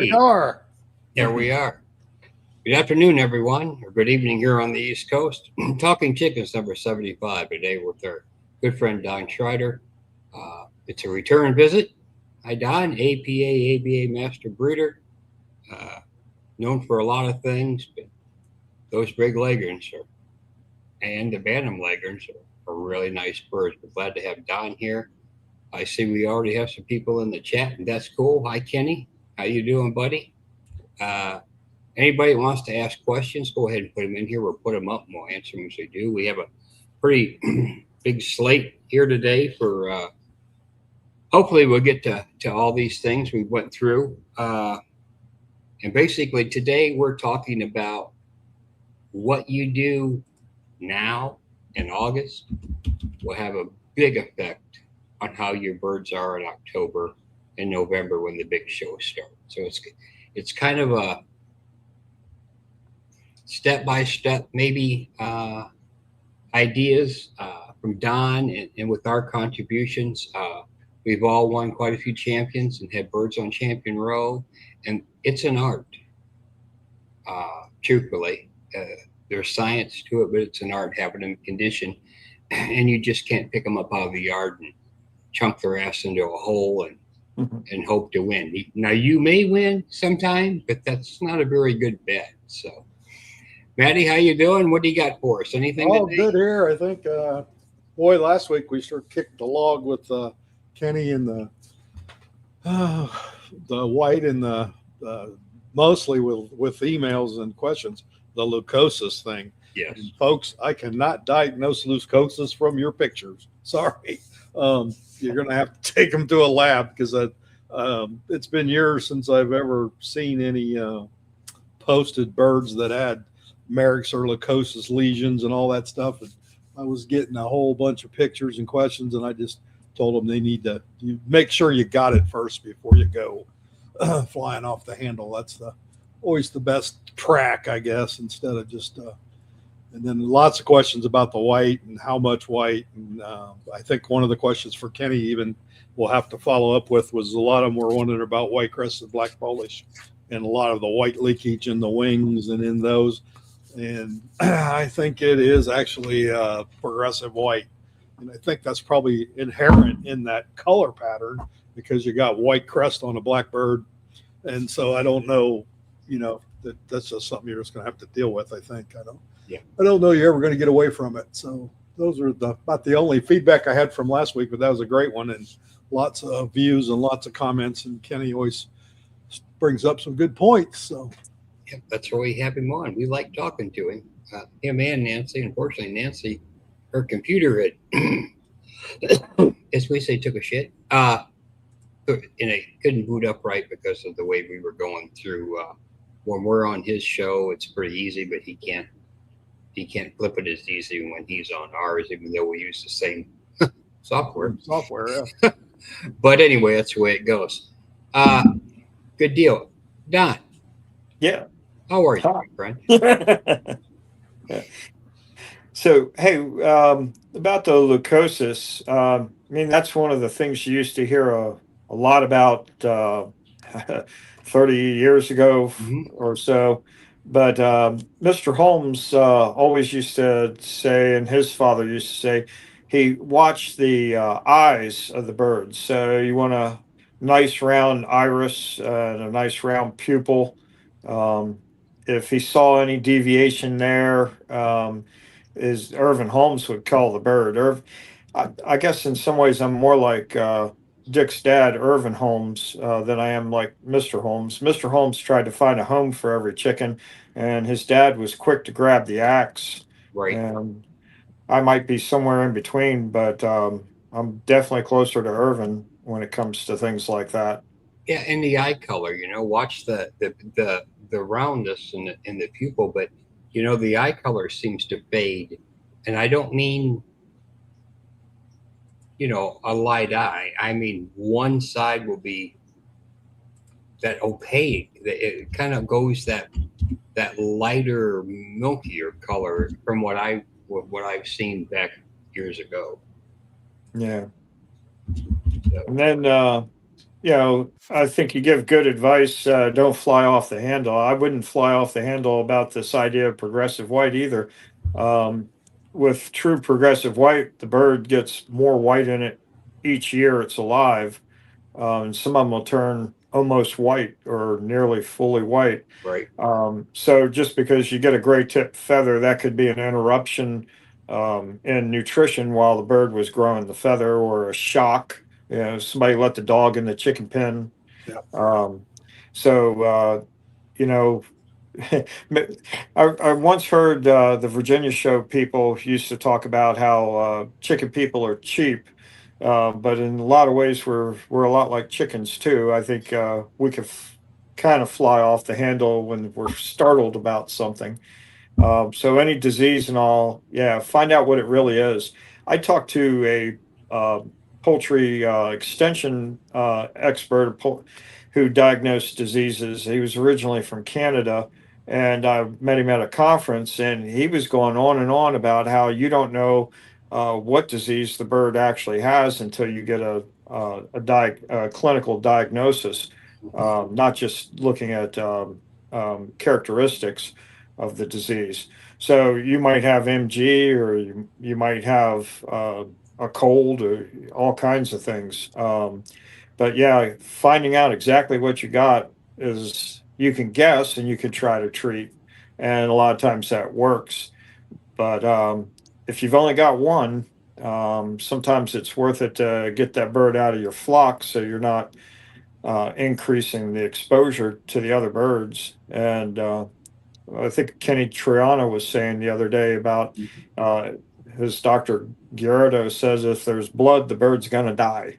Hey, we are. there we are. Good afternoon, everyone, or good evening here on the East Coast. Talking Chickens number 75 today with our good friend Don Schrider. It's a return visit. Hi, Don, APA-ABA master breeder, known for a lot of things, but those big leghorns and the bantam leghorns are really nice birds. We're glad to have Don here. I see we already have some people in the chat, and that's cool. Hi, Kenny. How you doing, buddy? Anybody that wants to ask questions, go ahead and put them in here. We'll put them up and we'll answer them as we do. We have a pretty big slate here today for hopefully we'll get to all these things we went through. And basically today we're talking about what you do now in August will have a big effect on how your birds are in October and November when the big shows start. So it's kind of a step-by-step maybe ideas from Don and with our contributions. We've all won quite a few champions and had birds on champion row, and it's an art, truthfully. There's science to it, but it's an art having them conditioned, and you just can't pick them up out of the yard and chunk their ass into a hole and hope to win. Now, you may win sometime, but that's not a very good bet. So, Maddie, how you doing? What do you got for us? Anything? Oh, good here. I think, boy, last week we sure kicked the log with Kenny and the white and the mostly with emails and questions, the leukosis thing. Yes. And folks, I cannot diagnose leukosis from your pictures. Sorry. You're going to have to take them to a lab because it's been years since I've ever seen any posted birds that had Merrick's or leukosis lesions and all that stuff. And I was getting a whole bunch of pictures and questions, and I just told them they need to make sure you got it first before you go flying off the handle. That's always the best track, I guess, instead of just and then lots of questions about the white and how much white. And I think one of the questions for Kenny even we'll have to follow up with was a lot of them were wondering about white crested black Polish and a lot of the white leakage in the wings and in those. And I think it is actually progressive white. And I think that's probably inherent in that color pattern because you got white crest on a black bird. And so I don't know, that's just something you're just going to have to deal with, I think. I don't know you're ever going to get away from it. So those are about the only feedback I had from last week, but that was a great one and lots of views and lots of comments. And Kenny always brings up some good points. So yeah, that's why we have him on. We like talking to him. Him and Nancy. Unfortunately, Nancy, her computer had, as we say, took a shit. And it couldn't boot up right because of the way we were going through. When we're on his show, it's pretty easy, but he can't flip it as easy when he's on ours, even though we use the same software. Yeah. But anyway, that's the way it goes. Good deal. Don. Yeah. How are you, my friend? So, hey, about the leukosis, I mean, that's one of the things you used to hear a lot about 30 years ago or so. But Mr. Holmes always used to say, and his father used to say, he watched the eyes of the birds. So you want a nice round iris and a nice round pupil. If he saw any deviation there, is Irvin Holmes would call the bird. I guess in some ways I'm more like Dick's dad, Irvin Holmes, than I am like Mr. Holmes. Mr. Holmes tried to find a home for every chicken, and his dad was quick to grab the axe. Right. And I might be somewhere in between, but I'm definitely closer to Irvin when it comes to things like that. Yeah, and the eye color, watch the roundness in the pupil, but the eye color seems to fade, and I don't mean a light eye. I mean one side will be that opaque. It kind of goes that lighter, milkier color from what I've seen back years ago. Yeah. So. And then I think you give good advice. Don't fly off the handle. I wouldn't fly off the handle about this idea of progressive white either. Um, with true progressive white, the bird gets more white in it each year it's alive. And some of them will turn almost white or nearly fully white. Right. So just because you get a gray tip feather, that could be an interruption in nutrition while the bird was growing the feather, or a shock. Somebody let the dog in the chicken pen. Yeah. So you know, I once heard the Virginia show people used to talk about how chicken people are cheap. But in a lot of ways, we're a lot like chickens too. I think we can kind of fly off the handle when we're startled about something. So any disease and all, yeah, find out what it really is. I talked to a poultry extension expert who diagnosed diseases. He was originally from Canada, and I met him at a conference, and he was going on and on about how you don't know what disease the bird actually has until you get a clinical diagnosis, not just looking at characteristics of the disease. So you might have MG, or you might have a cold, or all kinds of things. But yeah, finding out exactly what you got is, you can guess and you can try to treat, and a lot of times that works. But if you've only got one, sometimes it's worth it to get that bird out of your flock so you're not increasing the exposure to the other birds. And I think Kenny Triano was saying the other day about his doctor Giardo says if there's blood, the bird's going to die.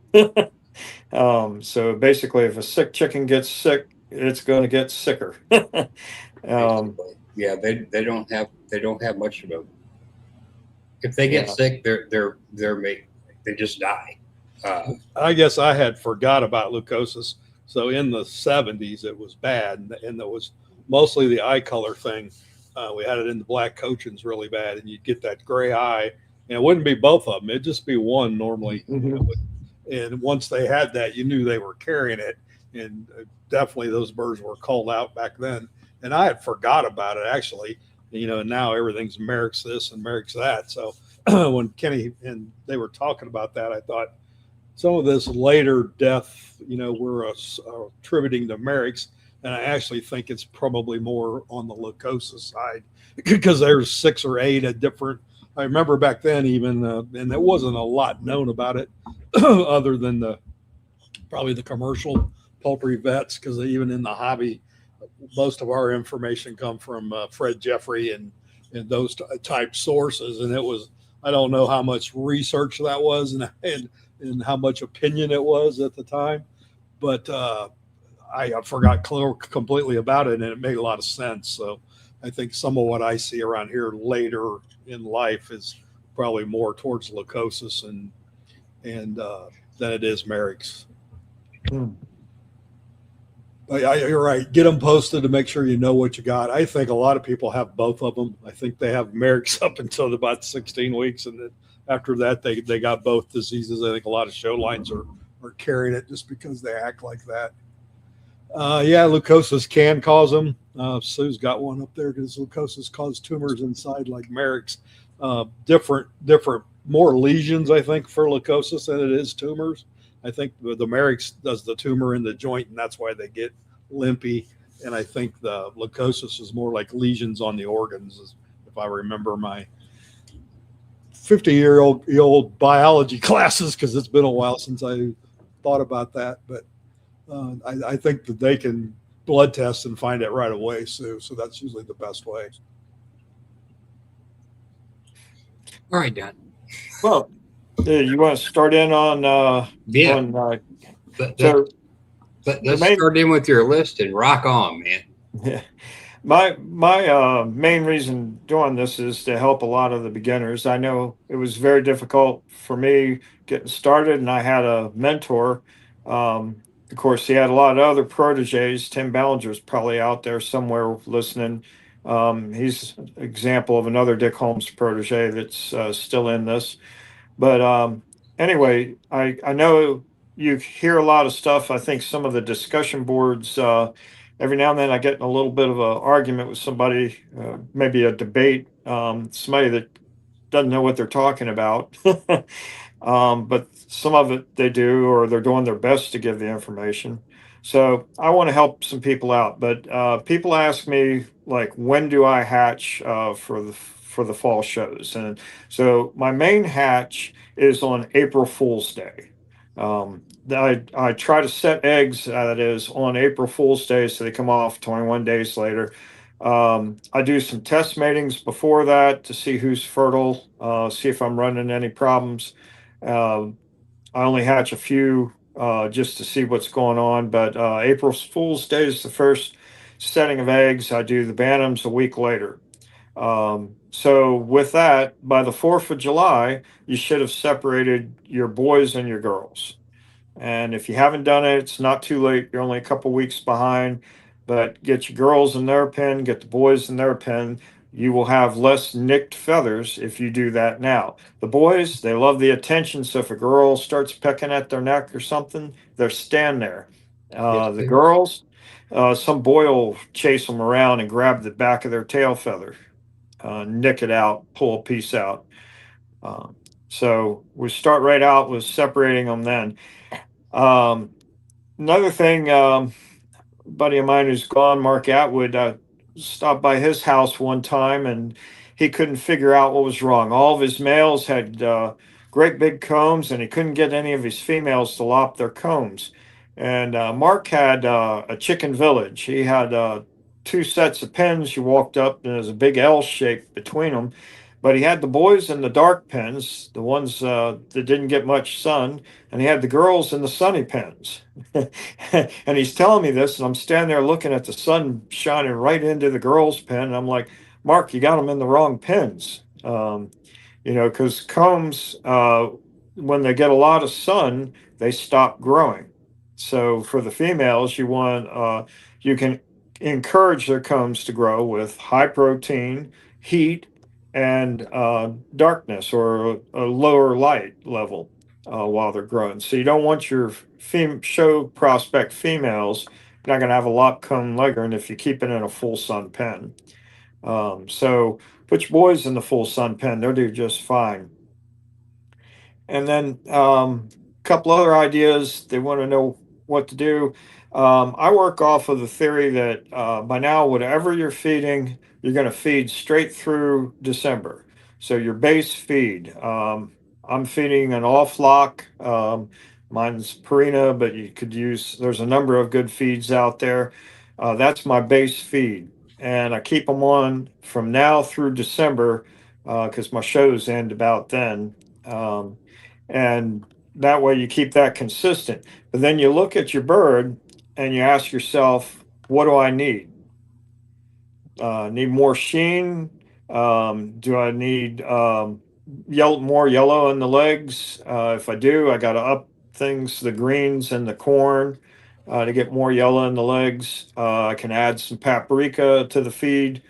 So basically, if a sick chicken gets sick, it's going to get sicker. Basically. Yeah, they don't have much of a. If they get sick, they just die. I guess I had forgot about leukosis. So in the 70s, it was bad, and it was mostly the eye color thing. We had it in the black cochins really bad, and you'd get that gray eye, and it wouldn't be both of them; it'd just be one normally. Mm-hmm. And once they had that, you knew they were carrying it, and definitely those birds were called out back then. And I had forgot about it actually. And now everything's Merrick's this and Merrick's that. So when Kenny and they were talking about that, I thought some of this later death, we're attributing to Merrick's, and I actually think it's probably more on the leukosis side because there's 6 or 8 at different. I remember back then even, and there wasn't a lot known about it other than probably the commercial poultry vets, because even in the hobby, most of our information come from Fred Jeffrey and those type sources. And it was, I don't know how much research that was and how much opinion it was at the time, but I forgot completely about it, and it made a lot of sense. So I think some of what I see around here later in life is probably more towards leukosis and than it is Merrick's. But you're right. Get them posted to make sure you know what you got. I think a lot of people have both of them. I think they have Merrick's up until about 16 weeks, and then after that they got both diseases. I think a lot of show lines are carrying it just because they act like that. Yeah, leukosis can cause them. Sue's got one up there because leukosis causes tumors inside like Merrick's. Different, more lesions, I think, for leukosis than it is tumors. I think the Merrick's does the tumor in the joint, and that's why they get limpy. And I think the leukosis is more like lesions on the organs, if I remember my 50-year-old biology classes, because it's been a while since I thought about that. But I think that they can blood test and find it right away, Sue. So that's usually the best way. All right, Don. Well, you want to start in on Yeah. Let's start in with your list and rock on, man. Yeah. My main reason doing this is to help a lot of the beginners. I know it was very difficult for me getting started, and I had a mentor. Of course, he had a lot of other proteges. Tim Ballinger's probably out there somewhere listening. He's an example of another Dick Holmes protege that's still in this. But anyway, I know you hear a lot of stuff. I think some of the discussion boards, every now and then I get in a little bit of an argument with somebody, maybe a debate, somebody that doesn't know what they're talking about. But some of it they do, or they're doing their best to give the information. So I want to help some people out. But people ask me, like, when do I hatch for the fall shows? And so my main hatch is on April Fool's Day. I try to set eggs, that is, on April Fool's Day, so they come off 21 days later. I do some test matings before that to see who's fertile, see if I'm running any problems. Uh, I only hatch a few just to see what's going on, but April Fool's Day is the first setting of eggs. I do the bantams a week later. So with that, by the 4th of July, you should have separated your boys and your girls. And if you haven't done it, it's not too late. You're only a couple weeks behind, but get your girls in their pen, get the boys in their pen. You will have less nicked feathers if you do that now. The boys, they love the attention. So if a girl starts pecking at their neck or something, they're stand there. Yes, The girls, some boy will chase them around and grab the back of their tail feather, nick it out, pull a piece out. Uh, so we start right out with separating them then. Um, Another thing, a buddy of mine who's gone, Mark Atwood, stopped by his house one time and he couldn't figure out what was wrong. All of his males had great big combs and he couldn't get any of his females to lop their combs. And Mark had a chicken village. He had two sets of pens. You walked up and there's a big L shape between them. But he had the boys in the dark pens, the ones that didn't get much sun, and he had the girls in the sunny pens. And he's telling me this, and I'm standing there looking at the sun shining right into the girls' pen. And I'm like, Mark, you got them in the wrong pens. Because combs, when they get a lot of sun, they stop growing. So for the females, you can encourage their combs to grow with high protein, heat, and darkness or a lower light level while they're growing. So you don't want your show prospect females not going to have a lot comb leghorn if you keep it in a full sun pen. So put your boys in the full sun pen; they'll do just fine. And then a couple other ideas. They want to know what to do. I work off of the theory that by now, whatever you're feeding, you're going to feed straight through December. So your base feed. I'm feeding an all flock. Mine's Purina, but you could use, there's a number of good feeds out there. That's my base feed. And I keep them on from now through December because my shows end about then. And that way you keep that consistent. But then you look at your bird and you ask yourself, what do I need? Need more sheen? Do I need more yellow in the legs? If I do, I got to up things, the greens and the corn to get more yellow in the legs. I can add some paprika to the feed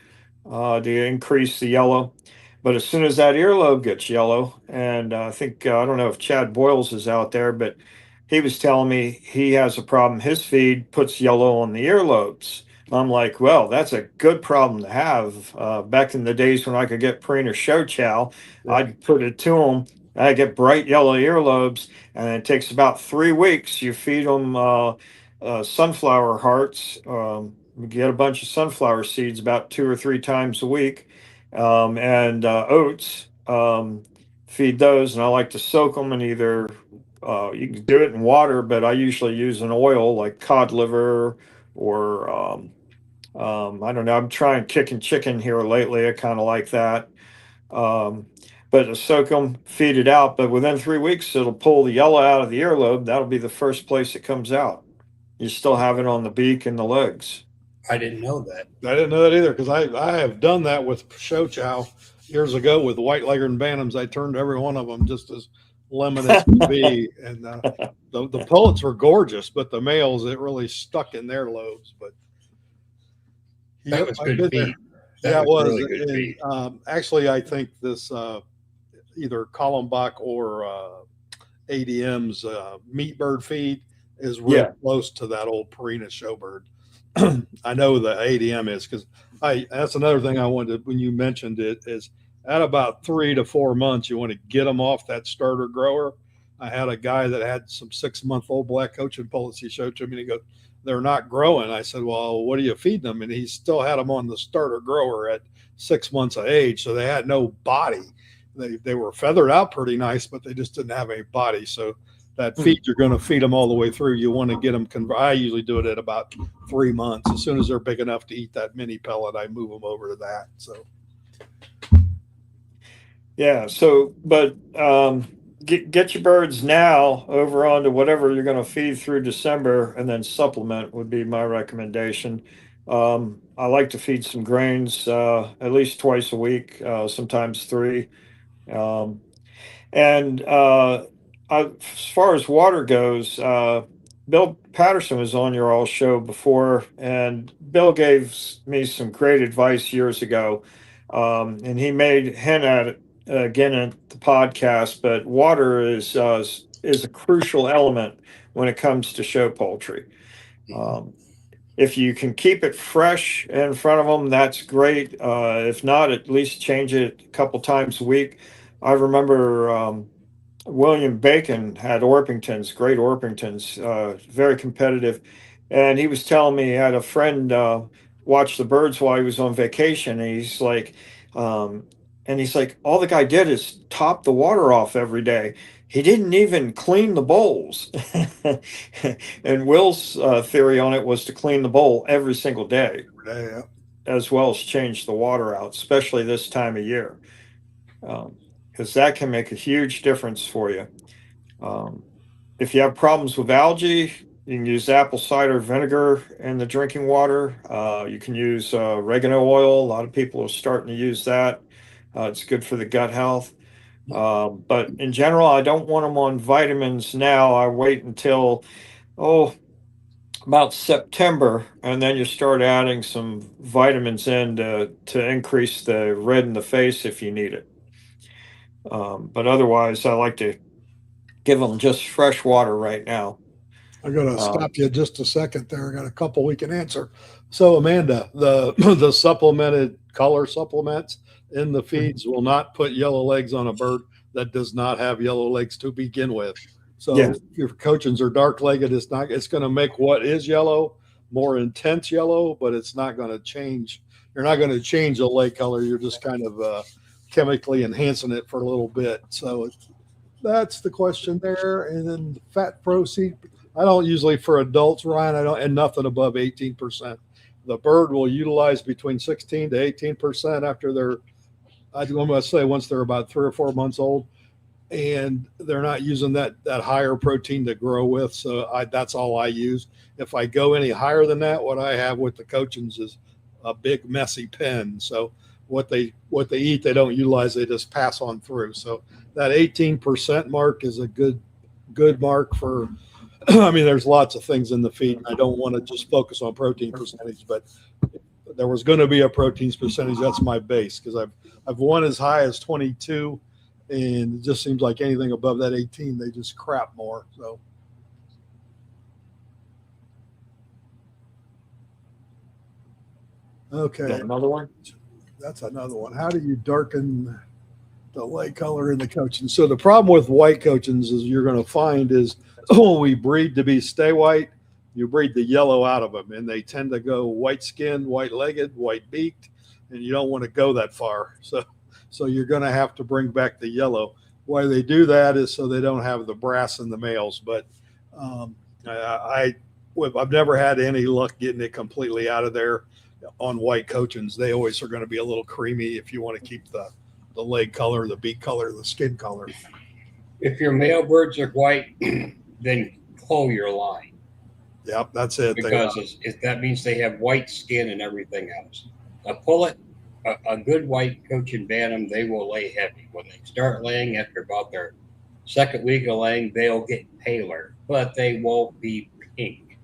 to increase the yellow. But as soon as that earlobe gets yellow, and I think, I don't know if Chad Boyles is out there, but he was telling me he has a problem. His feed puts yellow on the earlobes. I'm like, well, that's a good problem to have. Back in the days when I could get Purina show chow, I'd put it to them. I get bright yellow earlobes, and it takes about 3 weeks. You feed them sunflower hearts. You get a bunch of sunflower seeds about 2 or 3 times a week, and oats. Feed those, and I like to soak them in either. You can do it in water, but I usually use an oil like cod liver or I don't know. I'm trying kicking chicken here lately. I kind of like that. Um, but to soak them, feed it out. But within 3 weeks, it'll pull the yellow out of the earlobe. That'll be the first place it comes out. You still have it on the beak and the legs. I didn't know that. I didn't know that either because I have done that with show chow years ago with white leghorn bantams. I turned every one of them just as lemon as could be, and the pullets were gorgeous, but the males it really stuck in their lobes. But That was good feed. Yeah, it was. Really good feed. Actually, I think this either Kallenbach or ADM's meat bird feed is real Yeah. close to that old Purina showbird. I know the ADM is because that's another thing I wanted when you mentioned it is at about 3 to 4 months, you want to get them off that starter grower. I had a guy that had some 6-month-old black coaching pullets. He showed to me and he goes, they're not growing. I said, well, what do you feed them? And he still had them on the starter grower at 6 months of age. So they had no body. They were feathered out pretty nice, but they just didn't have any body. So that feed, you're going to feed them all the way through. You want to get them. I usually do it at about 3 months. As soon as they're big enough to eat that mini pellet, I move them over to that. So, Yeah. So, but get your birds now over onto whatever you're going to feed through December, and then supplement would be my recommendation. I like to feed some grains at least twice a week, sometimes three. And as far as water goes, Bill Patterson was on your all show before, and Bill gave me some great advice years ago. And he made hint at it again at the podcast, but water is a crucial element when it comes to show poultry. If you can keep it fresh in front of them, that's great. If not, at least change it a couple times a week. I remember William Bacon had Orpingtons, great Orpingtons, very competitive. And he was telling me he had a friend watch the birds while he was on vacation. And he's like, all the guy did is top the water off every day. He didn't even clean the bowls. And Will's theory on it was to clean the bowl every single day, as well as change the water out, especially this time of year. Because that can make a huge difference for you. If you have problems with algae, you can use apple cider vinegar in the drinking water. You can use oregano oil. A lot of people are starting to use that. It's good for the gut health. But in general, I don't want them on vitamins now. I wait until, about September, and then you start adding some vitamins in to increase the red in the face if you need it. But otherwise, I like to give them just fresh water right now. I'm going to stop you just a second there. I got a couple we can answer. So, Amanda, the supplemented color supplements in the feeds will not put yellow legs on a bird that does not have yellow legs to begin with. So, if your coachins are dark legged, it's going to make what is yellow more intense yellow, but it's not going to change. You're not going to change the leg color. You're just kind of chemically enhancing it for a little bit. So that's the question there. And then fat protein, I don't usually for adults, Ryan, and nothing above 18%. The bird will utilize between 16 to 18% after they're, I'm going to say once they're about 3 or 4 months old, and they're not using that higher protein to grow with. So that's all I use. If I go any higher than that, what I have with the coachins is a big messy pen. So what they eat, they don't utilize, they just pass on through. So that 18% mark is a good mark for, I mean, there's lots of things in the feed. I don't want to just focus on protein percentage, but if there was going to be a protein percentage, that's my base, because I've won as high as 22, and it just seems like anything above that 18, they just crap more. So. Okay. Another one? That's another one. How do you darken the leg color in the coachins? So the problem with white coachins is you're going to find is when we breed to be stay white, you breed the yellow out of them, and they tend to go white skinned, white legged, white beaked, and you don't want to go that far. So you're going to have to bring back the yellow. Why they do that is so they don't have the brass in the males. But I've never had any luck getting it completely out of there on white coachins. They always are going to be a little creamy if you want to keep the leg color, the beak color, the skin color. If your male birds are white, then clone your line. Yep, that's it. Because that means they have white skin and everything else. A pullet, a good white cochin bantam, they will lay heavy. When they start laying after about their second week of laying, they'll get paler, but they won't be pink.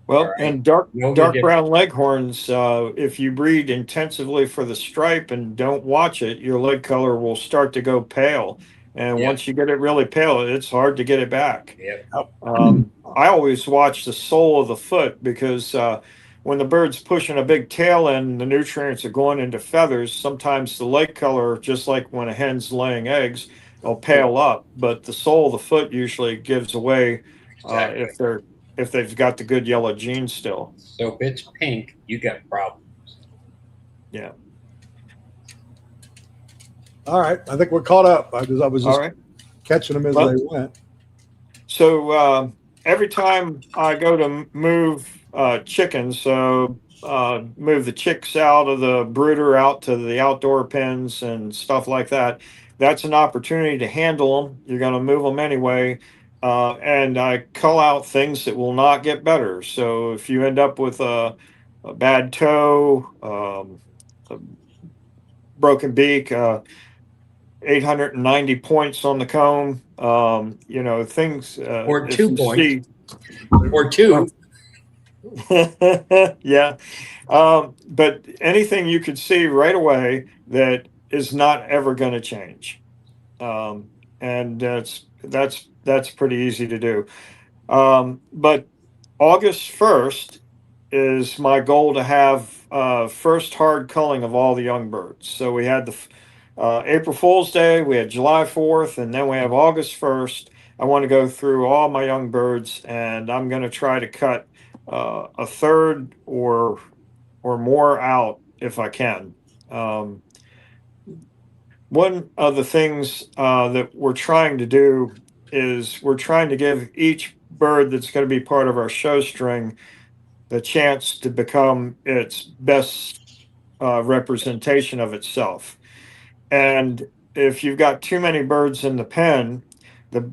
Well, right. And dark brown leghorns, if you breed intensively for the stripe and don't watch it, your leg color will start to go pale. And Yeah. once you get it really pale, it's hard to get it back. Yep. I always watch the sole of the foot because when the bird's pushing a big tail in, the nutrients are going into feathers. Sometimes the leg color, just like when a hen's laying eggs, will pale up, but the sole of the foot usually gives away Exactly. if they've got the good yellow gene still. So if it's pink, you got problems. Yeah. All right. I think we're caught up because I was All just right. catching them as Well, they went. So every time I go to move chickens, move the chicks out of the brooder out to the outdoor pens and stuff like that, that's an opportunity to handle them. You're going to move them anyway. And I cull out things that will not get better. So if you end up with a bad toe, a broken beak, 890 points on the comb, things Or if 2 you points. see. Or 2. Yeah. But anything you could see right away that is not ever going to change. And that's pretty easy to do. But August 1st is my goal to have first hard culling of all the young birds. So we had the April Fool's Day, we had July 4th, and then we have August 1st. I want to go through all my young birds, and I'm going to try to cut a third or more out if I can. One of the things that we're trying to do is we're trying to give each bird that's going to be part of our show string the chance to become its best representation of itself. And if you've got too many birds in the pen, the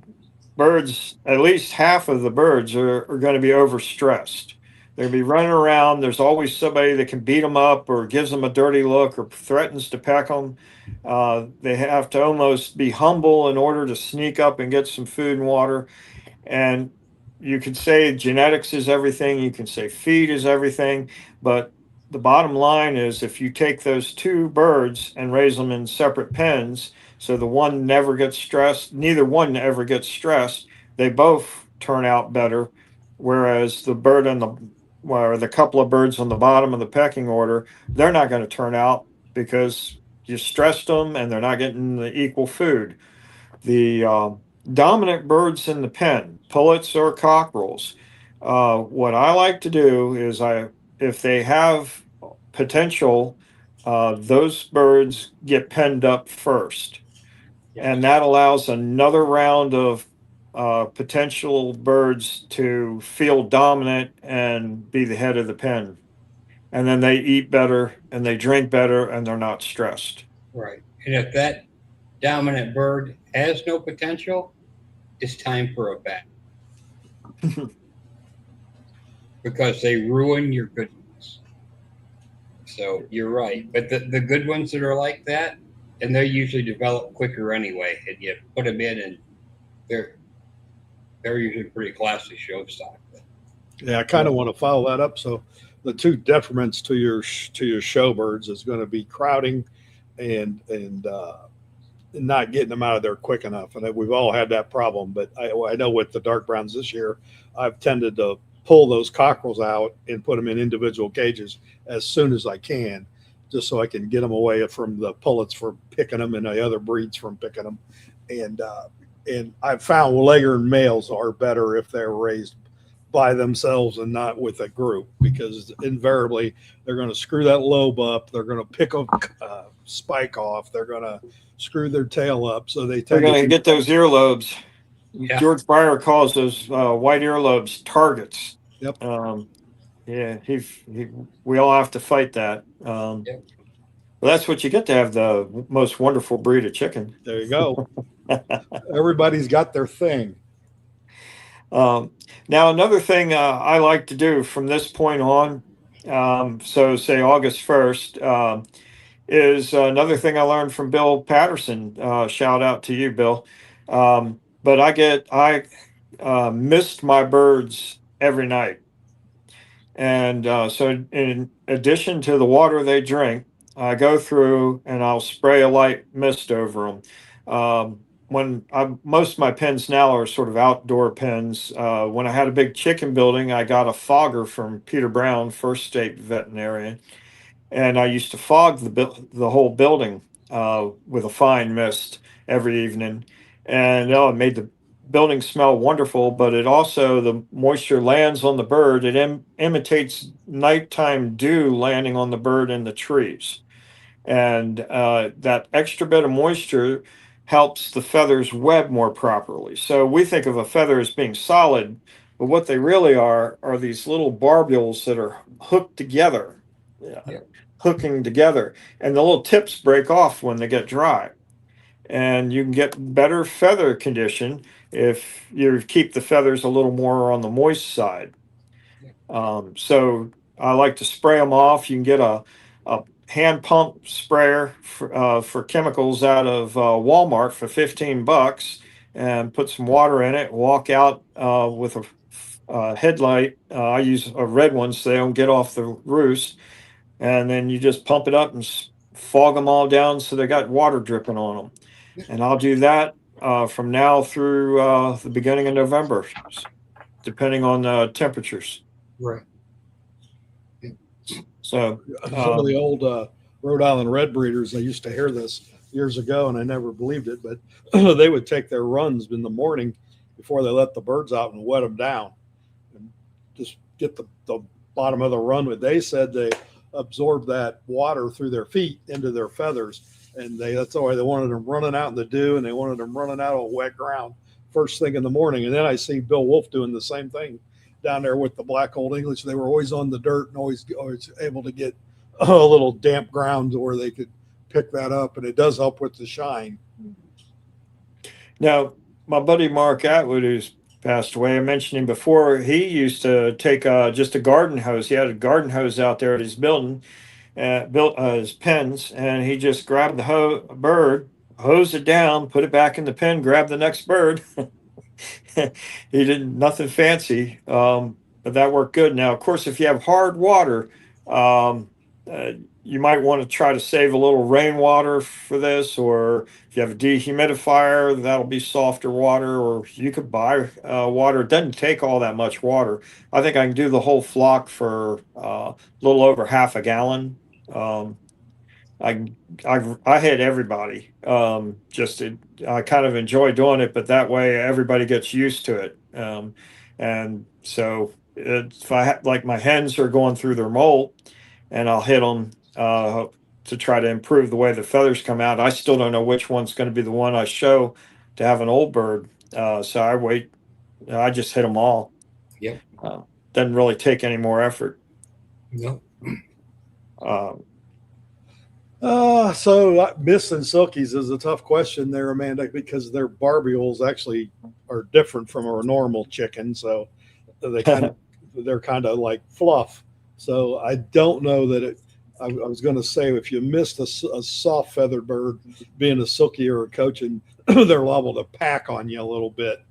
birds, at least half of the birds are going to be overstressed. They'll be running around. There's always somebody that can beat them up or gives them a dirty look or threatens to peck them. They have to almost be humble in order to sneak up and get some food and water. And you can say genetics is everything, you can say feed is everything, but the bottom line is if you take those two birds and raise them in separate pens, so the one never gets stressed, neither one ever gets stressed, they both turn out better. Whereas the couple of birds on the bottom of the pecking order, they're not going to turn out because you stressed them and they're not getting the equal food. The dominant birds in the pen, pullets or cockerels. What I like to do is if they have potential, those birds get penned up first. And that allows another round of potential birds to feel dominant and be the head of the pen. And then they eat better and they drink better and they're not stressed. Right. And if that dominant bird has no potential, it's time for a bat. Because they ruin your good ones. So you're right. But the good ones that are like that, and they usually develop quicker anyway, and you put them in and they're usually pretty classy show stock. Yeah, I kind of want to follow that up. So the two detriments to your show birds is going to be crowding and not getting them out of there quick enough. And we've all had that problem. But I know with the dark browns this year, I've tended to pull those cockerels out and put them in individual cages as soon as I can, just so I can get them away from the pullets for picking them and the other breeds from picking them. And I've found Leghorn males are better if they're raised by themselves and not with a group, because invariably they're going to screw that lobe up. They're going to pick a spike off. They're going to screw their tail up. So they're going to get those earlobes. Yeah. George Breyer calls those white earlobes targets. Yep. Yeah, we all have to fight that. Well, that's what you get to have the most wonderful breed of chicken. There you go. Everybody's got their thing. Now, another thing I like to do from this point on, so say August 1st, is another thing I learned from Bill Patterson. Shout out to you, Bill. But I mist my birds every night. And so in addition to the water they drink, I go through and I'll spray a light mist over them. most of my pens now are sort of outdoor pens. When I had a big chicken building, I got a fogger from Peter Brown, First State Veterinarian, and I used to fog the whole building with a fine mist every evening, and it made the building smell wonderful. But it also, the moisture lands on the bird. It imitates nighttime dew landing on the bird in the trees, and that extra bit of moisture helps the feathers web more properly. So we think of a feather as being solid, but what they really are these little barbules that are hooked together. Yeah. Hooking together, and the little tips break off when they get dry, and you can get better feather condition if you keep the feathers a little more on the moist side. So I like to spray them off. You can get a hand pump sprayer for chemicals out of Walmart for $15, and put some water in it, walk out with a headlight. I use a red one so they don't get off the roost, and then you just pump it up and fog them all down so they got water dripping on them. And I'll do that from now through the beginning of November, depending on the temperatures. Right. Some So of the old Rhode Island red breeders, I used to hear this years ago, and I never believed it, but they would take their runs in the morning before they let the birds out and wet them down, and just get the bottom of the run. But they said they absorb that water through their feet into their feathers, and that's why they wanted them running out in the dew, and they wanted them running out on wet ground first thing in the morning. And then I see Bill Wolf doing the same thing down there with the black Old English. They were always on the dirt and always able to get a little damp ground where they could pick that up, and it does help with the shine. Now, my buddy Mark Atwood, who's passed away, I mentioned him before. He used to take just a garden hose. He had a garden hose out there at his building, built his pens, and he just grabbed the bird, hosed it down, put it back in the pen, grabbed the next bird. He did nothing fancy, but that worked good. Now, of course, if you have hard water, you might want to try to save a little rainwater for this, or if you have a dehumidifier, that'll be softer water, or you could buy water. It doesn't take all that much water. I think I can do the whole flock for a little over half a gallon. I hit everybody. I kind of enjoy doing it, but that way everybody gets used to it. And so if like my hens are going through their molt, and I'll hit them to try to improve the way the feathers come out. I still don't know which one's going to be the one I show to have an old bird. So I wait. I just hit them all. Yep. Doesn't really take any more effort. No. So Miss and Silkies is a tough question there, Amanda, because their barbules actually are different from our normal chicken. So they're kind of like fluff. So I don't know that I was going to say, if you missed a soft feathered bird, being a silky or a cochin, they're liable to pack on you a little bit.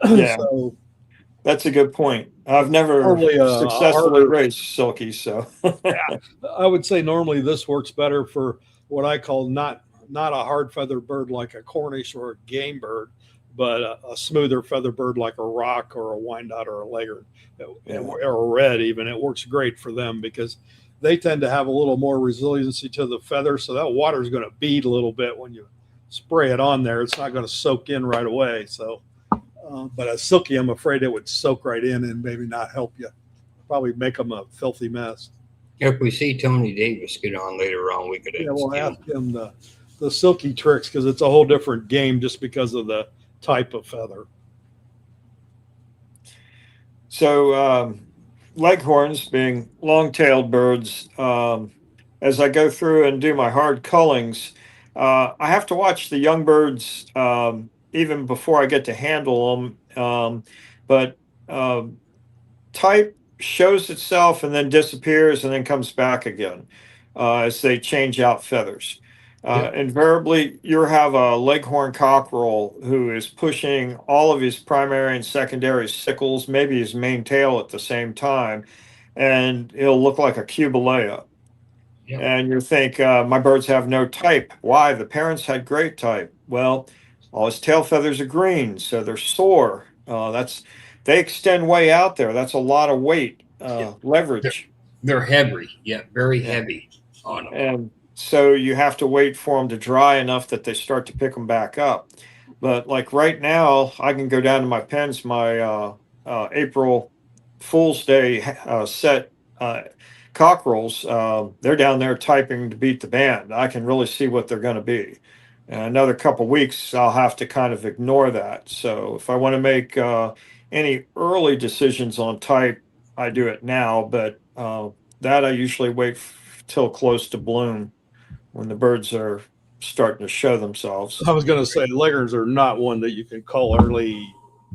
Yeah. So that's a good point. I've never successfully raised silkies, so yeah, I would say normally this works better for what I call not a hard feathered bird like a Cornish or a game bird, but a smoother feather bird like a rock or a Wyandotte or a Leghorn or a red. Even it works great for them because they tend to have a little more resiliency to the feather, so that water is going to bead a little bit when you spray it on there. It's not going to soak in right away. So. But a silky, I'm afraid it would soak right in and maybe not help you. Probably make them a filthy mess. If we see Tony Davis get on later on, we could we'll ask him the silky tricks, because it's a whole different game just because of the type of feather. So leghorns, being long-tailed birds, as I go through and do my hard cullings, I have to watch the young birds even before I get to handle them. But type shows itself and then disappears and then comes back again as they change out feathers. Invariably, you have a leghorn cockerel who is pushing all of his primary and secondary sickles, maybe his main tail at the same time, and he'll look like a cubalea. And you think, my birds have no type. Why? The parents had great type. Well, all his tail feathers are green, so they're sore. They extend way out there. That's a lot of weight, They're, leverage. they're heavy. Yeah, very Yeah. heavy on them. And so you have to wait for them to dry enough that they start to pick them back up. But like right now, I can go down to my pens, my April Fool's Day set cockerels. They're down there typing to beat the band. I can really see what they're going to be. And another couple weeks, I'll have to kind of ignore that. So if I want to make any early decisions on type, I do it now. But that I usually wait till close to bloom when the birds are starting to show themselves. I was going to say Leghorns are not one that you can call early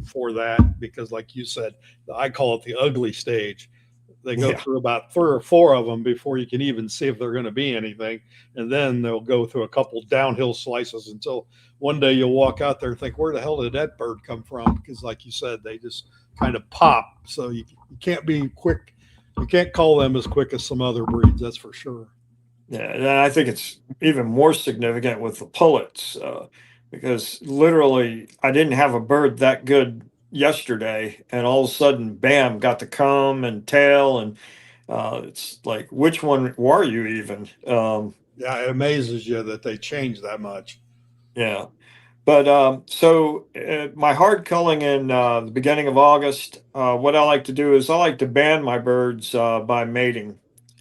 for that because, like you said, I call it the ugly stage. They go through about 3 or 4 of them before you can even see if they're going to be anything, and then they'll go through a couple downhill slices until one day you'll walk out there and think, "Where the hell did that bird come from?" Because, like you said, they just kind of pop. So you can't be quick. You can't call them as quick as some other breeds. That's for sure. Yeah, and I think it's even more significant with the pullets because literally I didn't have a bird that good yesterday, and all of a sudden, bam, got the comb and tail, and it's like, which one were you even? Yeah, it amazes you that they change that much. Yeah. But so my hard culling in the beginning of August, what I like to do is I like to band my birds by mating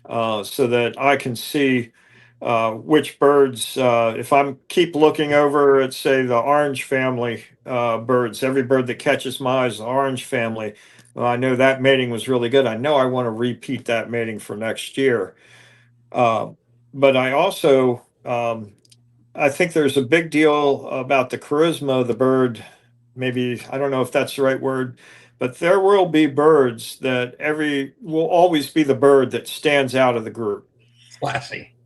so that I can see which birds, if I'm keep looking over at, say, the orange family birds, every bird that catches my eyes, the orange family, I know that mating was really good. I know I want to repeat that mating for next year. Uh, but I also, I think there's a big deal about the charisma of the bird. Maybe, I don't know if that's the right word, but there will be birds that will always be the bird that stands out of the group. Classy.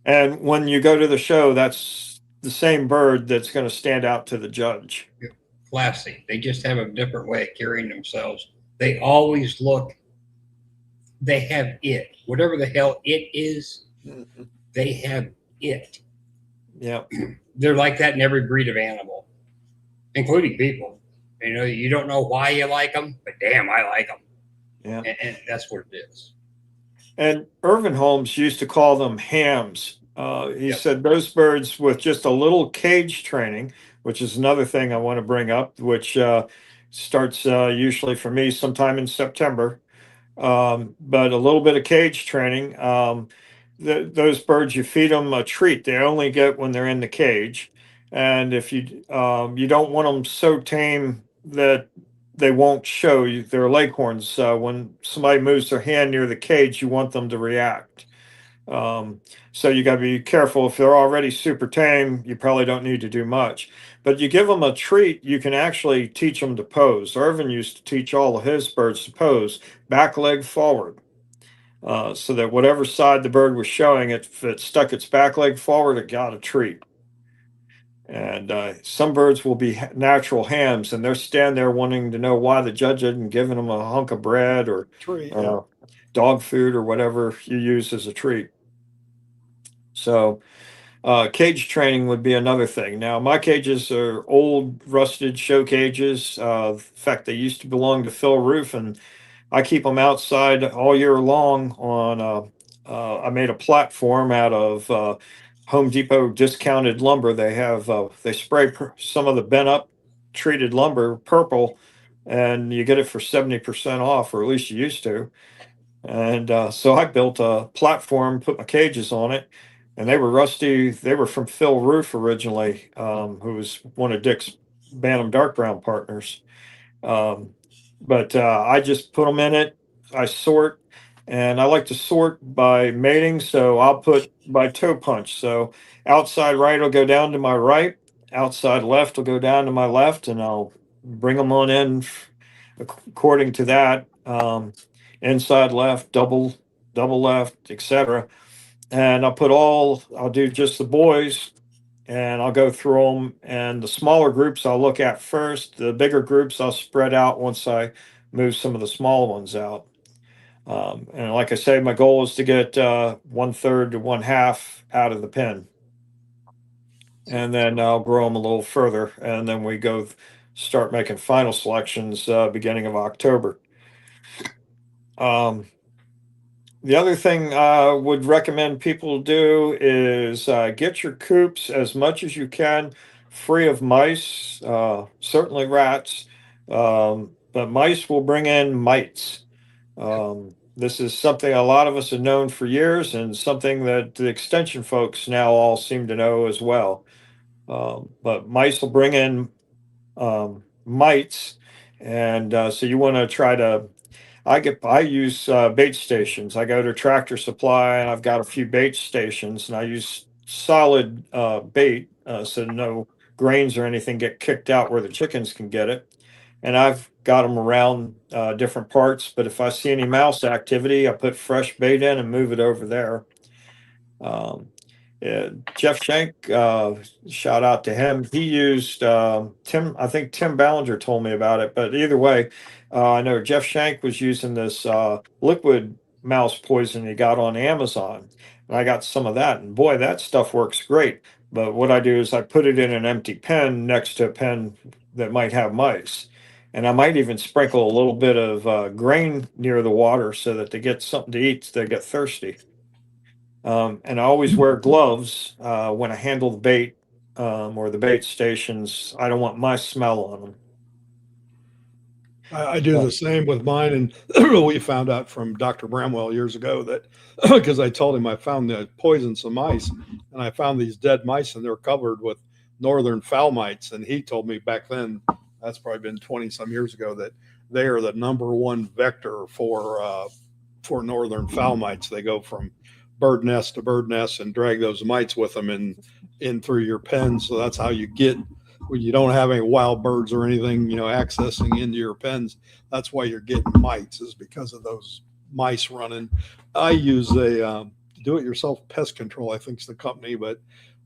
And when you go to the show, that's the same bird that's going to stand out to the judge. Classy. They just have a different way of carrying themselves. They always look, they have it. Whatever the hell it is, they have it. Yeah. They're like that in every breed of animal, including people. You know, you don't know why you like them, but damn, I like them. Yeah. And that's what it is. And Irvin Holmes used to call them hams. He said those birds with just a little cage training, which is another thing I want to bring up, which starts usually for me sometime in September. But a little bit of cage training. Those birds, you feed them a treat they only get when they're in the cage, and if you don't want them so tame that they won't show you their leghorns. When somebody moves their hand near the cage, you want them to react. So you got to be careful. If they're already super tame, you probably don't need to do much. But you give them a treat, you can actually teach them to pose. Irvin used to teach all of his birds to pose, back leg forward, so that whatever side the bird was showing, if it stuck its back leg forward, it got a treat. And some birds will be natural hams, and they're stand there wanting to know why the judge isn't giving them a hunk of bread or Treat, dog food or whatever you use as a treat. So cage training would be another thing. Now, my cages are old, rusted show cages. In fact, they used to belong to Phil Roof, and I keep them outside all year long on, I made a platform out of Home Depot discounted lumber. They spray some of the bent up treated lumber purple, and you get it for 70% off, or at least you used to. And so I built a platform, put my cages on it, and they were rusty. They were from Phil Roof originally, who was one of Dick's Bantam Dark Brown partners. But I just put them in it. I sort, and I like to sort by mating. So I'll put by toe punch. So outside right will go down to my right, outside left will go down to my left, and I'll bring them on in according to that. Inside left, double left, etc. And I'll do just the boys, and I'll go through them. And the smaller groups I'll look at first. The bigger groups I'll spread out once I move some of the small ones out. And like I say, my goal is to get 1/3 to 1/2 out of the pen. and then I'll grow them a little further, and then we go start making final selections beginning of October. The other thing I would recommend people do is get your coops as much as you can free of mice, certainly rats, but mice will bring in mites. This is something a lot of us have known for years, and something that the extension folks now all seem to know as well. But mice will bring in mites, and so you want to try to. I use bait stations. I go to Tractor Supply and I've got a few bait stations, and I use solid bait so no grains or anything get kicked out where the chickens can get it. And I've got them around different parts. But if I see any mouse activity, I put fresh bait in and move it over there. Um, Jeff Shank, shout out to him. He used Tim. I think Tim Ballinger told me about it. But either way, I know Jeff Shank was using this liquid mouse poison he got on Amazon, and I got some of that. And boy, that stuff works great. But what I do is I put it in an empty pen next to a pen that might have mice, and I might even sprinkle a little bit of grain near the water so that they get something to eat. So they get thirsty. And I always wear gloves when I handle the bait or the bait stations. I don't want my smell on them. I do the same with mine. And we found out from Dr. Bramwell years ago that because I told him I found the poison some mice, and I found these dead mice and they're covered with northern fowl mites. And he told me back then, that's probably been 20 some years ago, that they are the #1 vector for northern fowl mites. They go from bird nest to bird nest and drag those mites with them in through your pen. So that's how you get, when you don't have any wild birds or anything, accessing into your pens. That's why you're getting mites, is because of those mice running. I use a do-it-yourself pest control, I think is the company, but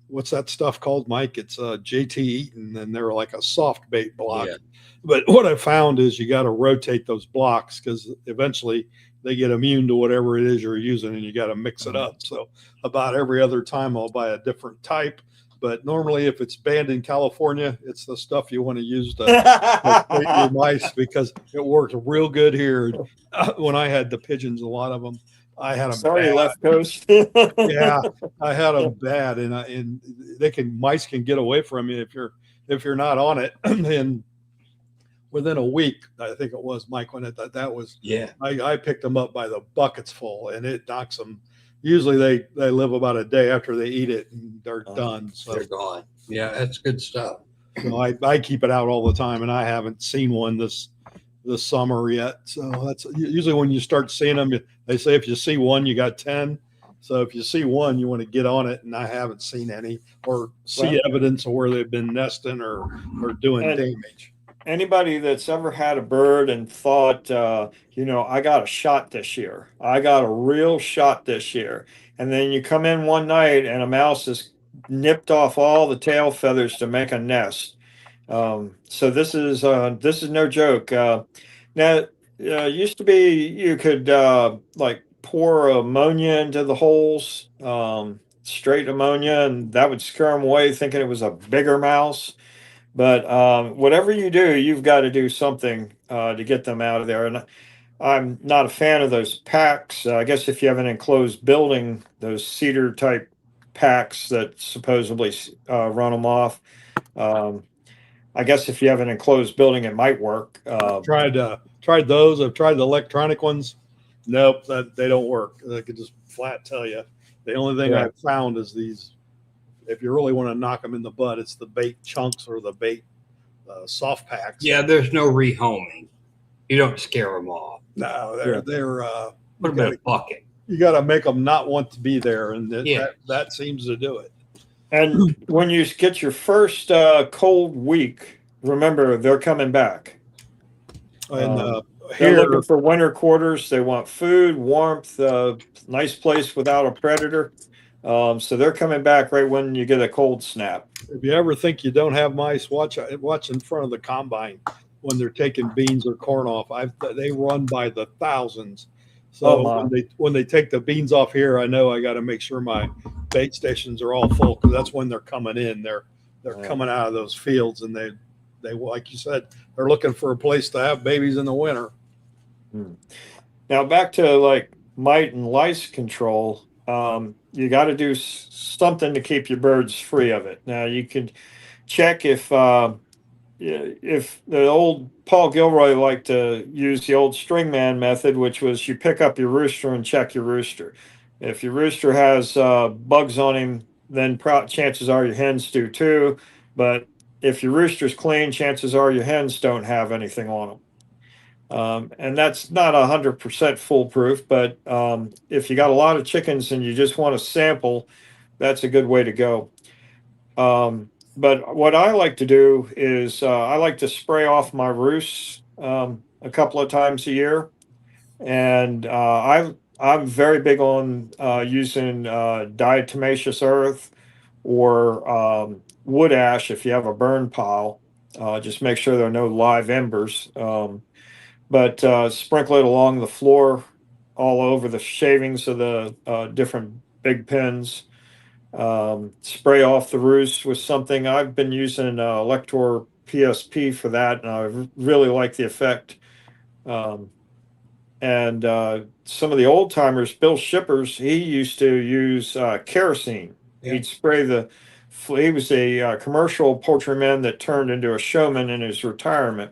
what's that stuff called, Mike? It's JT Eaton, and they're like a soft bait block. Yeah. But what I found is you got to rotate those blocks, because eventually they get immune to whatever it is you're using, and you got to mix it up. So about every other time I'll buy a different type. But normally if it's banned in California, it's the stuff you want to use to treat your mice, because it works real good here. When I had the pigeons, a lot of them, I had them. Sorry, bad. left coast. Yeah, I had them bad, and mice can get away from you if you're not on it. And within a week, I think it was, Mike, when that was, yeah, I picked them up by the buckets full, and it knocks them. Usually they live about a day after they eat it, and they're done. So they're gone. Yeah, that's good stuff. I keep it out all the time, and I haven't seen one this summer yet. So that's usually when you start seeing them. They say if you see one, you got 10. So if you see one, you want to get on it, and I haven't seen any or see evidence of where they've been nesting or doing damage. Anybody that's ever had a bird and thought, I got a shot this year. I got a real shot this year. And then you come in one night and a mouse has nipped off all the tail feathers to make a nest. So this is no joke. Now, used to be you could pour ammonia into the holes, straight ammonia, and that would scare them away, thinking it was a bigger mouse. But whatever you do, you've got to do something to get them out of there. And I'm not a fan of those packs. I guess if you have an enclosed building, those cedar type packs that supposedly run them off. I guess if you have an enclosed building, it might work. Tried those. I've tried the electronic ones. Nope, they don't work. I could just flat tell you. The only thing I've found is these. If you really want to knock them in the butt, it's the bait chunks or the bait soft packs. Yeah, there's no rehoming. You don't scare them off. No, they're put them in a bucket. You got to make them not want to be there, and that seems to do it. And when you get your first cold week, remember they're coming back. And they're looking for winter quarters. They want food, warmth, nice place without a predator. So they're coming back right when you get a cold snap. If you ever think you don't have mice, watch in front of the combine when they're taking beans or corn off. They run by the thousands, So my. when they take the beans off here, I know I got to make sure my bait stations are all full because that's when they're coming in. They're coming out of those fields, and they like you said, they're looking for a place to have babies in the winter. Now back to like mite and lice control. You got to do something to keep your birds free of it. Now you can check if the old Paul Gilroy liked to use the old stringman method, which was you pick up your rooster and check your rooster. If your rooster has bugs on him, then chances are your hens do too. But if your rooster's clean, chances are your hens don't have anything on them. And that's not 100% foolproof, but if you got a lot of chickens and you just want to sample, that's a good way to go. But what I like to do is I like to spray off my roosts a couple of times a year, and I'm very big on using diatomaceous earth or wood ash if you have a burn pile. Just make sure there are no live embers. But sprinkle it along the floor, all over the shavings of the different big pins. Spray off the roost with something. I've been using Elector PSP for that, and I really like the effect. And some of the old timers, Bill Shippers, he used to use kerosene. Yeah. He'd spray he was a commercial poultryman that turned into a showman in his retirement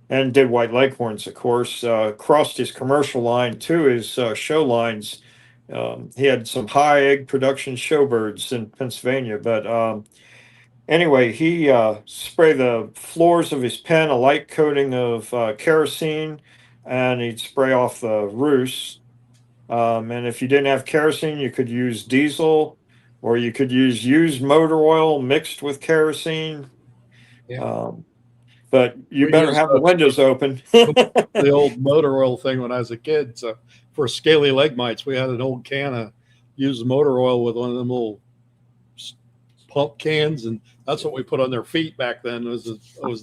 and did white leghorns, of course. Crossed his commercial line to his show lines. He had some high egg production showbirds in Pennsylvania, but anyway, he sprayed the floors of his pen a light coating of kerosene, and he'd spray off the roosts. And if you didn't have kerosene, you could use diesel, or you could use used motor oil mixed with kerosene. Yeah. But you better have the windows open. The old motor oil thing when I was a kid. So for scaly leg mites, we had an old can of used motor oil with one of them little pump cans, and that's what we put on their feet back then. Was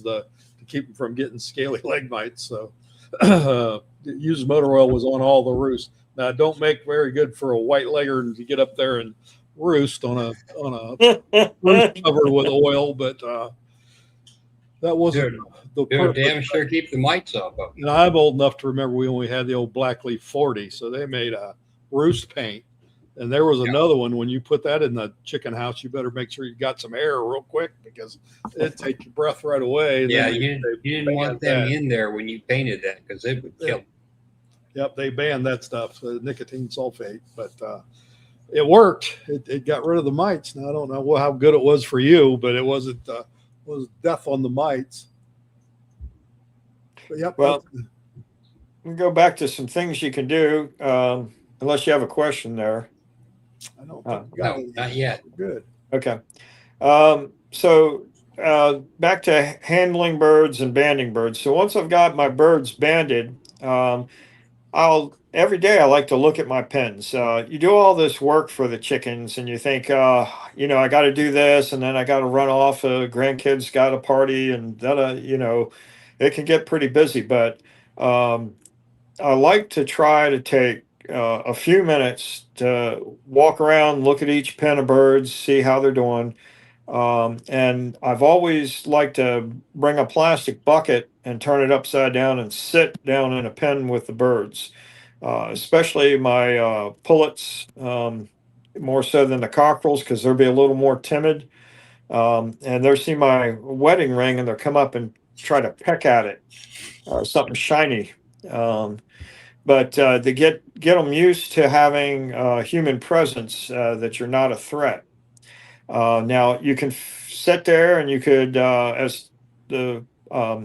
to keep them from getting scaly leg mites. So used motor oil was on all the roosts. Now, it don't make very good for a white legger to get up there and roost on a roost covered with oil, but that wasn't the purpose. Damn sure keep the mites off of. You know, I'm old enough to remember we only had the old Blackleaf 40, so they made a roost paint. And there was another one. When you put that in the chicken house, you better make sure you got some air real quick because it'd take your breath right away. Yeah, you didn't want them in there when you painted that because it would kill them. Yep, they banned that stuff, nicotine sulfate. But it worked. It got rid of the mites. Now, I don't know how good it was for you, but it wasn't was death on the mites. But yep. Well, we'll go back to some things you can do, unless you have a question there. I don't think we got No, not yet. Good. Okay. So back to handling birds and banding birds. So once I've got my birds banded, every day I like to look at my pens. You do all this work for the chickens and you think, I got to do this and then I got to run off. Grandkids got a party and it can get pretty busy, but I like to try to take a few minutes to walk around, look at each pen of birds, see how they're doing. And I've always liked to bring a plastic bucket and turn it upside down and sit down in a pen with the birds, especially my pullets, more so than the cockerels because they'll be a little more timid. And they'll see my wedding ring and they'll come up and try to peck at it, something shiny. But to get them used to having human presence, that you're not a threat. Now you can sit there and you could, as the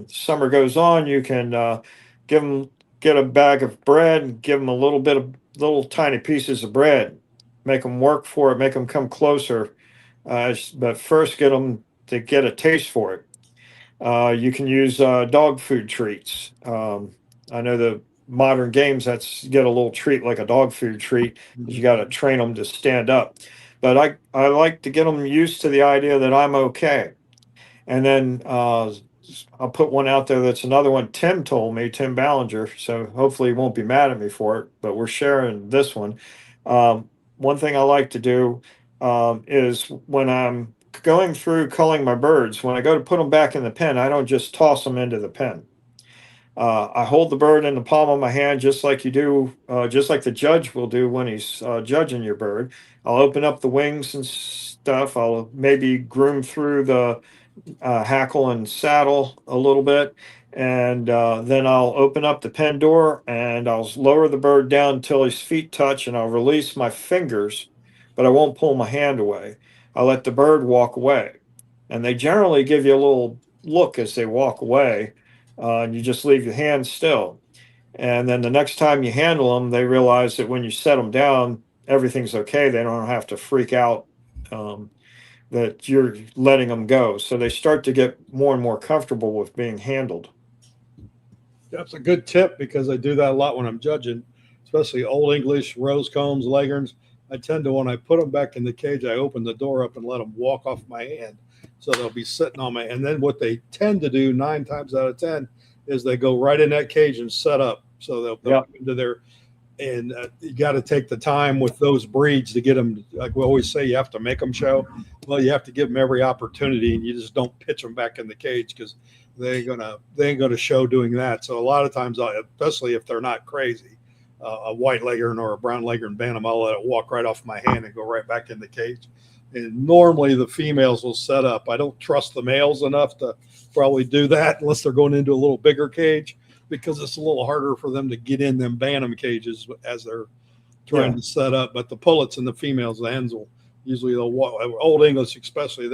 summer goes on, you can get a bag of bread and give them a little tiny pieces of bread, make them work for it, make them come closer. But first get them to get a taste for it. You can use dog food treats. I know the modern games get a little treat like a dog food treat. You got to train them to stand up. But I like to get them used to the idea that I'm okay. And then I'll put one out there. That's another one. Tim told me, Tim Ballinger. So hopefully he won't be mad at me for it, but we're sharing this one. One thing I like to do is when I'm going through culling my birds, when I go to put them back in the pen, I don't just toss them into the pen. I hold the bird in the palm of my hand, just like you do, just like the judge will do when he's judging your bird. I'll open up the wings and stuff. I'll maybe groom through the hackle and saddle a little bit, and then I'll open up the pen door and I'll lower the bird down until his feet touch, and I'll release my fingers, but I won't pull my hand away. I'll let the bird walk away, and they generally give you a little look as they walk away, and you just leave your hand still. And then the next time you handle them, they realize that when you set them down, everything's okay. They don't have to freak out that you're letting them go. So they start to get more and more comfortable with being handled. That's a good tip, because I do that a lot when I'm judging, especially Old English, rose combs, leghorns. I tend to, when I put them back in the cage, I open the door up and let them walk off my hand. So they'll be sitting on my, and then what they tend to do 9 times out of 10 is they go right in that cage and set up. So they'll go into their, and you got to take the time with those breeds to get them. Like we always say, you have to make them show. Well, you have to give them every opportunity, and you just don't pitch them back in the cage, because they ain't gonna show doing that. So a lot of times, especially if they're not crazy, a white leghorn or a brown leghorn bantam, I'll let it walk right off my hand and go right back in the cage. And normally the females will set up. I don't trust the males enough to probably do that unless they're going into a little bigger cage, because it's a little harder for them to get in them bantam cages as they're trying to set up. But the pullets and the females, the hens will usually, they'll walk, Old English especially,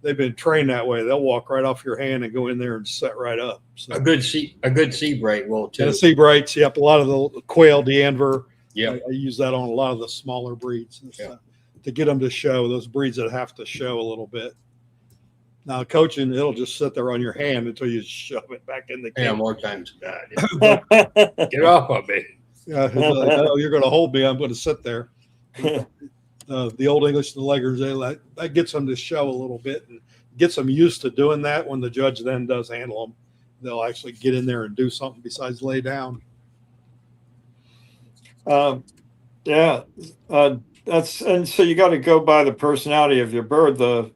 they've been trained that way. They'll walk right off your hand and go in there and set right up. So, a good sea bright will too. and the sea brights, yep. A lot of the quail, D'Anvers. Yeah, I use that on a lot of the smaller breeds and stuff, to get them to show, those breeds that have to show a little bit. Now coaching, it'll just sit there on your hand until you shove it back in the cage. yeah, more times than that. Get off of me. Yeah, like, oh, you're going to hold me. I'm going to sit there. The Old English, the leghorns, that gets them to show a little bit and gets them used to doing that. When the judge then does handle them, they'll actually get in there and do something besides lay down. And so you got to go by the personality of your bird. The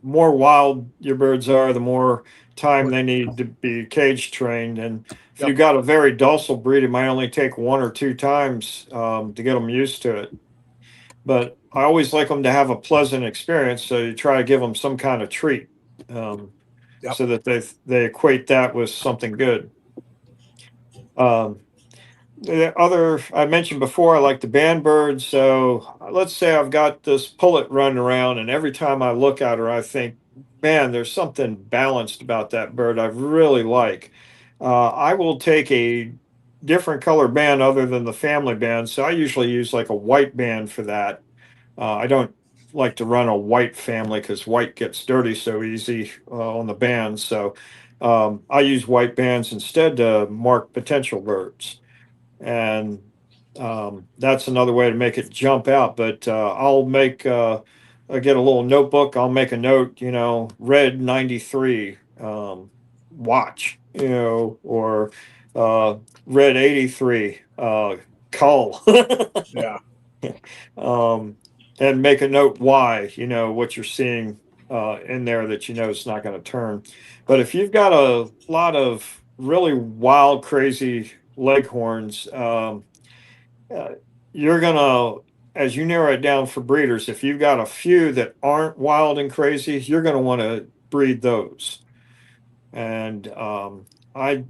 more wild your birds are, the more time they need to be cage trained. And if you got a very docile breed, it might only take 1 or 2 times to get them used to it. But I always like them to have a pleasant experience, so you try to give them some kind of treat, so that they equate that with something good. The other I mentioned before, I like the band bird. So let's say I've got this pullet running around, and every time I look at her, I think, man, there's something balanced about that bird I really like. I will take a different color band other than the family band. So I usually use like a white band for that. I don't like to run a white family because white gets dirty so easy on the bands. So I use white bands instead to mark potential birds. And that's another way to make it jump out. But I'll get a little notebook. I'll make a note, red 93, watch, or red 83, cull. Yeah. And make a note why, what you're seeing in there that it's not going to turn. But if you've got a lot of really wild, crazy leghorns, you're going to, as you narrow it down for breeders, if you've got a few that aren't wild and crazy, you're going to want to breed those. And I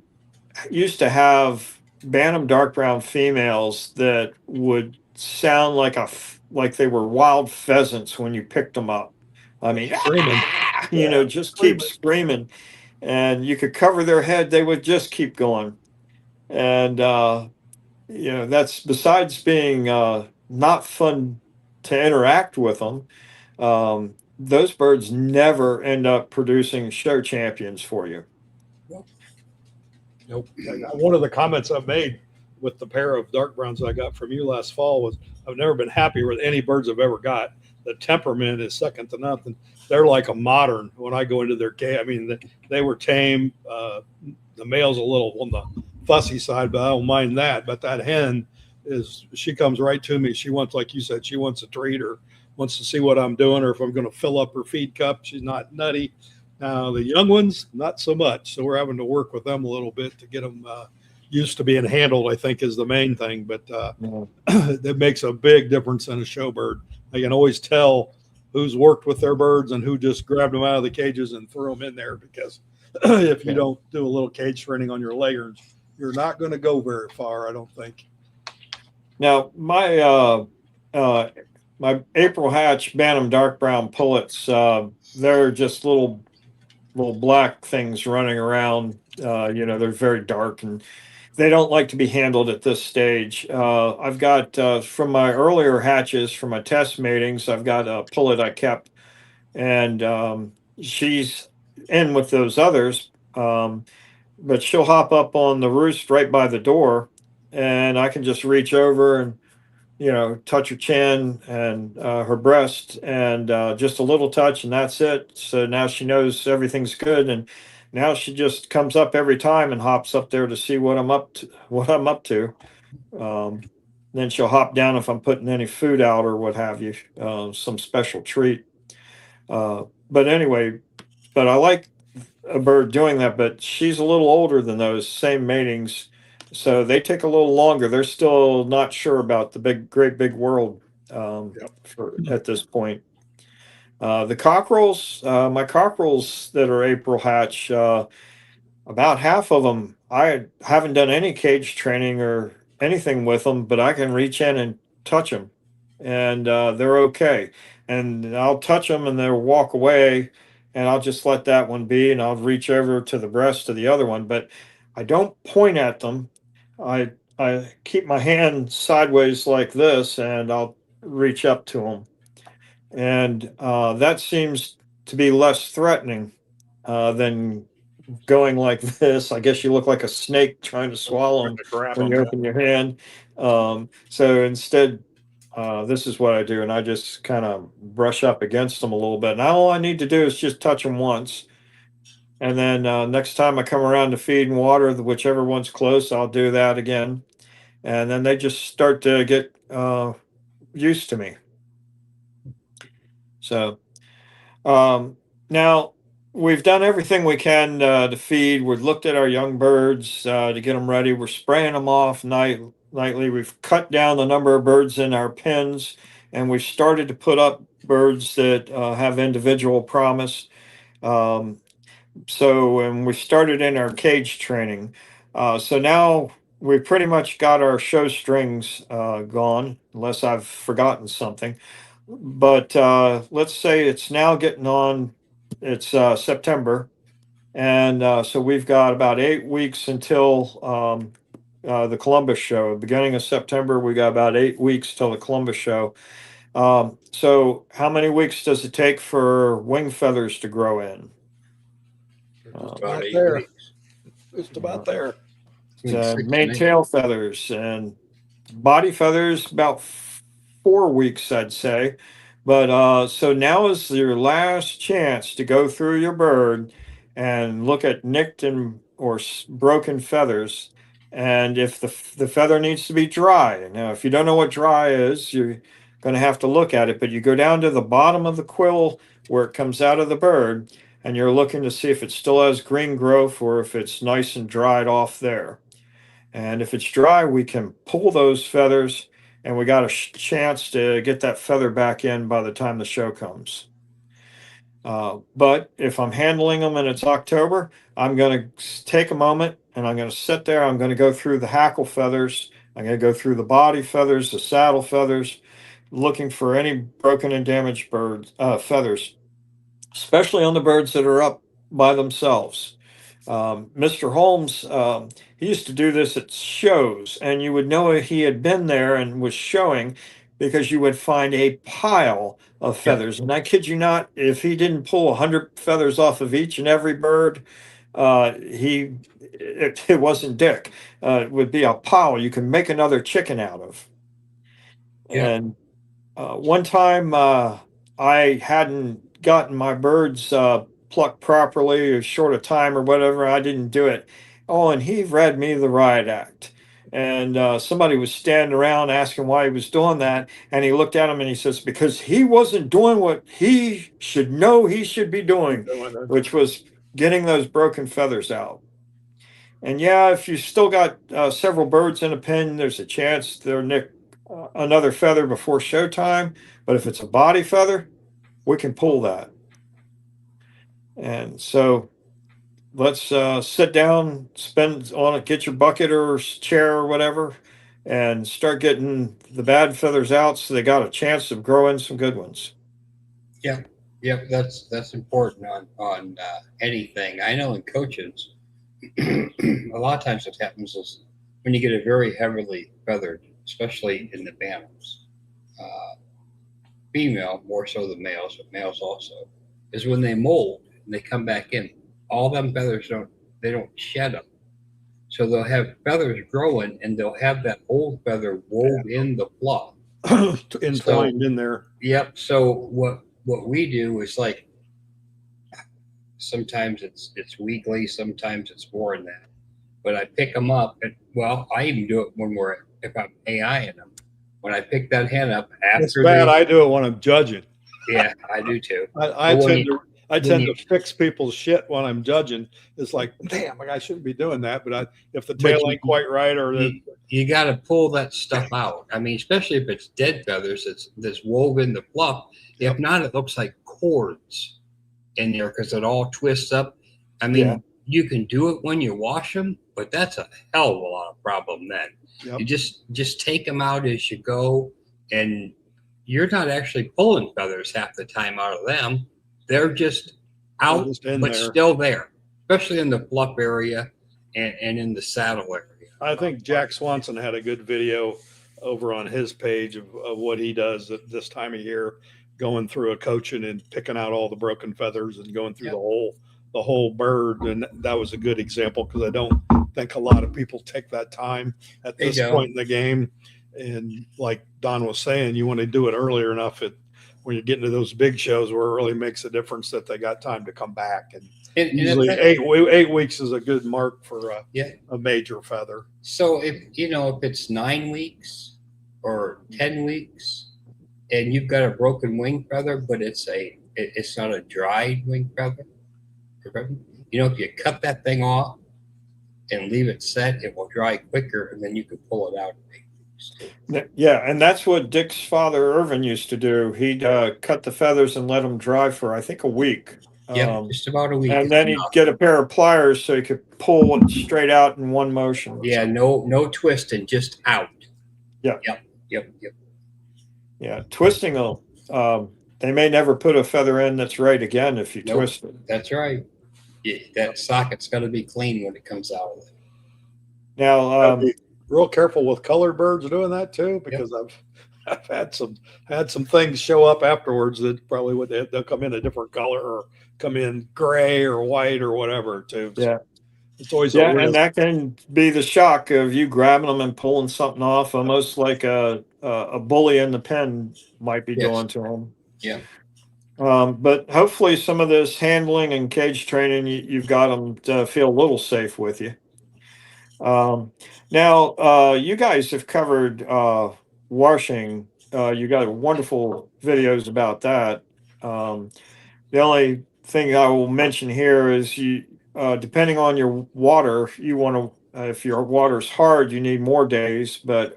used to have bantam dark brown females that would sound like they were wild pheasants when you picked them up. I mean, screaming, just keep screaming, and you could cover their head, they would just keep going. And that's, besides being not fun to interact with them, those birds never end up producing show champions for you. Nope. One of the comments I've made with the pair of dark browns I got from you last fall was, I've never been happy with any birds I've ever got. the temperament is second to nothing. They're like a modern when I go into their cage. I mean, they were tame. The male's a little on the fussy side, but I don't mind that. But that hen she comes right to me. She wants, like you said, she wants a treat or wants to see what I'm doing or if I'm going to fill up her feed cup. She's not nutty. Now, the young ones, not so much. So we're having to work with them a little bit to get them used to being handled, I think, is the main thing. But that makes a big difference in a show bird. I can always tell who's worked with their birds and who just grabbed them out of the cages and threw them in there, because if you don't do a little cage training on your layers, you're not going to go very far, I don't think. Now, my April hatch Bantam dark brown pullets, they're just little black things running around. They're very dark and they don't like to be handled at this stage. I've got from my earlier hatches, from my test matings, I've got a pullet I kept, and she's in with those others, but she'll hop up on the roost right by the door, and I can just reach over and touch her chin and her breast, and just a little touch, and that's it. So now she knows everything's good, and now she just comes up every time and hops up there to see what I'm up to. Then she'll hop down if I'm putting any food out or what have you, some special treat. But anyway, I like a bird doing that, but she's a little older than those same matings, so they take a little longer. They're still not sure about the great big world at this point. The cockerels, my cockerels that are April hatch, about half of them, I haven't done any cage training or anything with them, but I can reach in and touch them, and they're okay. And I'll touch them and they'll walk away, and I'll just let that one be, and I'll reach over to the breast of the other one, but I don't point at them. I keep my hand sideways like this, and I'll reach up to them. And that seems to be less threatening than going like this. I guess you look like a snake trying to swallow them when you open your hand. So instead, this is what I do, and I just kind of brush up against them a little bit. Now all I need to do is just touch them once. And then next time I come around to feed and water, whichever one's close, I'll do that again. And then they just start to get used to me. So now we've done everything we can to feed. We've looked at our young birds to get them ready. We're spraying them off nightly. We've cut down the number of birds in our pens, and we've started to put up birds that have individual promise. And we started in our cage training. So now we've pretty much got our show strings gone, unless I've forgotten something. But let's say it's now getting on, it's September. And so we've got about 8 weeks until the Columbus show. Beginning of September, we got about 8 weeks till the Columbus show. So how many weeks does it take for wing feathers to grow in? About 8 there. weeks. Just about there. Main tail feathers and body feathers, about 4 weeks, I'd say. But so now is your last chance to go through your bird and look at nicked or broken feathers. And if the feather needs to be dry, now if you don't know what dry is, you're going to have to look at it. But you go down to the bottom of the quill where it comes out of the bird, and you're looking to see if it still has green growth or if it's nice and dried off there. And if it's dry, we can pull those feathers, and we got a chance to get that feather back in by the time the show comes. But if I'm handling them and it's October, I'm going to take a moment and I'm going to sit there. I'm going to go through the hackle feathers. I'm going to go through the body feathers, the saddle feathers, looking for any broken and damaged feathers, especially on the birds that are up by themselves. Mr. Holmes, he used to do this at shows, and you would know he had been there and was showing because you would find a pile of feathers. And I kid you not, if he didn't pull 100 feathers off of each and every bird, it wasn't Dick. It would be a pile you can make another chicken out of. Yeah. And one time, I hadn't gotten my birds plucked properly or short of time or whatever. I didn't do it. Oh, and he read me the riot act. And somebody was standing around asking why he was doing that. And he looked at him and he says, because he wasn't doing what he should know he should be doing, which was getting those broken feathers out. And yeah, if you still got several birds in a pen, there's a chance they'll nick another feather before showtime. But if it's a body feather, we can pull that. And so let's sit down, spend on it, get your bucket or chair or whatever, and start getting the bad feathers out so they got a chance of growing some good ones. Yep, that's important on anything. I know in coaches, a lot of times what happens is when you get a very heavily feathered, especially in the bantams, female more so than males, but males also, is when they mold and they come back in, all them feathers don't shed them. So they'll have feathers growing and they'll have that old feather wove in the fluff. Entwined in there. Yep. So what we do is like sometimes it's weekly, sometimes it's more than that. But I pick them up and well, I even do it when if I'm AIing them. When I pick that hen up after It's bad. I do it when I'm judging. Yeah, I do too. I tend to fix people's shit when I'm judging. It's like, damn, I shouldn't be doing that. But if the tail ain't quite right, or you got to pull that stuff out. I mean, especially if it's dead feathers, that's woven the fluff. If not, it looks like cords in there because it all twists up. I mean, you can do it when you wash them, but that's a hell of a lot of problem then. Yep. You just take them out as you go, and you're not actually pulling feathers half the time out of them. They're just out, but still there, especially in the fluff area and in the saddle area. I think Jack Swanson had a good video over on his page of what he does at this time of year, going through a coaching and picking out all the broken feathers and going through the whole bird. And that was a good example because I don't think a lot of people take that time at this point in the game. And like Don was saying, you want to do it earlier enough when you get into those big shows where it really makes a difference that they got time to come back. And usually 8 weeks is a good mark for a major feather. So if it's 9 weeks or 10 weeks and you've got a broken wing feather, but it's not a dried wing feather, if you cut that thing off and leave it set, it will dry quicker, and then you can pull it out. Yeah, and that's what Dick's father Irvin used to do. He'd cut the feathers and let them dry for I think a week. Yeah, just about a week. And then he'd get a pair of pliers so he could pull it straight out in one motion. Yeah, no twisting, just out. Yeah. Yep. Yeah, twisting will. They may never put a feather in that's right again if you twist it. That's right. Yeah, that socket's got to be clean when it comes out of it. Now, be real careful with colored birds doing that too, because I've had some things show up afterwards that probably they'll come in a different color or come in gray or white or whatever too. Yeah. So it's always and that can be the shock of you grabbing them and pulling something off, almost like a bully in the pen might be doing to them. Yeah. But hopefully some of this handling and cage training, you've got them to feel a little safe with you. Now, you guys have covered washing. You got wonderful videos about that. The only thing I will mention here is depending on your water, you want to, if your water's hard, you need more days. But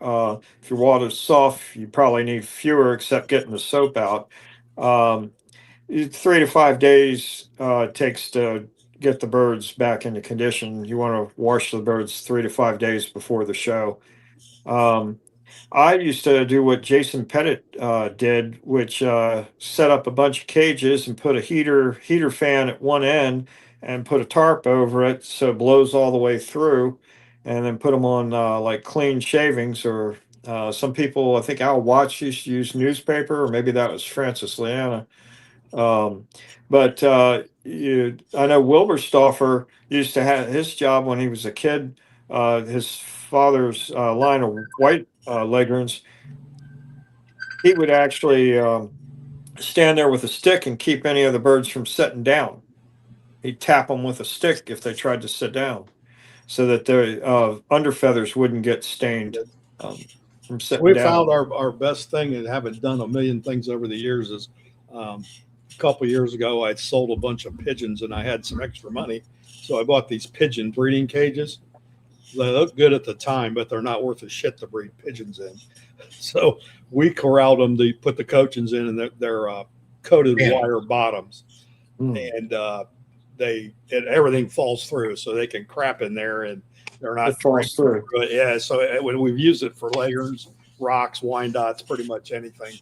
if your water's soft, you probably need fewer, except getting the soap out. 3 to 5 days it takes to get the birds back into condition. You want to wash the birds 3 to 5 days before the show. I used to do what Jason Pettit did, which set up a bunch of cages and put a heater fan at one end and put a tarp over it so it blows all the way through, and then put them on like clean shavings, or some people, I think Al Watts used to use newspaper, or maybe that was Francis Leanna. But I know Wilberstoffer used to have his job when he was a kid. His father's line of white leghorns, he would actually stand there with a stick and keep any of the birds from sitting down. He'd tap them with a stick if they tried to sit down, so that their under feathers wouldn't get stained from sitting We down. found our best thing, and haven't done a million things over the years, is a couple years ago I'd sold a bunch of pigeons and I had some extra money. So I bought these pigeon breeding cages. They look good at the time, but they're not worth a shit to breed pigeons in. So we corralled them to put the coachins in, and they're coated wire bottoms. And everything falls through, so they can crap in there and they're not falls through. But yeah, so when we've used it for layers, rocks, Wyandottes, pretty much anything,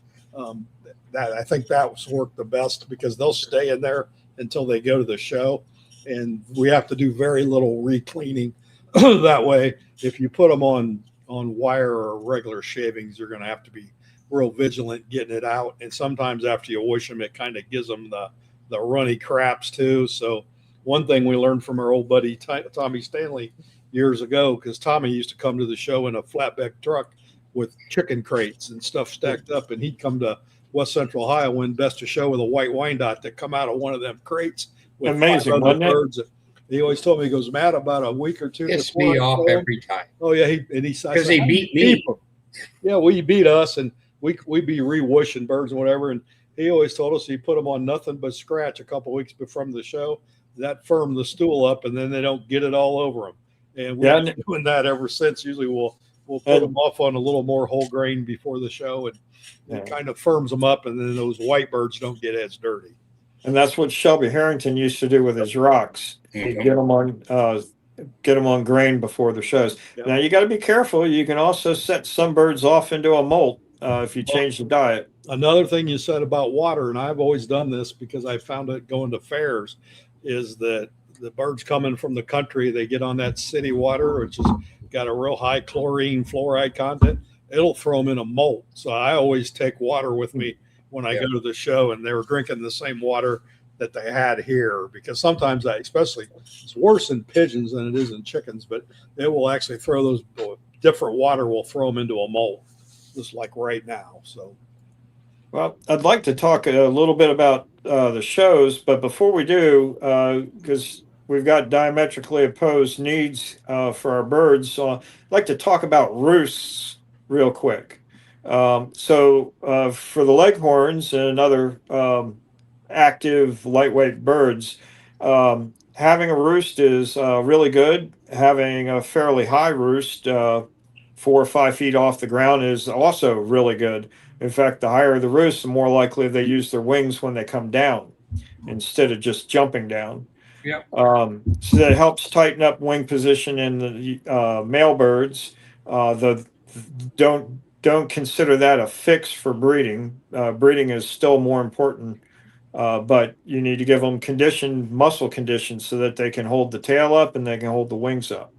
that I think that's worked the best, because they'll stay in there until they go to the show, and we have to do very little re-cleaning. That way, if you put them on wire or regular shavings, you're going to have to be real vigilant getting it out. And sometimes after you wash them, it kind of gives them the runny craps too. So one thing we learned from our old buddy Tommy Stanley years ago, because Tommy used to come to the show in a flatbed truck with chicken crates and stuff stacked up, and he'd come to West Central Ohio, win Best of Show with a white Wyandotte that come out of one of them crates with amazing, wasn't birds. It? He always told me, he goes, Matt, about a week or two. Pissed me off every time. Oh yeah, because he beat me. Yeah, well, he beat us, and we'd be re-washing birds and whatever. And he always told us he put them on nothing but scratch a couple of weeks from the show. That firmed the stool up, and then they don't get it all over them. And we've been doing that ever since. Usually we'll put them off on a little more whole grain before the show, and it kind of firms them up, and then those white birds don't get as dirty. And that's what Shelby Harrington used to do with his rocks. He'd get them on grain before the shows. Yep. Now you got to be careful. You can also set some birds off into a molt if you change the diet. Another thing you said about water, and I've always done this because I found it going to fairs, is that the birds coming from the country, they get on that city water, which has got a real high chlorine, fluoride content. It'll throw them in a molt. So I always take water with me when I go to the show, and they were drinking the same water that they had here, because sometimes especially it's worse in pigeons than it is in chickens, but it will actually throw those different water will throw them into a molt, just like right now. So, well, I'd like to talk a little bit about the shows, but before we do, because we've got diametrically opposed needs for our birds, so I'd like to talk about roosts real quick. So for the leghorns and other active lightweight birds, having a roost is really good. Having a fairly high roost 4 or 5 feet off the ground is also really good. In fact, the higher the roost, the more likely they use their wings when they come down instead of just jumping down. Yep. So that helps tighten up wing position in the male birds. Don't consider that a fix for breeding. Breeding is still more important, but you need to give them muscle conditions, so that they can hold the tail up and they can hold the wings up.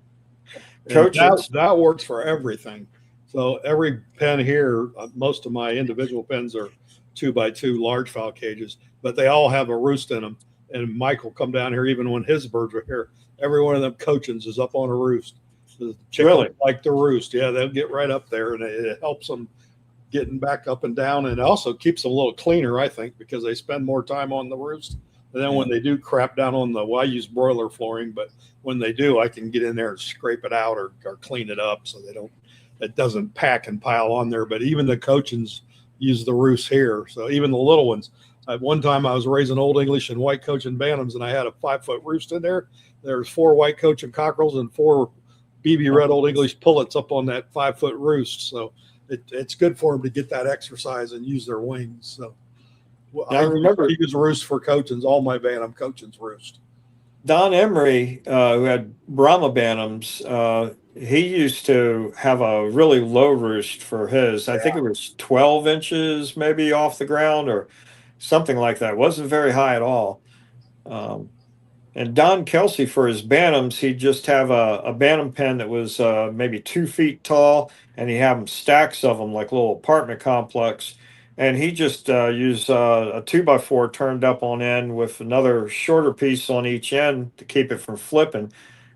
Coaches, that works for everything. So every pen here, most of my individual pens are 2x2 large fowl cages, but they all have a roost in them. And Mike will come down here, even when his birds are here. Every one of them coachins is up on a roost. The chickens like the roost. Yeah, they'll get right up there, and it helps them getting back up and down, and it also keeps them a little cleaner, I think, because they spend more time on the roost. And then when they do crap down on I use broiler flooring, but when they do, I can get in there and scrape it out or clean it up so it doesn't pack and pile on there. But even the coachins use the roost here. So even the little ones. At one time I was raising Old English and white Cochin bantams, and I had a 5-foot roost in there. There's 4 white Cochin cockerels and 4 BB red Old English pullets up on that 5-foot roost. So it's good for them to get that exercise and use their wings. So I remember use roost for coachins. All my bantam coachins roost. Don Emery, who had Brahma bantams, he used to have a really low roost for his. I think it was 12 inches maybe off the ground or something like that. It wasn't very high at all. And Don Kelsey, for his bantams, he'd just have a bantam pen that was maybe 2 feet tall, and he'd have them stacks of them like a little apartment complex. And he just used a 2x4 turned up on end with another shorter piece on each end to keep it from flipping,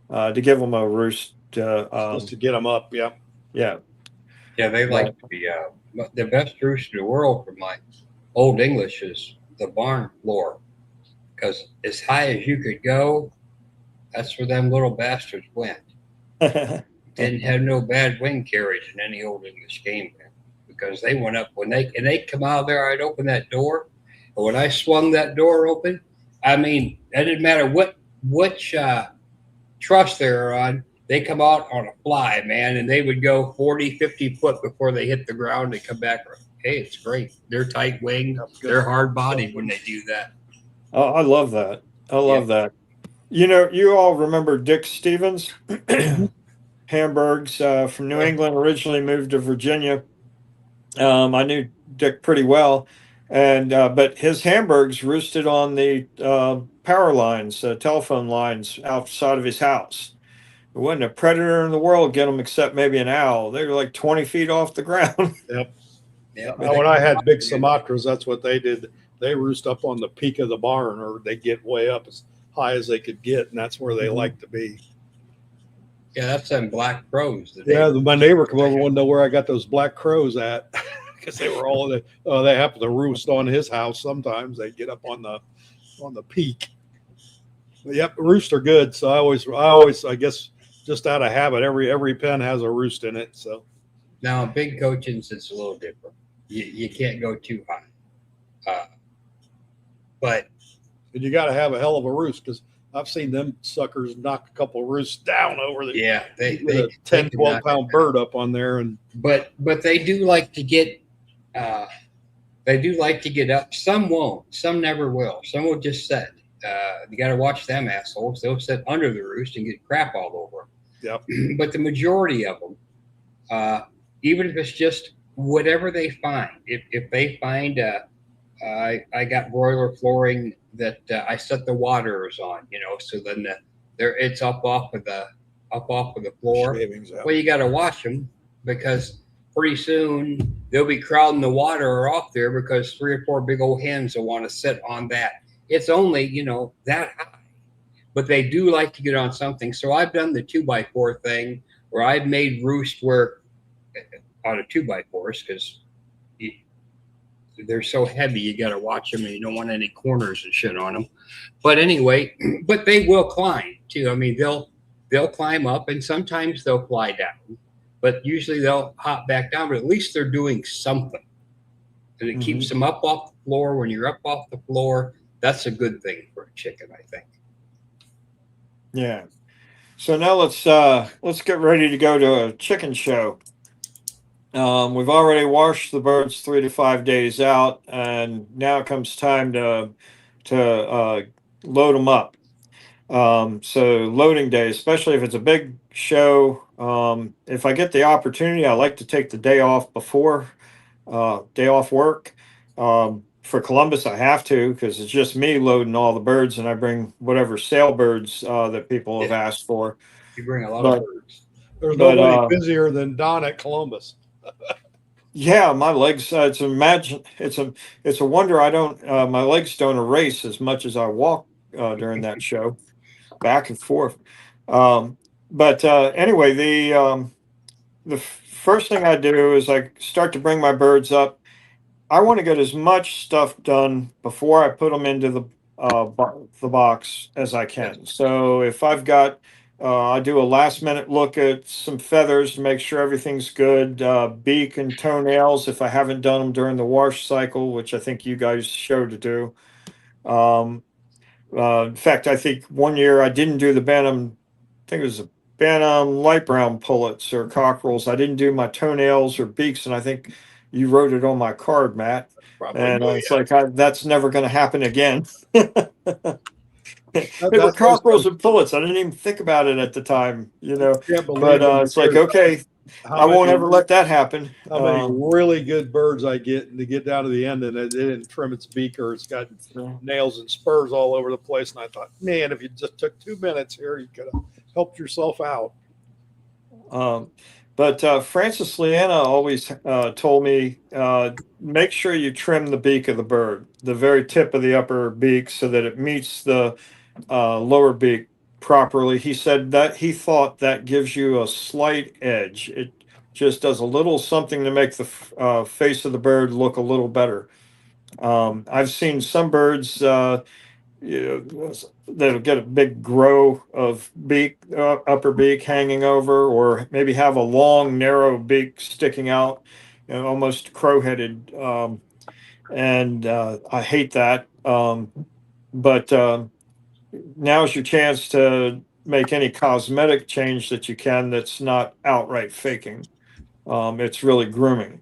to give them a roost. Just to get them up, yeah. Yeah, they like to be the best roost in the world for my Old English is the barn floor, because as high as you could go, that's where them little bastards went. Didn't have no bad wing carriage in any Old English game pen, because they went up when they come out of there. I'd open that door, and when I swung that door open, I mean, it didn't matter which truss they were on. They come out on a fly, man, and they would go 40, 50 foot before they hit the ground. They come back. Hey, it's great. They're tight winged. They're hard bodied when they do that. Oh, I love that. I love that. You know, you all remember Dick Stevens, Hamburgs from New England, originally moved to Virginia. I knew Dick pretty well, and but his Hamburgs roosted on the power lines, telephone lines outside of his house. There wasn't a predator in the world get them except maybe an owl. They were like 20 feet off the ground. Yep. Yeah. When I had big Sumatras, that's what they did. They roost up on the peak of the barn, or they get way up as high as they could get, and that's where they like to be. Yeah, that's them black crows. Yeah, my neighbor come over wanted to know where I got those black crows at, because they were all they happen to roost on his house. Sometimes they get up on the peak. But yep, roosts are good. So I always I guess just out of habit, every pen has a roost in it. So now big coachings, it's a little different. You can't go too high, but you got to have a hell of a roost, because I've seen them suckers knock a couple of roosts down over the they a 10, 12 pound bird up on there. And but they do like to get up. Some won't. Some never will. Some will just sit. You got to watch them assholes. They'll sit under the roost and get crap all over them. Yep. But the majority of them, even if it's just whatever they find, if they find I got broiler flooring that I set the waterers on, so then it's up off of the floor. Well, you got to watch them, because pretty soon they'll be crowding the waterer off there, because 3 or 4 big old hens will want to sit on that. It's only that high, but they do like to get on something. So I've done the 2x4 thing, where I've made roost work on a 2x4s, because they're so heavy, you got to watch them, and you don't want any corners and shit on them. But anyway, but they will climb too. I mean, they'll climb up, and sometimes they'll fly down, but usually they'll hop back down. But at least they're doing something, and it keeps them up off the floor. When you're up off the floor, that's a good thing for a chicken, I think. Yeah. So now let's get ready to go to a chicken show. We've already washed the birds 3 to 5 days out, and now it comes time to load them up. So loading day, especially if it's a big show, if I get the opportunity, I like to take the day off before day off work. For Columbus, I have to, because it's just me loading all the birds, and I bring whatever sale birds that people have asked for. You bring a lot of birds. There's nobody busier than Don at Columbus. Yeah, my legs. It's a wonder I don't. My legs don't erase as much as I walk during that show, back and forth. But anyway, the first thing I do is I start to bring my birds up. I want to get as much stuff done before I put them into the box as I can. So if I've got I do a last minute look at some feathers to make sure everything's good. Beak and toenails, if I haven't done them during the wash cycle, which I think you guys showed to do. In fact, I think one year I didn't do the Bantam, I think it was a Bantam light brown pullets or cockerels. I didn't do my toenails or beaks, and I think you wrote it on my card, Matt. It's like, that's never going to happen again. They were cockerels and pullets. I didn't even think about it at the time, but it's like, okay, I won't ever let that happen. How many really good birds I get to get down to the end, and it didn't trim its beak, or it's got nails and spurs all over the place. And I thought, man, if you just took 2 minutes here, you could have helped yourself out. But Francis Leanna always told me, make sure you trim the beak of the bird, the very tip of the upper beak, so that it meets the lower beak properly. He said that he thought that gives you a slight edge. It just does a little something to make the face of the bird look a little better. I've seen some birds, that'll get a big grow of beak, upper beak hanging over, or maybe have a long, narrow beak sticking out, almost crow-headed. And I hate that. But now's your chance to make any cosmetic change that you can that's not outright faking. It's really grooming.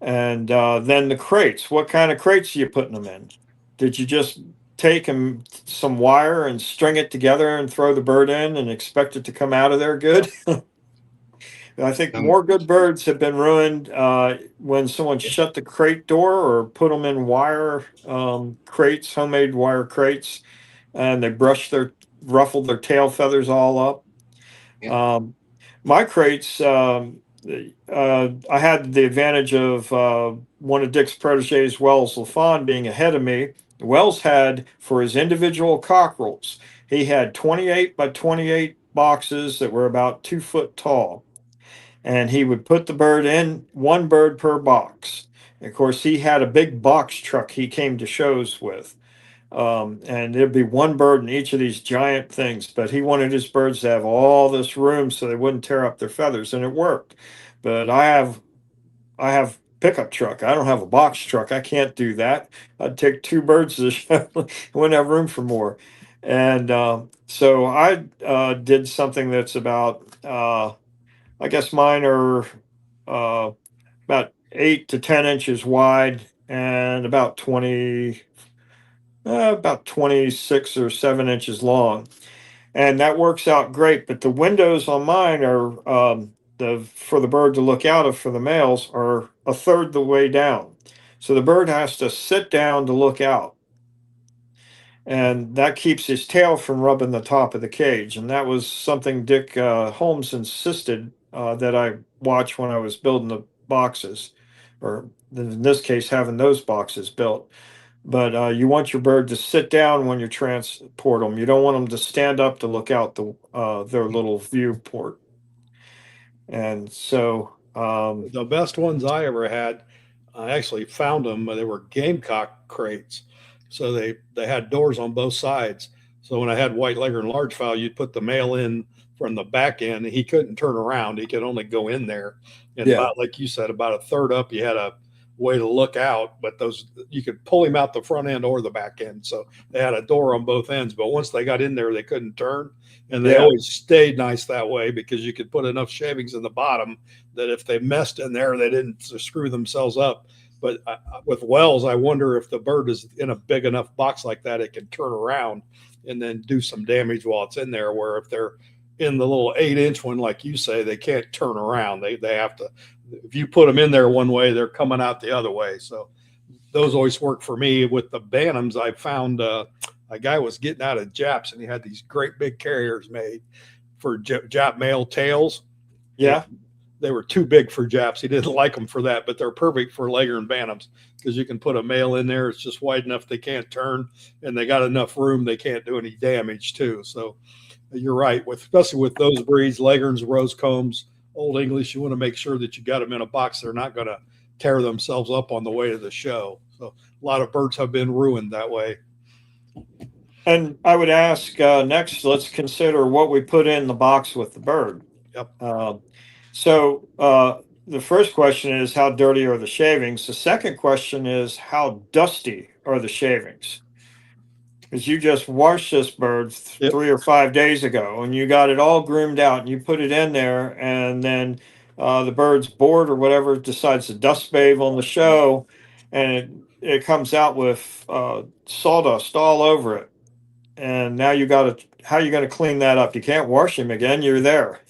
And then the crates. What kind of crates are you putting them in? Did you just take some wire and string it together and throw the bird in and expect it to come out of there good? I think more good birds have been ruined when someone shut the crate door or put them in wire crates, homemade wire crates, and they ruffled their tail feathers all up. Yeah. My crates, I had the advantage of one of Dick's proteges, Wells LaFawn, being ahead of me. Wells had, for his individual cockerels, he had 28 by 28 boxes that were about 2 foot tall. And he would put the bird in, one bird per box. Of course, he had a big box truck he came to shows with. And there'd be one bird in each of these giant things, but he wanted his birds to have all this room so they wouldn't tear up their feathers, and it worked. But I have pickup truck. I don't have a box truck. I can't do that. I'd take 2 birds to the show. Wouldn't have room for more. And so I did something that's about I guess mine are about 8 to 10 inches wide and about 26 or 7 inches long, and that works out great. But the windows on mine are for the bird to look out of for the males are a third the way down, so the bird has to sit down to look out, and that keeps his tail from rubbing the top of the cage. And that was something Dick Holmes insisted that I watch when I was building the boxes, or in this case, having those boxes built. But you want your bird to sit down when you transport them. You don't want them to stand up to look out their little viewport. And so, The best ones I ever had, I actually found them. They were gamecock crates, so they had doors on both sides. So when I had white leghorn large fowl, you'd put the male in from the back end. He couldn't turn around; he could only go in there. And Yeah. about, like you said, about a third up, you had a way to look out. But those, you could pull him out the front end or the back end. So they had a door on both ends. But once they got in there, they couldn't turn, and they Yeah. always stayed nice that way because you could put enough shavings in the bottom that if they messed in there, they didn't screw themselves up. But with Wells, I wonder if the bird is in a big enough box like that, it can turn around and then do some damage while it's in there. Where if they're in the little 8-inch one, like you say, they can't turn around. They have to, if you put them in there one way, they're coming out the other way. So those always work for me. With the Bantams, I found a guy was getting out of Japs, and he had these great big carriers made for Jap male tails. yeah. They were too big for Japs. He didn't like them for that, but they're perfect for Leghorn Bantams because you can put a male in there. It's just wide enough they can't turn, and they got enough room they can't do any damage too. So you're right, especially with those breeds, Leghorns, Rosecombs, Old English, you want to make sure that you got them in a box. They're not going to tear themselves up on the way to the show. So a lot of birds have been ruined that way. And I would ask next, let's consider what we put in the box with the bird. Yep. So the first question is, how dirty are the shavings? The second question is, how dusty are the shavings? Because you just washed this bird Yep. 3 or 5 days ago, and you got it all groomed out, and you put it in there, and then the bird's board or whatever decides to dust bathe on the show, and it comes out with sawdust all over it. And now how are you going to clean that up? You can't wash him again. You're there.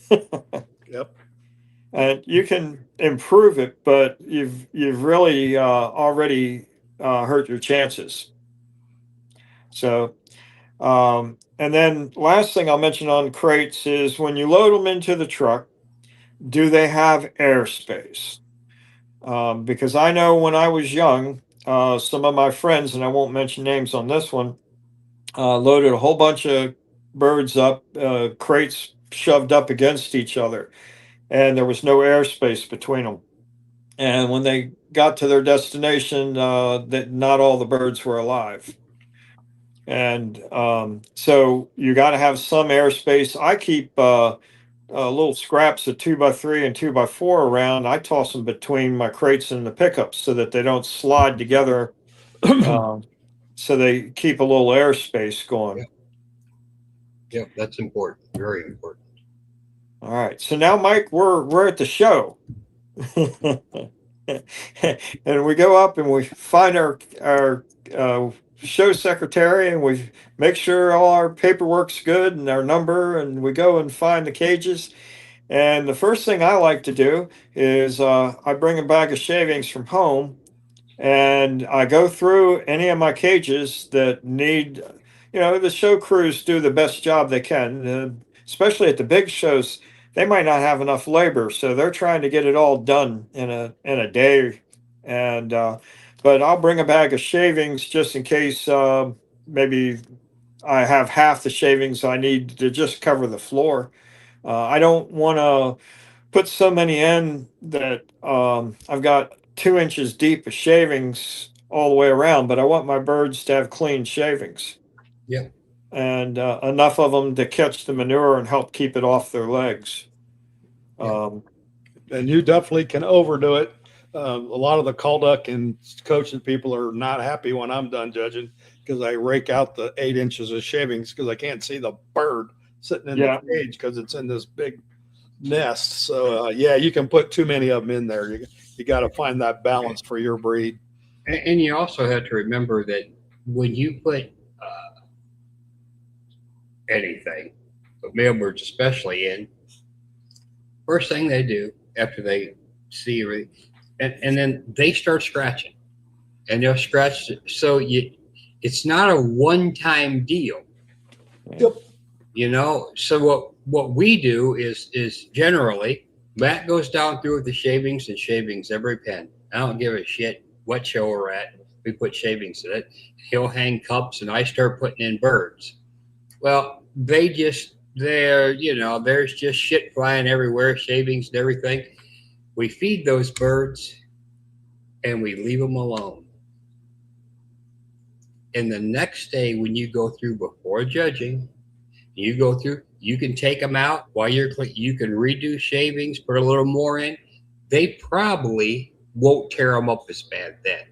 Yep. And you can improve it, but you've really already hurt your chances. So, and then last thing I'll mention on crates is when you load them into the truck, do they have airspace? Because I know when I was young, some of my friends, and I won't mention names on this one, loaded a whole bunch of birds up, crates shoved up against each other, and there was no airspace between them. And when they got to their destination, that not all the birds were alive. And so you got to have some airspace. I keep little scraps of 2x3 and 2x4 around. I toss them between my crates and the pickups so that they don't slide together. So they keep a little airspace going. Yep, that's important. Very important. All right. So now, Mike, we're at the show. And we go up and we find our show secretary, and we make sure all our paperwork's good and our number, and we go and find the cages. And the first thing I like to do is I bring a bag of shavings from home, and I go through any of my cages that need, the show crews do the best job they can, especially at the big shows. They might not have enough labor, so they're trying to get it all done in a day. And but I'll bring a bag of shavings just in case maybe I have half the shavings I need to just cover the floor. I don't want to put so many in that I've got 2 inches deep of shavings all the way around, but I want my birds to have clean shavings. Yeah. And enough of them to catch the manure and help keep it off their legs. And you definitely can overdo it. A lot of the call duck and coaching people are not happy when I'm done judging because I rake out the 8 inches of shavings because I can't see the bird sitting in the cage because it's in this big nest. So you can put too many of them in there. You got to find that balance for your breed. And you also have to remember that when you put anything, but male birds especially, in, first thing they do after they see everything, and then they start scratching, and they'll scratch. So it's not a one-time deal. Yep. So what we do is generally Matt goes down through with the shavings and shavings every pen. I don't give a shit what show we're at. We put shavings in it. He'll hang cups, and I start putting in birds. Well, there's just shit flying everywhere, shavings and everything. We feed those birds and we leave them alone. And the next day when you go through before judging, you can take them out while you're clean. You can redo shavings, put a little more in. They probably won't tear them up as bad then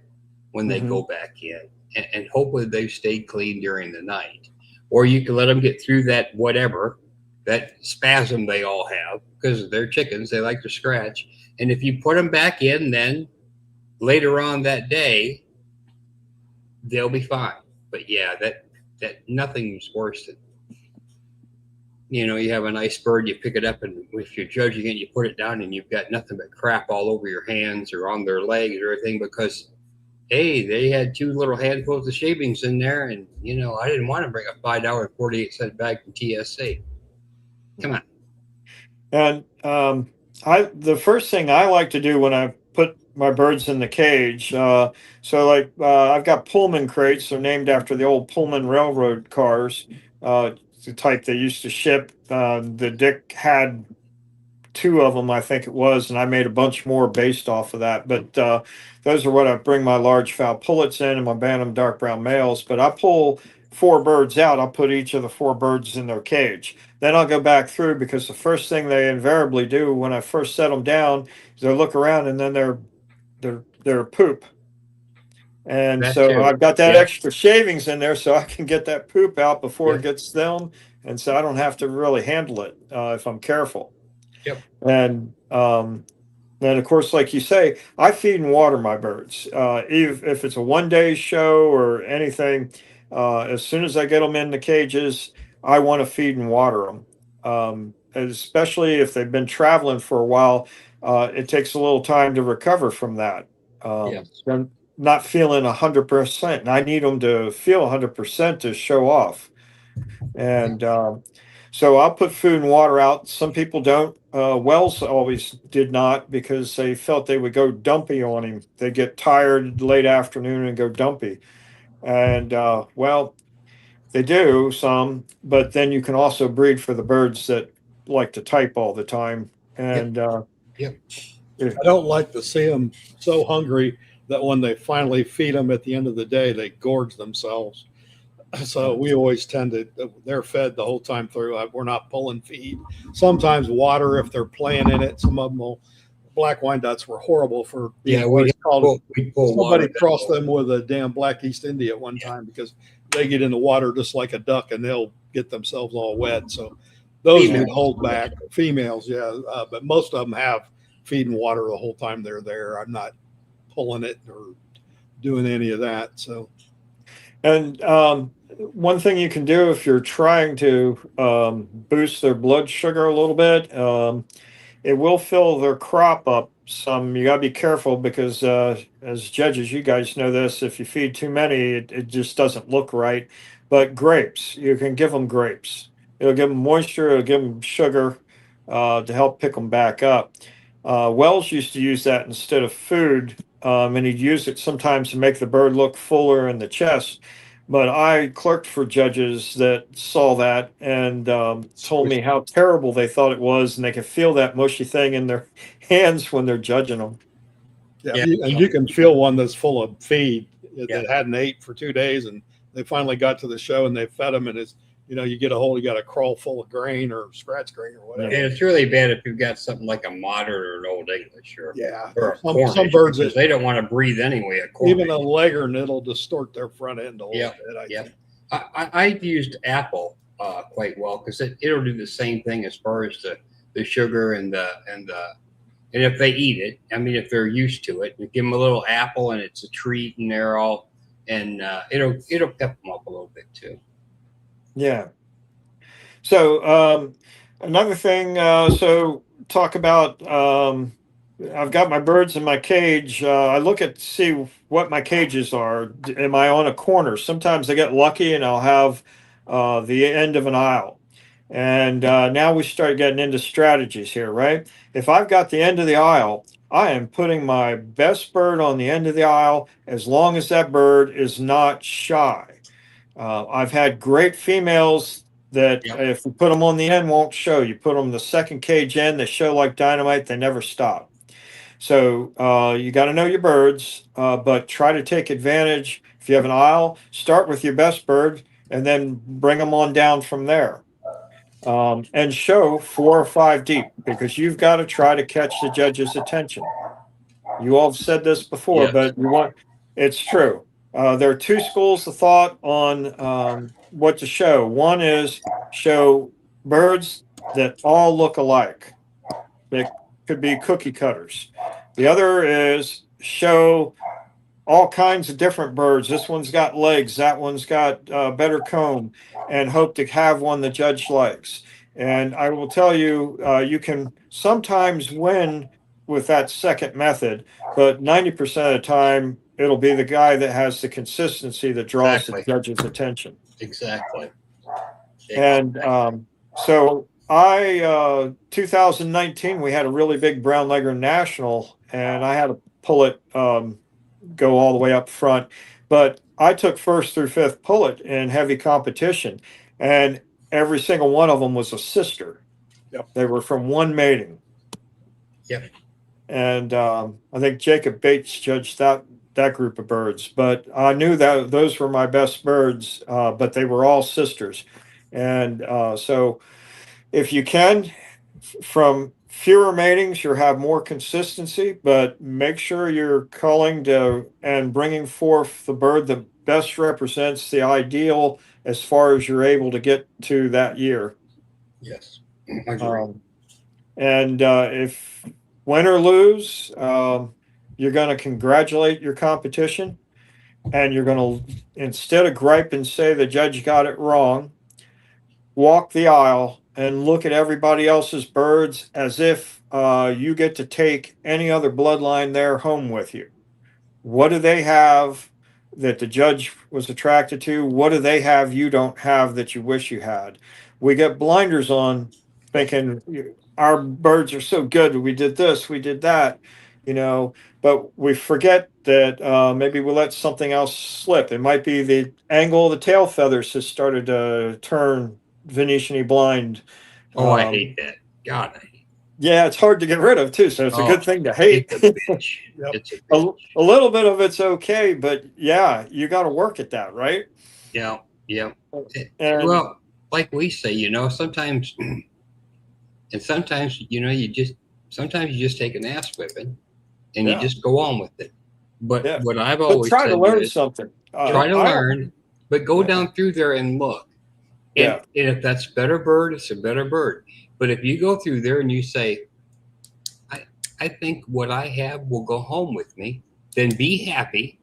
when they go back in. And hopefully they've stayed clean during the night. Or you can let them get through that spasm they all have because they're chickens. They like to scratch. And if you put them back in, then later on that day, they'll be fine. But yeah, that nothing's worse than, you have a nice bird, you pick it up, and if you're judging it, you put it down, and you've got nothing but crap all over your hands or on their legs or everything because, hey, they had 2 little handfuls of shavings in there, and I didn't want to bring a $5.48 bag from TSC. Come on. And the first thing I like to do when I put my birds in the cage, I've got Pullman crates. They're named after the old Pullman railroad cars, the type they used to ship. The Dick had 2 of them, I think it was, and I made a bunch more based off of that. But those are what I bring my large fowl pullets in and my bantam dark brown males. But I pull 4 birds out. I'll put each of the 4 birds in their cage. Then I'll go back through because the first thing they invariably do when I first set them down is they look around and then they're poop. And so I've got that extra shavings in there so I can get that poop out before it gets them. And so I don't have to really handle it if I'm careful. Yep. And then, of course, like you say, I feed and water my birds. If it's a one-day show or anything, as soon as I get them in the cages, I want to feed and water them. Especially if they've been traveling for a while, it takes a little time to recover from that. They're not feeling 100%, and I need them to feel 100% to show off. And so I'll put food and water out. Some people don't. Wells always did not because they felt they would go dumpy on him. They get tired late afternoon and go dumpy. And they do some, but then you can also breed for the birds that like to type all the time. And I don't like to see them so hungry that when they finally feed them at the end of the day, they gorge themselves. So we always tend to, they're fed the whole time through. We're not pulling feed. Sometimes water if they're playing in it. Some of them will. Black Wyandottes were horrible for being Yeah, we called. pull Somebody water. crossed them with a damn Black East India at one time because they get in the water just like a duck and they'll get themselves all wet. So those would hold back. Females, yeah, but most of them have feed and water the whole time they're there. I'm not pulling it or doing any of that. So, And one thing you can do if you're trying to boost their blood sugar a little bit, it will fill their crop up some. You got to be careful because as judges, you guys know this, if you feed too many, it just doesn't look right. But grapes, you can give them grapes. It'll give them moisture, it'll give them sugar to help pick them back up. Wells used to use that instead of food, and he'd use it sometimes to make the bird look fuller in the chest. But I clerked for judges that saw that and told me how terrible they thought it was, and they could feel that mushy thing in their hands when they're judging them. yeah, and you can feel one that's full of feed that hadn't ate for 2 days, and they finally got to the show and they fed them, and it's, you get a hole, you got a crawl full of grain or scratch grain or whatever. And it's really bad if you've got something like a moderate or an old English or a Cornish, some birds because they don't want to breathe anyway. Even a leghorn, it'll distort their front end a little bit. I've used apple quite well because it'll do the same thing as far as the sugar and if they eat it, I mean, if they're used to it, you give them a little apple and it's a treat, and they're all, and it'll pep them up a little bit too. Yeah. So another thing, so talk about, I've got my birds in my cage. I look at see what my cages are. Am I on a corner? Sometimes I get lucky and I'll have the end of an aisle. And now we start getting into strategies here, right? If I've got the end of the aisle, I am putting my best bird on the end of the aisle as long as that bird is not shy. I've had great females that if you put them on the end, won't show. You put them the second cage in, they show like dynamite, they never stop. So you got to know your birds, but try to take advantage. If you have an aisle, start with your best bird and then bring them on down from there. And show 4 or 5 deep because you've got to try to catch the judge's attention. You all have said this before, but it's true. There are 2 schools of thought on what to show. One is show birds that all look alike. They could be cookie cutters. The other is show all kinds of different birds. This one's got legs, that one's got better comb, and hope to have one the judge likes. And I will tell you, you can sometimes win with that second method, but 90% of the time, it'll be the guy that has the consistency that draws the judge's attention. Exactly. And so 2019, we had a really big brown leghorn national, and I had to pull it, go all the way up front. But I took 1st through 5th pullet in heavy competition, and every single one of them was a sister. They were from one mating. And I think Jacob Bates judged that group of birds, but I knew that those were my best birds, but they were all sisters. And so if you can, from fewer matings, you'll have more consistency, but make sure you're culling to and bringing forth the bird that best represents the ideal as far as you're able to get to that year. Yes. I agree. And if win or lose, you're going to congratulate your competition, and you're going to, instead of gripe and say the judge got it wrong, walk the aisle and look at everybody else's birds as if you get to take any other bloodline there home with you. What do they have that the judge was attracted to? What do they have you don't have that you wish you had? We get blinders on thinking our birds are so good. We did this, we did that, but we forget that maybe we let something else slip. It might be the angle of the tail feathers has started to turn Venetian-y blind. I hate that. God, I hate Yeah, it's hard to get rid of too, so it's a Oh, good thing to hate. it's a bitch. Yep. It's a a, bitch. a little bit of it's okay, but yeah, you got to work at that, right? Yeah, yeah. And Well, like we say, sometimes, and sometimes, sometimes you just take an ass whipping and you yeah, just go on with it. But yeah, what I've but always try to said learn is something. try to I learn, but go Yeah. down through there and look. Yeah. And if that's better bird, it's a better bird. But if you go through there and you say, I think what I have will go home with me, then be happy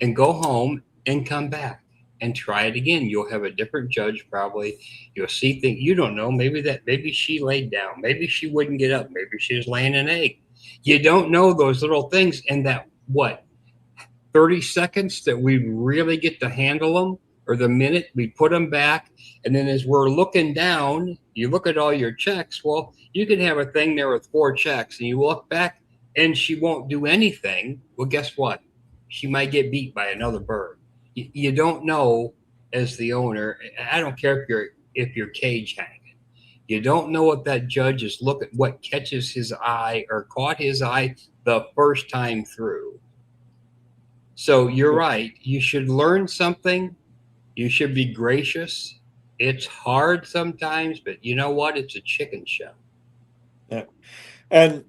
and go home and come back and try it again. You'll have a different judge probably. You'll see things you don't know. Maybe she laid down. Maybe she wouldn't get up. Maybe she was laying an egg. You don't know those little things. And that 30 seconds that we really get to handle them, or the minute we put them back. And then as we're looking down, you look at all your checks. Well, you can have a thing there with 4 checks and you look back and she won't do anything. Well, guess what? She might get beat by another bird. You don't know as the owner. I don't care if you're cage hanging. You don't know what that judge is looking, what catches his eye or caught his eye the first time through. So you're right. You should learn something. You should be gracious. It's hard sometimes, but you know what? It's a chicken show. Yeah. And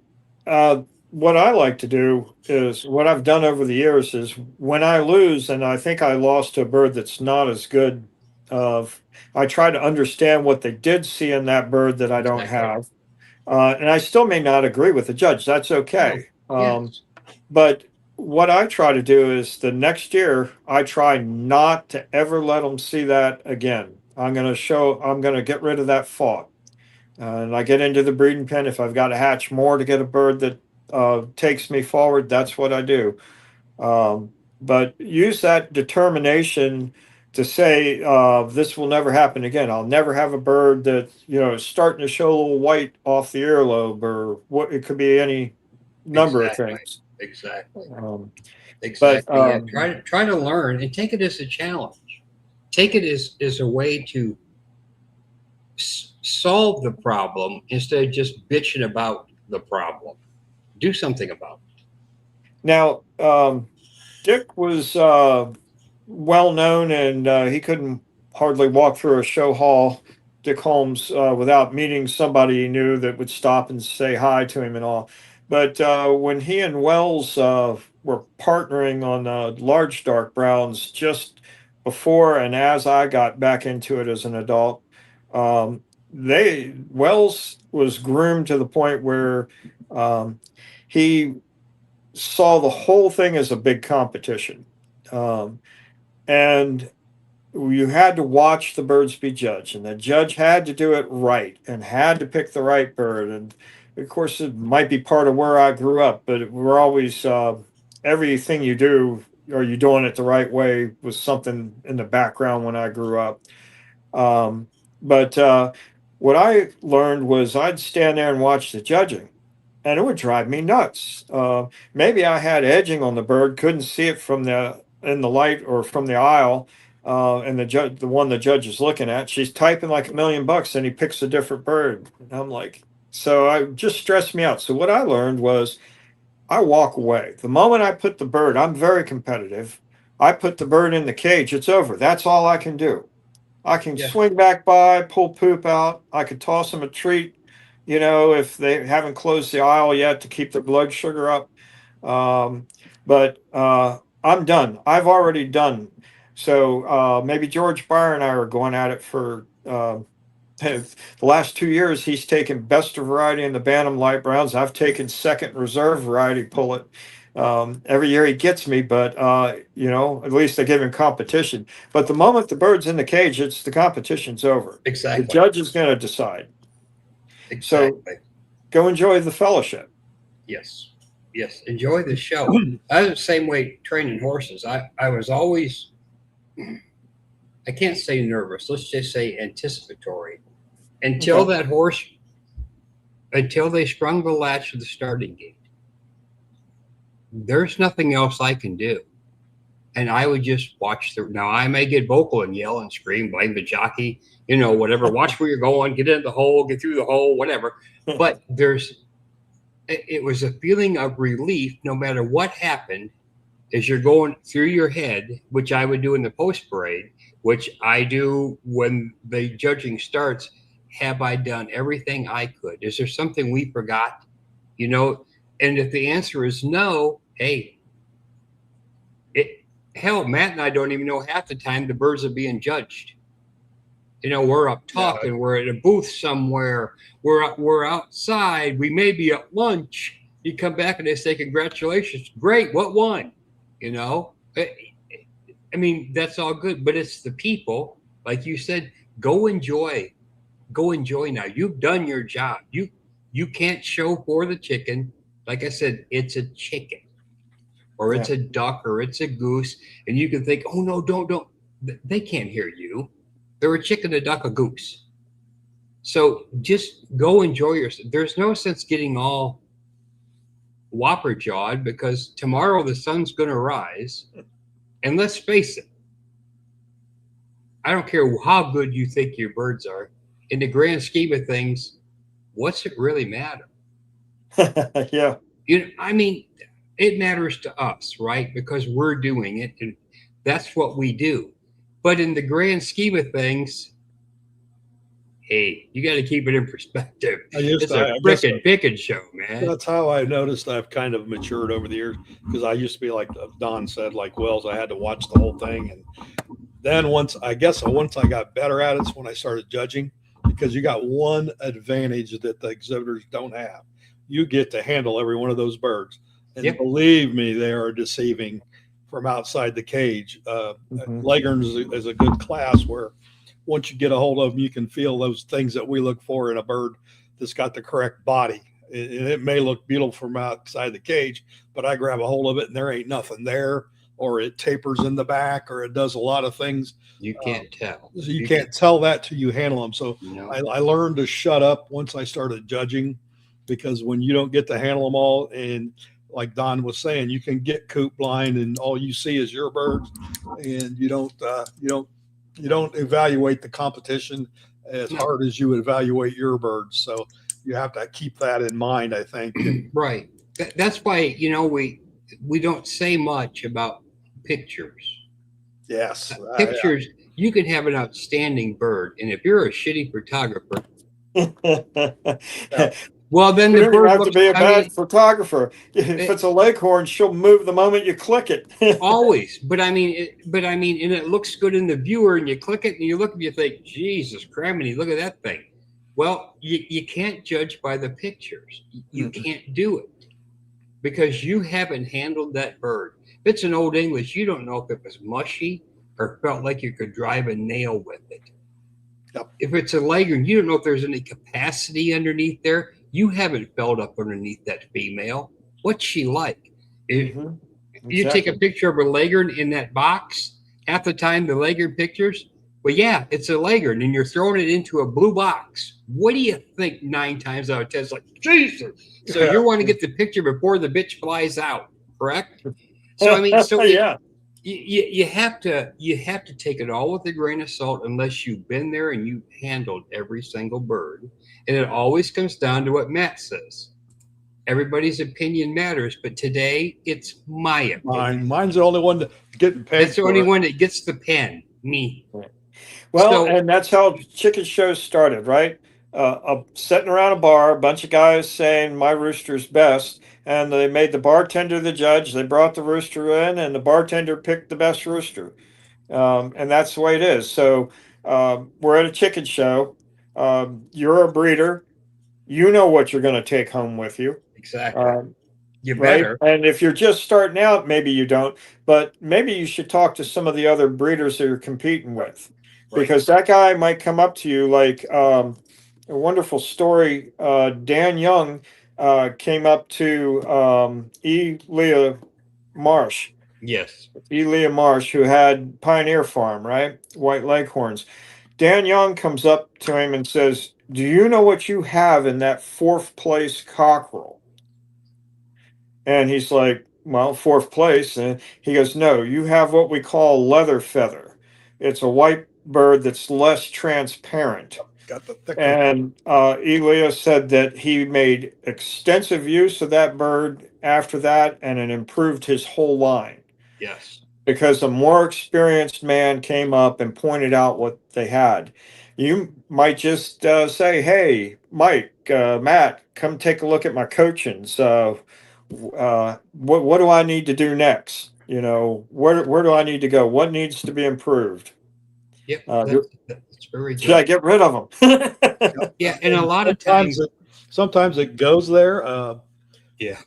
what I like to do is what I've done over the years is when I lose, and I think I lost to a bird that's not as good, I try to understand what they did see in that bird that I don't Exactly. have. And I still may not agree with the judge. That's okay. Yes. But what I try to do is the next year, I try not to ever let them see that again. I'm going to get rid of that fault. And I get into the breeding pen. If I've got to hatch more to get a bird that takes me forward, that's what I do. But use that determination to say this will never happen again. I'll never have a bird that is starting to show a little white off the earlobe, or what it could be any number of Exactly. things. Exactly. But Exactly. Yeah. Try to learn and take it as a challenge. Take it as a way to solve the problem instead of just bitching about the problem. Do something about it. now, Dick was well known, and he couldn't hardly walk through a show hall, Dick Holmes, without meeting somebody he knew that would stop and say hi to him and all. But when he and Wells were partnering on large dark browns just before and as I got back into it as an adult, Wells was groomed to the point where he saw the whole thing as a big competition. And you had to watch the birds be judged, and the judge had to do it right and had to pick the right bird. And of course, it might be part of where I grew up, but we're always everything you do, are you doing it the right way, was something in the background when I grew up. But what I learned was I'd stand there and watch the judging, and it would drive me nuts. Maybe I had edging on the bird, couldn't see it from in the light or from the aisle, and the one the judge is looking at, she's typing like $1,000,000, and he picks a different bird. And I'm like, so I just stressed me out. So what I learned was I walk away. The moment I put the bird, I'm very competitive. I put the bird in the cage, it's over. That's all I can do. I can swing back by, pull poop out. I could toss them a treat, if they haven't closed the aisle yet to keep their blood sugar up. But I'm done. I've already done. So maybe George Beyer and I are going at it for the last 2 years. He's taken best of variety in the Bantam light browns. I've taken second reserve variety pullet. Every year he gets me, but at least I give him competition. But the moment the bird's in the cage, the competition's over. Exactly. The judge is going to decide. Exactly. So go enjoy the fellowship. Yes. Yes. Enjoy the show. I was the same way training horses. I was always, I can't say nervous. Let's just say anticipatory until that horse, until they sprung the latch to the starting gate. There's nothing else I can do. and I would just watch the. Now I may get vocal and yell and scream, blame the jockey, you know, whatever. Watch where you're going, get in the hole, get through the hole, whatever. But it was a feeling of relief, no matter what happened, as you're going through your head, which I would do in the post parade, which I do when the judging starts. Have I done everything I could? Is there something we forgot? You know, and if the answer is no, hey, hell, Matt and I don't even know half the time the birds are being judged. You know, we're up talking, we're at a booth somewhere, we're outside, we may be at lunch. You come back and they say, congratulations, great, what won? You know, I mean, that's all good, but it's the people, like you said, go enjoy now. You've done your job. You can't show for the chicken. Like I said, it's a chicken, or it's a duck, or it's a goose, and you can think, oh no, don't. They can't hear you. They're a chicken, a duck, a goose. So just go enjoy yourself. There's no sense getting all whopper jawed, because tomorrow the sun's going to rise, and let's face it, I don't care how good you think your birds are. In the grand scheme of things, what's it really matter? Yeah. You know, I mean, it matters to us, right? Because we're doing it, and that's what we do. But in the grand scheme of things, hey, you got to keep it in perspective. It's a frickin' pickin' show, man. That's how I noticed I've kind of matured over the years, because I used to be like Don said, like Wells, I had to watch the whole thing. And then once I got better at it's when I started judging, because you got one advantage that the exhibitors don't have. You get to handle every one of those birds. And believe me, they are deceiving from outside the cage. Leghorn is a good class where once you get a hold of them, you can feel those things that we look for in a bird that's got the correct body. And it may look beautiful from outside the cage, but I grab a hold of it and there ain't nothing there, or it tapers in the back, or it does a lot of things. You can't tell. So you can't tell that till you handle them. So I learned to shut up once I started judging, because when you don't get to handle them all, and like Don was saying, you can get coop blind and all you see is your birds, and you don't evaluate the competition as hard as you evaluate your birds. So you have to keep that in mind, I think. Right. That's why, you know, we don't say much about pictures. Yes. Pictures, you can have an outstanding bird, and if you're a shitty photographer, well, then you don't have to be a bad photographer. If it's a leghorn, she'll move the moment you click it. Always, but I mean, and it looks good in the viewer, and you click it, and you look, and you think, Jesus criminy, look at that thing. Well, you can't judge by the pictures. You can't do it because you haven't handled that bird. If it's an Old English, you don't know if it was mushy or felt like you could drive a nail with it. Yep. If it's a Leghorn, you don't know if there's any capacity underneath there. You haven't felt up underneath that female. What's she like? If you take a picture of a Leghorn in that box, half the time the Leghorn pictures, well, yeah, it's a Leghorn, and you're throwing it into a blue box. What do you think 9 times out of 10? It's like, Jesus. So you want to get the picture before the bitch flies out, correct? So, I mean, so you have to take it all with a grain of salt unless you've been there and you've handled every single bird. And it always comes down to what Matt says. Everybody's opinion matters, but today it's my opinion. Mine's the only one that getting paid. That's the only one that gets the pen. Me. Well, and that's how chicken shows started, right? Sitting around a bar, a bunch of guys saying my rooster's best, and they made the bartender the judge. They brought the rooster in, and the bartender picked the best rooster, and that's the way it is. So we're at a chicken show. You're a breeder. You know what you're going to take home with you. Exactly. You better. Right? And if you're just starting out, maybe you don't, but maybe you should talk to some of the other breeders that you're competing with, because that guy might come up to you like a wonderful story. Dan Young came up to Leah Marsh. Yes. Leah Marsh, who had Pioneer Farm, right? White Leghorns. Dan Young comes up to him and says, do you know what you have in that 4th place cockerel? And he's like, well, fourth place. And he goes, no, you have what we call leather feather. It's a white bird that's less transparent. Got the thicker. And Elio said that he made extensive use of that bird after that, and it improved his whole line Yes. because a more experienced man came up and pointed out what they had. You might just say, hey, Mike, Matt, come take a look at my coaching. So what do I need to do next? You know, where do I need to go? What needs to be improved? Yep. That's very Should I good. get rid of them? Yeah, and a lot of times, sometimes it goes there. yeah,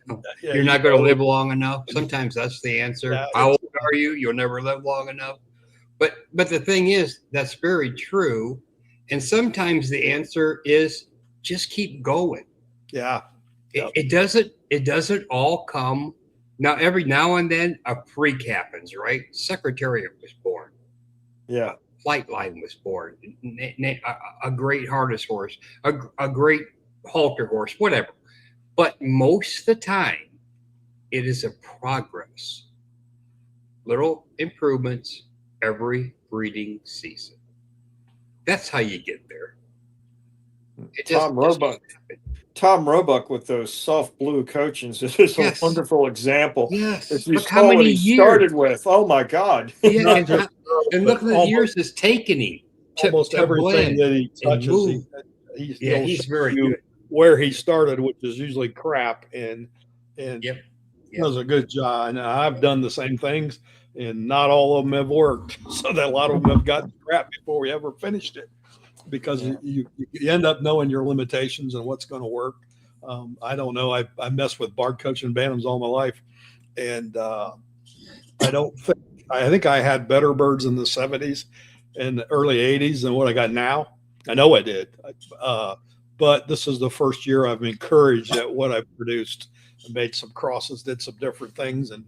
Yeah, you're not going to live long enough. Sometimes that's the answer. Yeah, How old are you? You'll never live long enough. But the thing is, that's very true. And sometimes the answer is just keep going. Yeah. It doesn't all come now. Every now and then a freak happens, right? Secretariat was born. Yeah. Flight line was born. A great harness horse, a great halter horse, whatever. But most of the time, it is a progress. Little improvements every breeding season. That's how you get there. It Tom Roebuck. Tom Roebuck with those soft blue coachings is a wonderful example. Yes. If you Look saw how many what he years started with, oh my God. Yeah, and look at the years it's taken him almost everything that he touches. He's very good. Where he started, which is usually crap, and Yep. does a good job. And I've done the same things, and not all of them have worked. So that a lot of them have gotten crap before we ever finished it, because you end up knowing your limitations and what's going to work. I don't know. I messed with barred coach and bantams all my life, and I think I had better birds in the 70s and the early 80s than what I got now. I know I did. But this is the first year I've encouraged at what I've produced. I made some crosses, did some different things, and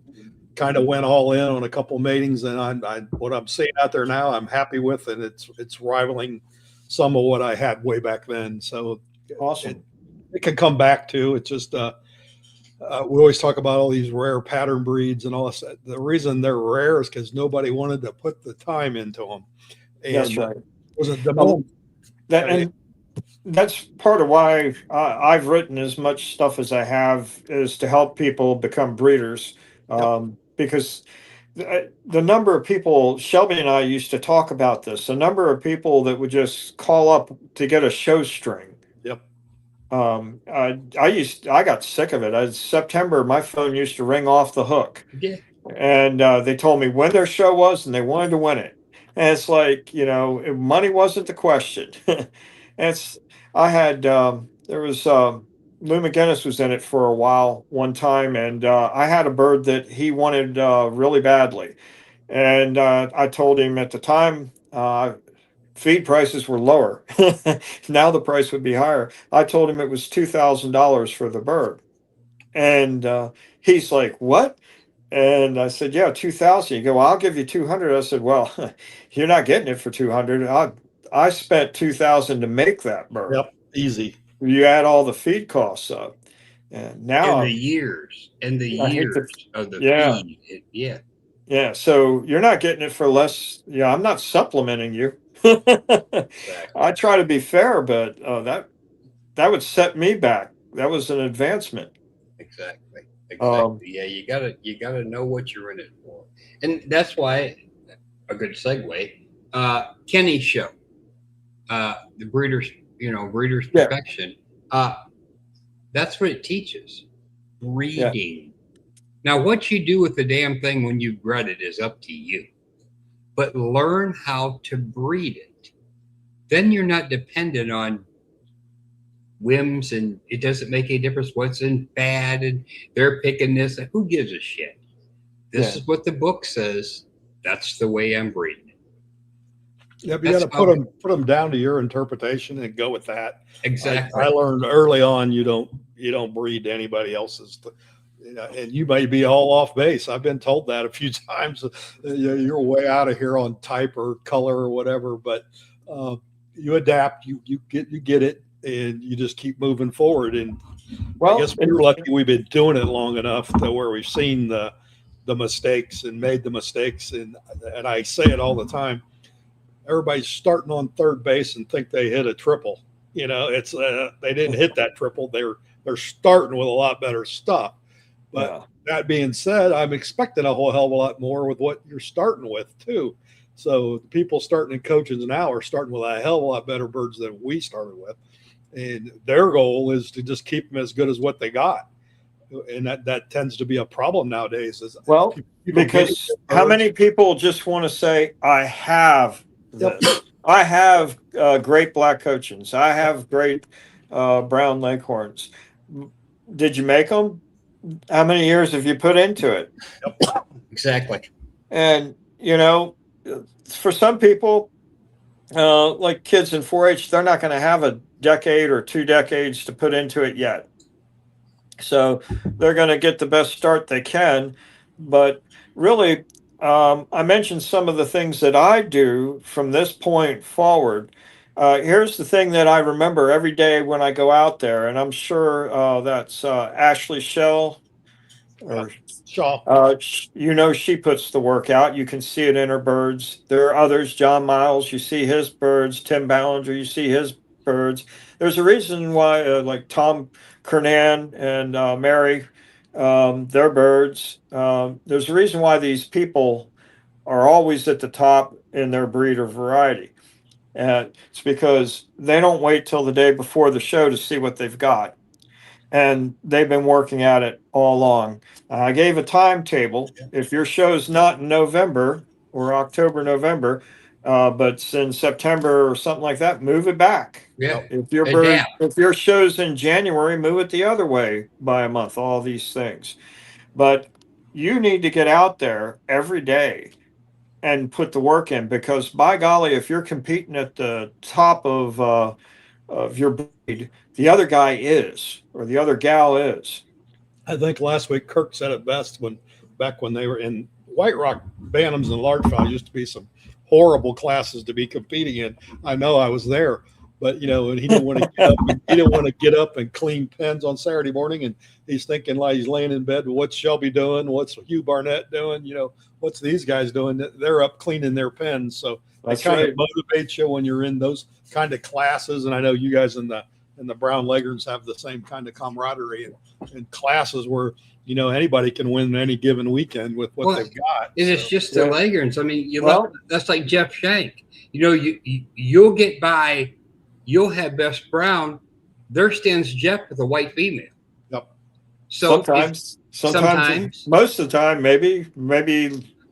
kind of went all in on a couple of matings. And what I'm seeing out there now, I'm happy with, and it's rivaling some of what I had way back then. So awesome. It can come back to. It's just we always talk about all these rare pattern breeds and all this. The reason they're rare is because nobody wanted to put the time into them. And that's right. Was a demand. And that's part of why I've written as much stuff as I have, is to help people become breeders. Because the number of people, Shelby and I used to talk about this, the number of people that would just call up to get a show string. Yep. I got sick of it. September, my phone used to ring off the hook. Yeah. And they told me when their show was, and they wanted to win it. And it's like, money wasn't the question. I had, there was, Lou McGinnis was in it for a while one time, and I had a bird that he wanted really badly. And I told him at the time, feed prices were lower. Now the price would be higher. I told him it was $2,000 for the bird. And he's like, what? And I said, yeah, 2,000. You go, well, I'll give you 200. I said, well, you're not getting it for 200. I spent 2,000 to make that bird. Yep, easy. You add all the feed costs up, and now and the years of the feed. Yeah. So you're not getting it for less. Yeah, I'm not supplementing you. Exactly. I try to be fair, but that would set me back. That was an advancement. Exactly. Yeah, you gotta know what you're in it for, and that's why a good segue. Kenny's show, the breeders perfection. That's what it teaches, breeding. Now, what you do with the damn thing when you bred it is up to you, but learn how to breed it. Then you're not dependent on whims, and it doesn't make any difference what's in bad, and they're picking this. And who gives a shit? This is what the book says. That's the way I'm breeding it. Yeah, but you got to put them down to your interpretation and go with that. Exactly. I learned early on you don't breed anybody else's. And you may be all off base. I've been told that a few times. You're way out of here on type or color or whatever. But you adapt. You get it, and you just keep moving forward. And Well, I guess we're lucky we've been doing it long enough to where we've seen the mistakes and made the mistakes. And I say it all the time. Everybody's starting on third base and think they hit a triple. It's they didn't hit that triple. They're starting with a lot better stuff. But that being said, I'm expecting a whole hell of a lot more with what you're starting with too. So the people starting in coaches now are starting with a hell of a lot better birds than we started with. And their goal is to just keep them as good as what they got. And that tends to be a problem nowadays. Well, because how many people just want to say, I have this. I have great black cochins. I have great brown leghorns. Did you make them? How many years have you put into it? Exactly. And, for some people, like kids in 4-H, they're not going to have a decade or 2 decades to put into it yet. So they're going to get the best start they can. But really, I mentioned some of the things that I do from this point forward. Here's the thing that I remember every day when I go out there, and I'm sure that's Ashley Shell. Or Shaw. She puts the work out. You can see it in her birds. There are others. John Miles, you see his birds. Tim Ballinger, you see his birds. There's a reason why, like Tom Kernan and Mary, their birds. There's a reason why these people are always at the top in their breed or variety. And it's because they don't wait till the day before the show to see what they've got. And they've been working at it all along. I gave a timetable. If your show's not in November or October, November, but it's in September or something like that, move it back. Yeah. If your show's in January, move it the other way by a month. All these things, but you need to get out there every day and put the work in, because by golly, if you're competing at the top of your breed, the other guy is, or the other gal is. I think last week Kirk said it best back when they were in White Rock. Bantams and largefowl used to be some horrible classes to be competing in. I know, I was there, but and he didn't want to get up and clean pens on Saturday morning, and he's thinking like he's laying in bed, what's Shelby doing? What's Hugh Barnett doing? What's these guys doing? They're up cleaning their pens. So that kind of motivates you when you're in those kind of classes. And I know you guys in the brown leghorns have the same kind of camaraderie and classes where anybody can win any given weekend with what they've got. And it's just the leghorns. I mean, that's like Jeff Shank. You'll get by. You'll have best brown. There stands Jeff with a white female. Yep. So sometimes, most of the time, maybe.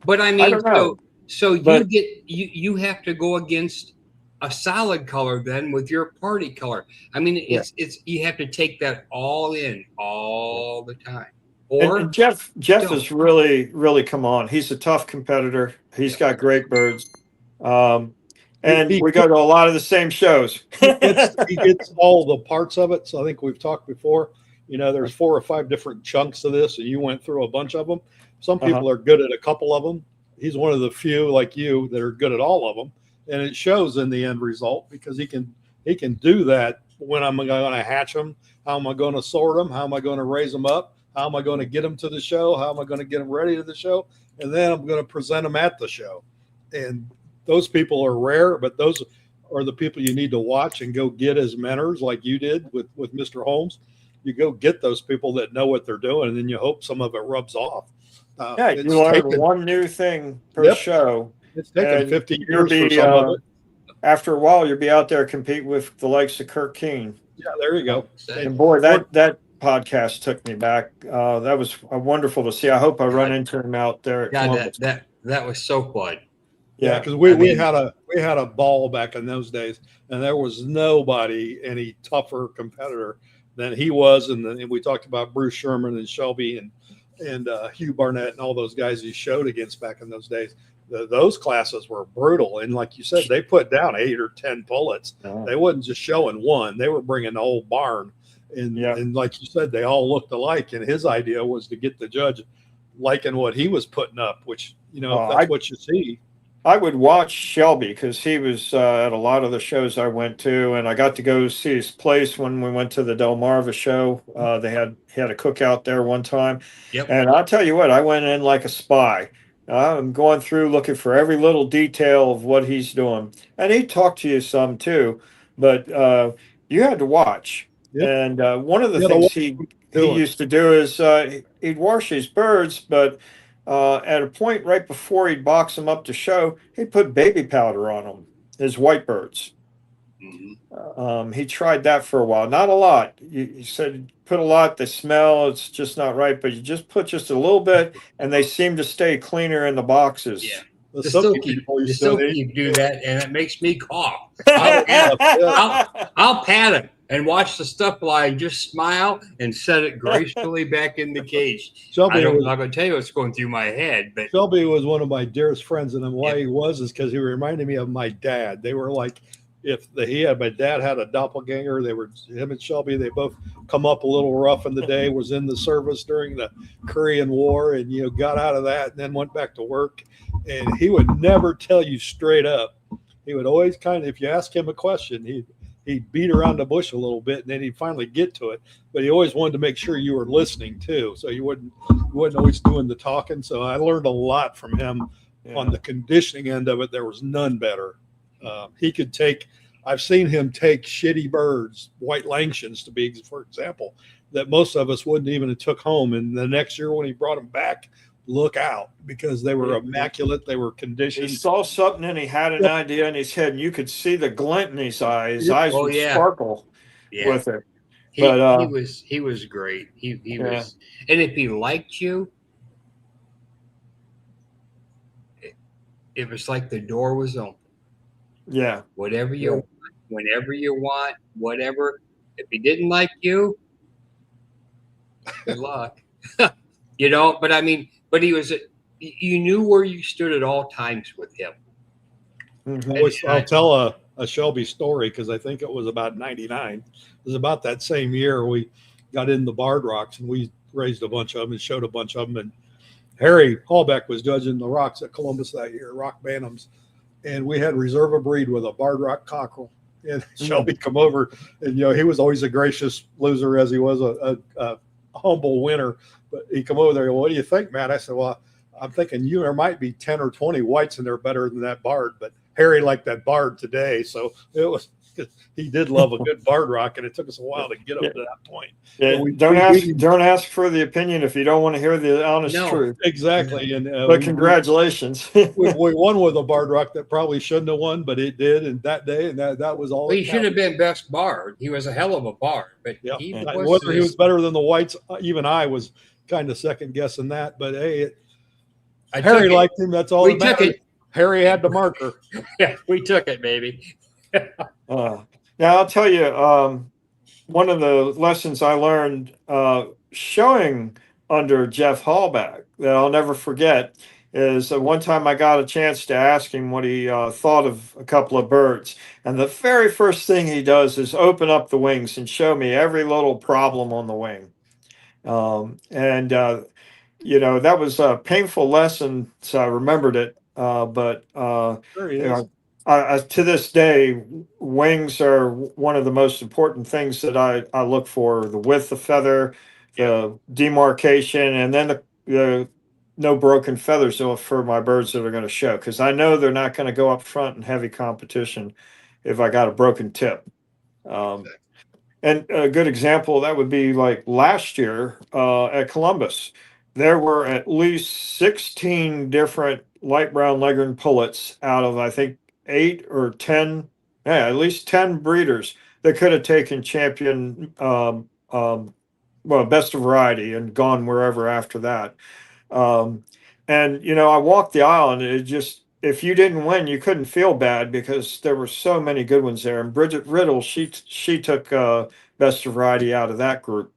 But I mean, so but, you have to go against a solid color then with your party color. I mean, it's you have to take that all in all the time. And Jeff has really come on. He's a tough competitor. He's got great birds. And we go to a lot of the same shows. he gets all the parts of it. So I think we've talked before. There's 4 or 5 different chunks of this, and you went through a bunch of them. Some people are good at a couple of them. He's one of the few like you that are good at all of them, and it shows in the end result because he can do that. When am I going to hatch them? How am I going to sort them? How am I going to raise them up? How am I going to get them to the show? How am I going to get them ready to the show? And then I'm going to present them at the show. And those people are rare, but those are the people you need to watch and go get as mentors like you did with Mr. Holmes. You go get those people that know what they're doing, and then you hope some of it rubs off. You learn one new thing per show. It's taken 50 years for some of it. After a while, you'll be out there competing with the likes of Kirk Keene. Yeah, there you go. And boy, that podcast took me back. That was wonderful to see. I hope I run into him out there. That was so fun. Yeah, because we had a ball back in those days, and there was nobody any tougher competitor than he was. And we talked about Bruce Sherman and Shelby and Hugh Barnett and all those guys he showed against back in those days. Those classes were brutal, and like you said, they put down 8 or 10 pullets. They wasn't just showing one; they were bringing the whole barn. And like you said, they all looked alike. And his idea was to get the judge liking what he was putting up, which if that's what you see. I would watch Shelby because he was at a lot of the shows I went to, and I got to go see his place when we went to the Delmarva show. He had a cookout there one time, Yep. and I'll tell you what, I went in like a spy. I'm going through looking for every little detail of what he's doing, and he talked to you some too, but you had to watch. Yep. And one of the You gotta things watch he doing. used to do is he'd wash his birds, but at a point right before he'd box them up to show, he'd put baby powder on them, his white birds. He tried that for a while, not a lot. He said, put a lot, they smell, it's just not right, but you just put just a little bit, and they seem to stay cleaner in the boxes. Yeah. The The soaky Silky, people the used to Silky do that, and it makes me cough. I'll pat him and watch the stuff fly and just smile and set it gracefully back in the cage. Shelby I'm was, not going to tell you what's going through my head, but Shelby was one of my dearest friends, and then why he was is because he reminded me of my dad. They were like, my dad had a doppelganger. They were him and Shelby. They both come up a little rough in the day. Was in the service during the Korean War, and got out of that, and then went back to work. And he would never tell you straight up. He would always kind of, if you ask him a question, he'd beat around the bush a little bit, and then he'd finally get to it. But he always wanted to make sure you were listening too, so you wasn't always doing the talking. So I learned a lot from him on the conditioning end of it. There was none better. He could take. I've seen him take shitty birds, white Langshan's for example, that most of us wouldn't even have took home. And the next year when he brought them back, look out, because they were immaculate. They were conditioned. He saw something and he had an idea in his head, and you could see the glint in his eyes. His eyes would sparkle with it. He was great. He was, and if he liked you, it was like the door was open. Yeah. Whatever you want, whenever you want, whatever. If he didn't like you, good luck. But I mean, but he was, you knew where you stood at all times with him. Mm-hmm. I'll tell a Shelby story, because I think it was about 99. It was about that same year we got in the barred rocks, and we raised a bunch of them and showed a bunch of them. And Harry Hallbeck was judging the rocks at Columbus that year, rock bantams. And we had reserve a breed with a barred rock cockerel. And Shelby come over, and he was always a gracious loser, as he was a humble winner. But he come over there. What do you think, Matt? I said, well, I'm thinking there might be 10 or 20 whites in there better than that barred. But Harry liked that barred today, so he did love a good barred rock, and it took us a while to get up to that point. Yeah, don't ask for the opinion if you don't want to hear the honest truth. Exactly. And but congratulations. we won with a barred rock that probably shouldn't have won, but it did. And that day, and that was all. Well, he should have been best barred. He was a hell of a barred, but whether he was better than the whites, even I was kind of second guessing that. But hey, Harry liked him. That's all. We took it. Harry had the marker. Yeah, we took it, baby. Now I'll tell you, one of the lessons I learned showing under Jeff Hallback that I'll never forget is one time I got a chance to ask him what he thought of a couple of birds. And the very first thing he does is open up the wings and show me every little problem on the wing. That was a painful lesson, so I remembered it. To this day, wings are one of the most important things that I look for: the width of feather, the demarcation, and then the no broken feathers for my birds that are going to show, because I know they're not going to go up front in heavy competition if I got a broken tip. And a good example of that would be like last year at Columbus. There were at least 16 different light brown leghorn pullets out of, I think, 8 or 10, at least 10 breeders that could have taken champion, best of variety and gone wherever after that. I walked the aisle, and it just, if you didn't win, you couldn't feel bad because there were so many good ones there. And Bridget Riddle, she took best of variety out of that group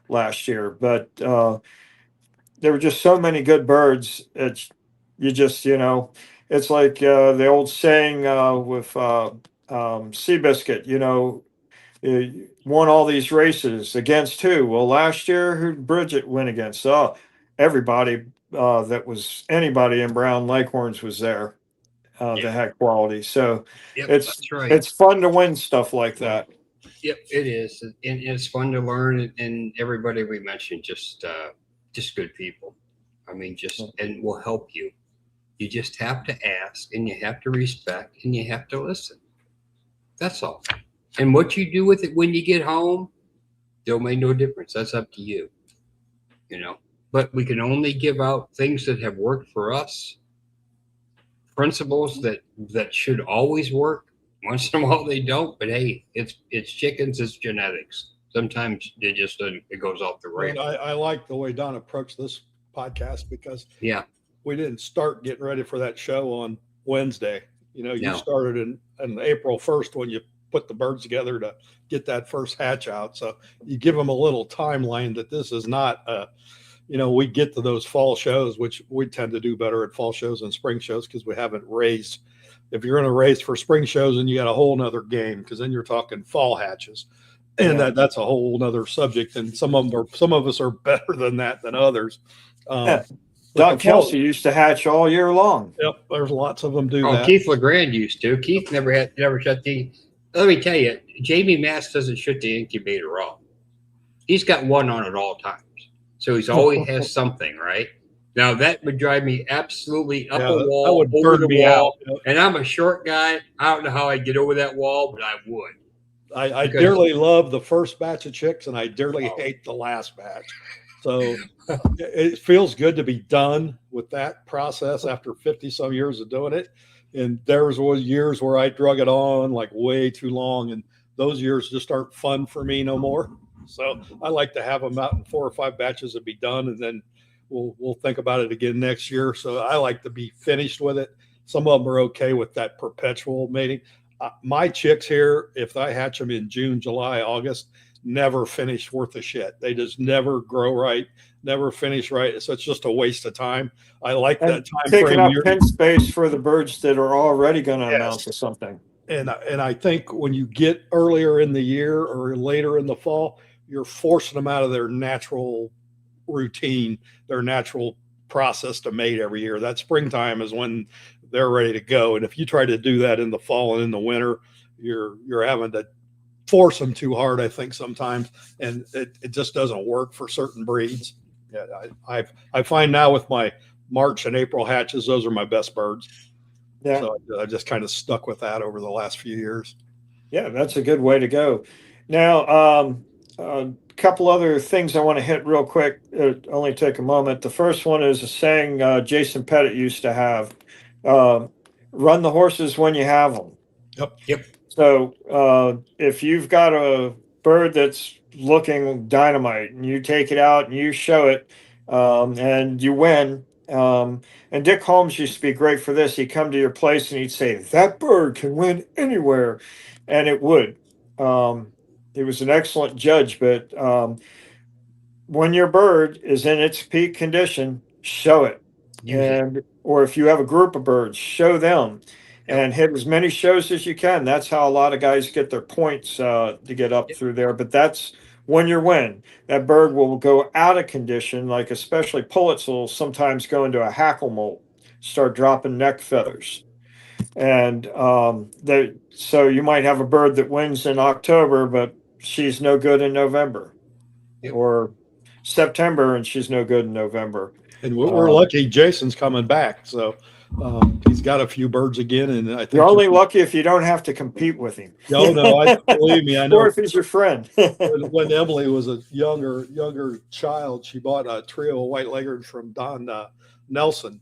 last year. But there were just so many good birds. It's like the old saying with Seabiscuit, won all these races against who? Well, last year, who did Bridget win against? Oh, everybody. that was anybody in Brown Leghorns was there that had quality. So Yep, it's that's right. it's fun to win stuff like that. Yep, it is, and it's fun to learn. And everybody we mentioned, just good people. I mean, and will help you. You just have to ask, and you have to respect, and you have to listen. That's all. And what you do with it when you get home, it'll make no difference. That's up to you. You know, but we can only give out things that have worked for us, principles that should always work. Once in a while they don't, but hey, it's chickens, it's genetics. Sometimes it just doesn't, it goes off the rails. I like the way Don approached this podcast because Yeah, we didn't start getting ready for that show on Wednesday. You know, you No. started in April 1st when you put the birds together to get that first hatch out. So you give them a little timeline that this is not, you know, we get to those fall shows, which we tend to do better at fall shows and spring shows because we haven't raised. If you're going to raise for spring shows, then you got a whole nother game because then you're talking fall hatches. And Yeah. that's a whole nother subject. And some of us are better than that than others. Yeah. But Doc the fall- Kelsey used to hatch all year long. Yep, there's lots of them do Oh, that. Keith LeGrand used to. Keith never shut the. Let me tell you, Jamie Mass doesn't shut the incubator off. He's got one on at all times, so he's always has something, right? Now that would drive me absolutely up Yeah, a that wall, would over burn the me wall, out. and I'm a short guy. I don't know how I'd get over that wall, but I would. I Because- dearly love the first batch of chicks and I dearly Oh. hate the last batch. So it feels good to be done with that process after 50 some years of doing it. And there was years where I drug it on like way too long. And those years just aren't fun for me no more. So I like to have them out in 4 or 5 batches and be done. And then we'll think about it again next year. So I like to be finished with it. Some of them are okay with that perpetual mating. My chicks here, if I hatch them in June, July, August, never finish worth a shit. They just never grow right, never finish right. So it's just a waste of time. I like And that time taking frame. up pen space for the birds that are already going to Yes. amount to something. And I think when you get earlier in the year or later in the fall, you're forcing them out of their natural routine, their natural process to mate every year. That springtime is when they're ready to go. And if you try to do that in the fall and in the winter, you're having to force them too hard, I think sometimes, and it just doesn't work for certain breeds. Yeah, I find now with my March and April hatches, those are my best birds. Yeah. So I just kind of stuck with that over the last few years. Yeah, that's a good way to go. Now, a couple other things I want to hit real quick. Only take a moment. The first one is a saying Jason Pettit used to have: "Run the horses when you have them." Yep. So if you've got a bird that's looking dynamite and you take it out and you show it and you win. And Dick Holmes used to be great for this. He'd come to your place and he'd say, "That bird can win anywhere." And it would. He was an excellent judge, but when your bird is in its peak condition, show it. Or if you have a group of birds, show them. And hit as many shows as you can. That's how a lot of guys get their points to get up through there. But that's when you win. That bird will go out of condition, like especially pullets will sometimes go into a hackle molt, start dropping neck feathers. And so you might have a bird that wins in October, but she's no good in November. Or September, and she's no good in November. And we're lucky Jason's coming back. So he's got a few birds again, and I think you're only lucky if you don't have to compete with him. No, believe me, I know. Or if he's your friend. when Emily was a younger child, she bought a trio of white leghorns from Don Nelson,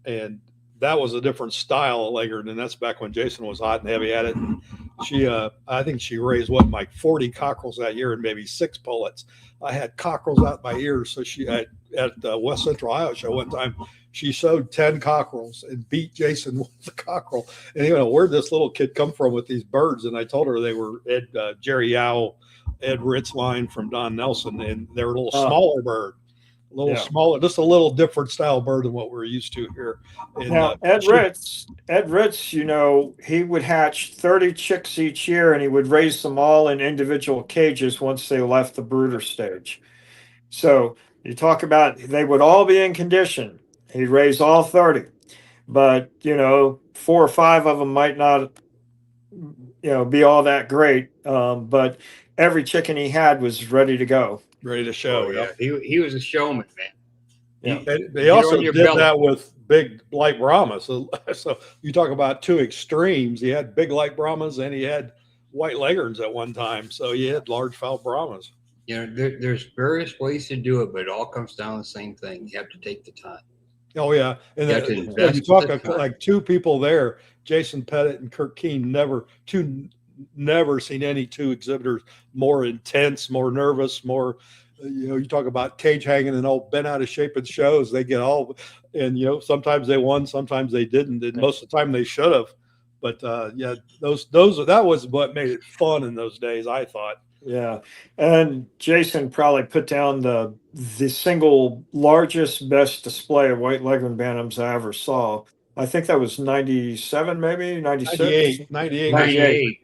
and that was a different style of leghorn, and that's back when Jason was hot and heavy at it. And she, I think she raised like 40 cockerels that year and maybe 6 pullets. I had cockerels out my ears, so she at the West Central Iowa show one time. She sewed 10 cockerels and beat Jason with the cockerel. And where'd this little kid come from with these birds? And I told her they were Jerry Yao, Ed Ritz line from Don Nelson, and they were a little smaller bird, smaller, just a little different style bird than what we're used to here. And, now, Ed Ritz, he would hatch 30 chicks each year, and he would raise them all in individual cages once they left the brooder stage. So you talk about they would all be in condition. He'd raise all 30, but 4 or 5 of them might not be all that great. But every chicken he had was ready to go. Ready to show. Oh, yeah. He was a showman, man. Yeah. They also your did belly. that with big light Brahmas. So you talk about two extremes. He had big light Brahmas and he had white leghorns at one time. So he had large fowl Brahmas. There's various ways to do it, but it all comes down to the same thing. You have to take the time. Oh yeah, and You have to then, invest you talk the time. like two people there, Jason Pettit and Kirk Keene. Never seen any two exhibitors more intense, more nervous, more. You talk about cage hanging and all bent out of shape at shows. They get all, and sometimes they won, sometimes they didn't, and most of the time they should have. But yeah, that was what made it fun in those days, I thought. Yeah, and Jason probably put down the single largest, best display of white leghorn bantams I ever saw. I think that was 97, maybe 96. 98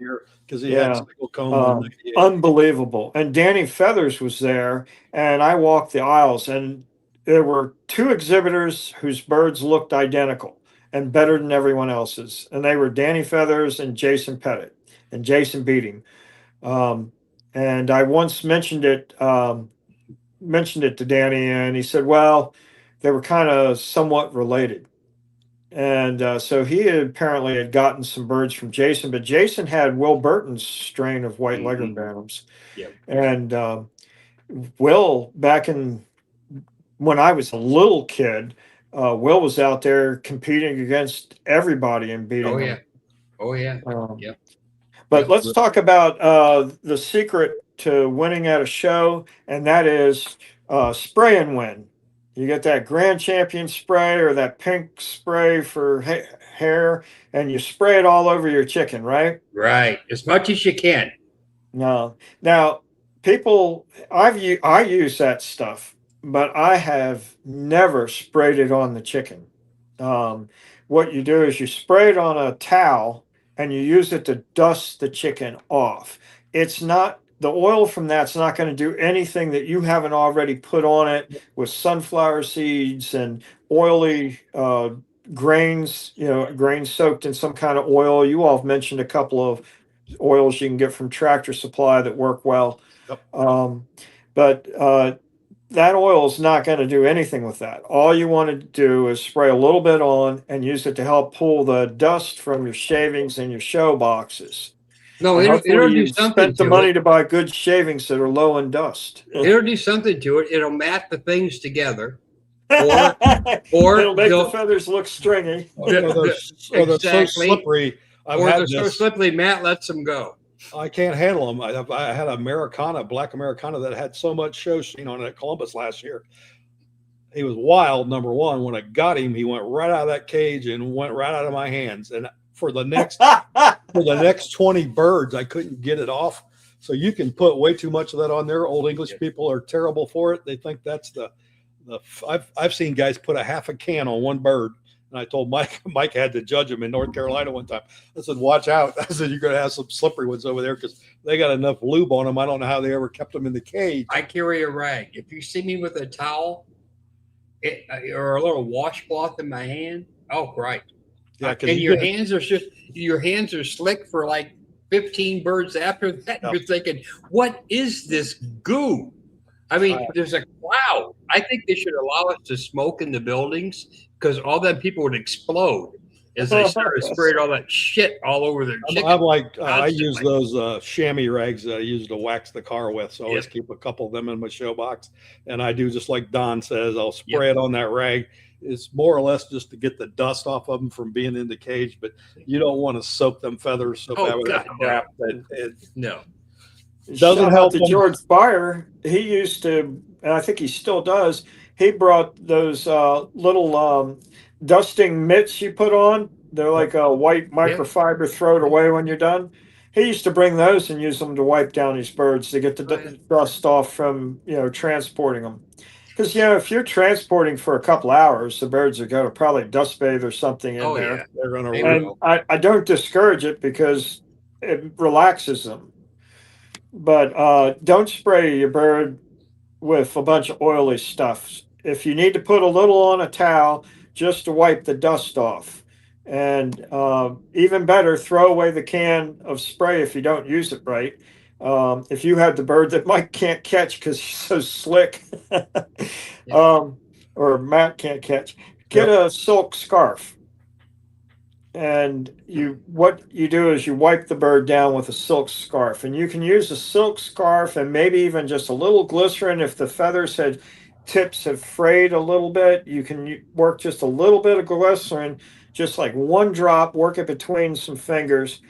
because he had single comb. Unbelievable. And Danny Feathers was there, and I walked the aisles, and there were 2 exhibitors whose birds looked identical and better than everyone else's, and they were Danny Feathers and Jason Pettit, and Jason beat him. And I once mentioned it to Danny, and he said, well, they were kind of somewhat related. And so he apparently had gotten some birds from Jason, but Jason had Will Burton's strain of white leghorn bantams. Yep. And Will, back when I was a little kid, Will was out there competing against everybody and beating them. Oh yeah. Yep. But let's talk about the secret to winning at a show, and that is spray and win. You get that Grand Champion spray or that pink spray for hair, and you spray it all over your chicken, right? Right, as much as you can. No, now people, I use that stuff, but I have never sprayed it on the chicken. What you do is you spray it on a towel and you use it to dust the chicken off. It's not, the oil from that's not going to do anything that you haven't already put on it with sunflower seeds and oily grains, grains soaked in some kind of oil. You all have mentioned a couple of oils you can get from Tractor Supply that work well. Yep. But that oil is not going to do anything with that. All you want to do is spray a little bit on and use it to help pull the dust from your shavings and your show boxes. No, it'll do something. Spent the money to buy good shavings that are low in dust. It'll do something to it. It'll mat the things together, or it'll make the feathers look stringy. Or they're so slippery. They're so slippery, Matt lets them go. I can't handle them. I had a black Americana that had so much show sheen on it at Columbus last year. He was wild, number one. When I got him, he went right out of that cage and went right out of my hands. And for the next 20 birds, I couldn't get it off. So you can put way too much of that on there. Old English people are terrible for it. They think that's I've seen guys put a half a can on one bird. And I told Mike had to judge him in North Carolina one time. I said, watch out. I said, you're going to have some slippery ones over there because they got enough lube on them. I don't know how they ever kept them in the cage. I carry a rag. If you see me with a towel or a little washcloth in my hand, oh, right. Yeah, and your hands are slick for like 15 birds after that. Yep. You're thinking, what is this goo? I mean, there's a cloud. I think they should allow us to smoke in the buildings because all that people would explode as they started spraying all that shit all over their chicken. I'm like, I use those chamois rags that I use to wax the car with. So I always keep a couple of them in my show box. And I do just like Don says, I'll spray it on that rag. It's more or less just to get the dust off of them from being in the cage, but you don't want to soak them feathers so bad with that crap. No. Doesn't help. To George Beyer, he used to, and I think he still does. He brought those little dusting mitts you put on. They're like a white microfiber. Throw it away when you're done. He used to bring those and use them to wipe down his birds to get the dust off from transporting them. Because if you're transporting for a couple hours, the birds are going to probably dust bathe or something in there. Yeah. They're going to. And I don't discourage it because it relaxes them. But don't spray your bird with a bunch of oily stuff. If you need to put a little on a towel, just to wipe the dust off. And even better, throw away the can of spray if you don't use it right. If you have the bird that Mike can't catch because he's so slick, or Matt can't catch, get Yep. a silk scarf. And what you do is you wipe the bird down with a silk scarf, and you can use a silk scarf and maybe even just a little glycerin. If the tips have frayed a little bit, you can work just a little bit of glycerin, just like one drop, work it between some fingers,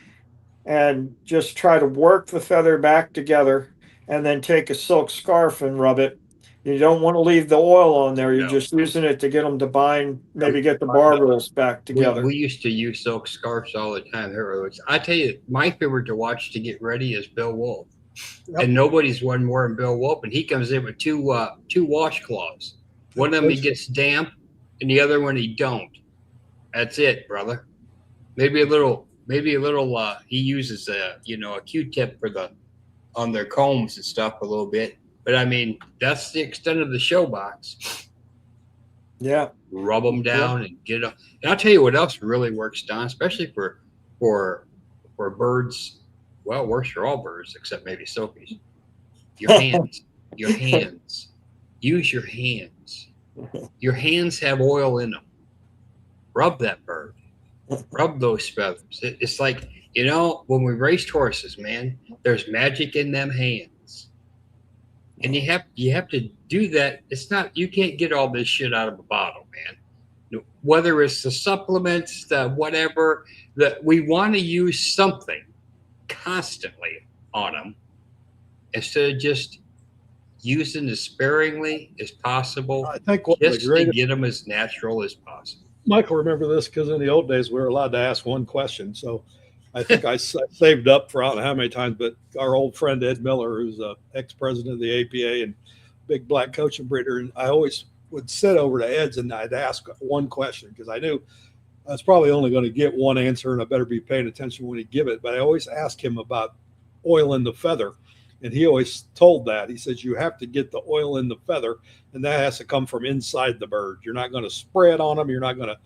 and just try to work the feather back together, and then take a silk scarf and rub it. You don't want to leave the oil on there. You're No. just using it to get them to bind, maybe get the barbels back together. We used to use silk scarves all the time. I tell you, my favorite to watch to get ready is Bill Wolf. Yep. And nobody's won more than Bill Wolf. And he comes in with two washcloths. One of them he gets damp, and the other one he don't. That's it, brother. Maybe a little. He uses a Q-tip on their combs and stuff a little bit. But I mean, that's the extent of the show box. Yeah. Rub them down and get them. And I'll tell you what else really works, Don, especially for birds. Well, works for all birds except maybe silkies. Your hands. Your hands. Use your hands. Your hands have oil in them. Rub that bird. Rub those feathers. It's like, when we raced horses, man, there's magic in them hands. And you have to do that. It's not, you can't get all this shit out of a bottle, man. Whether it's the supplements, the whatever, that we want to use something constantly on them instead of just using as sparingly as possible. I think just to get them as natural as possible. Michael, remember this because in the old days we were allowed to ask one question. So I think I saved up for I don't know how many times, but our old friend Ed Miller, who's a ex-president of the APA and big black coach and breeder, and I always would sit over to Ed's and I'd ask one question because I knew I was probably only going to get one answer and I better be paying attention when he give it. But I always asked him about oil in the feather. And he always told that. He says, you have to get the oil in the feather, and that has to come from inside the bird. You're not going to spray it on them. You're not going to.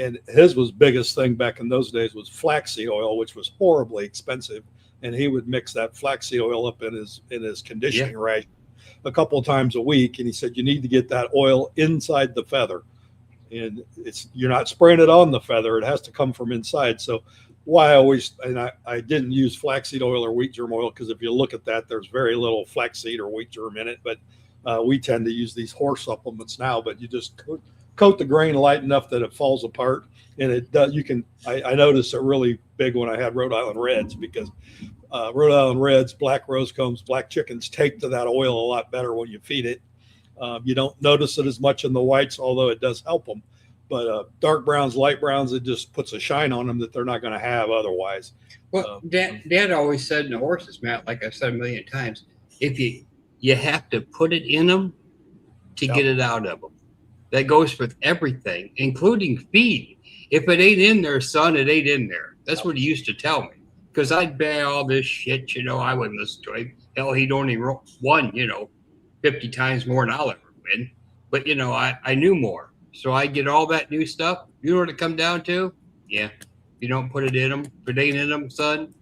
And his biggest thing back in those days was flaxseed oil, which was horribly expensive. And he would mix that flaxseed oil up in his conditioning ration a couple of times a week. And he said, you need to get that oil inside the feather. And you're not spraying it on the feather. It has to come from inside. So why I didn't use flaxseed oil or wheat germ oil, because if you look at that, there's very little flaxseed or wheat germ in it. But we tend to use these horse supplements now, but you just coat the grain light enough that it falls apart. And it does. I noticed it really big when I had Rhode Island Reds, because Rhode Island Reds, black rose combs, black chickens take to that oil a lot better when you feed it. You don't notice it as much in the whites, although it does help them. But dark browns, light browns, it just puts a shine on them that they're not going to have otherwise. Well, Dad always said in the horses, Matt, like I said a million times, if you have to put it in them to get it out of them. That goes with everything, including feed. If it ain't in there, son, it ain't in there. That's what he used to tell me. Because I'd buy all this shit, I wouldn't listen to him. Hell, he'd only won, 50 times more than I'll ever win. But, I knew more. So I get all that new stuff. You know what it come down to? Yeah. If you don't put it in them, if it ain't in them, son,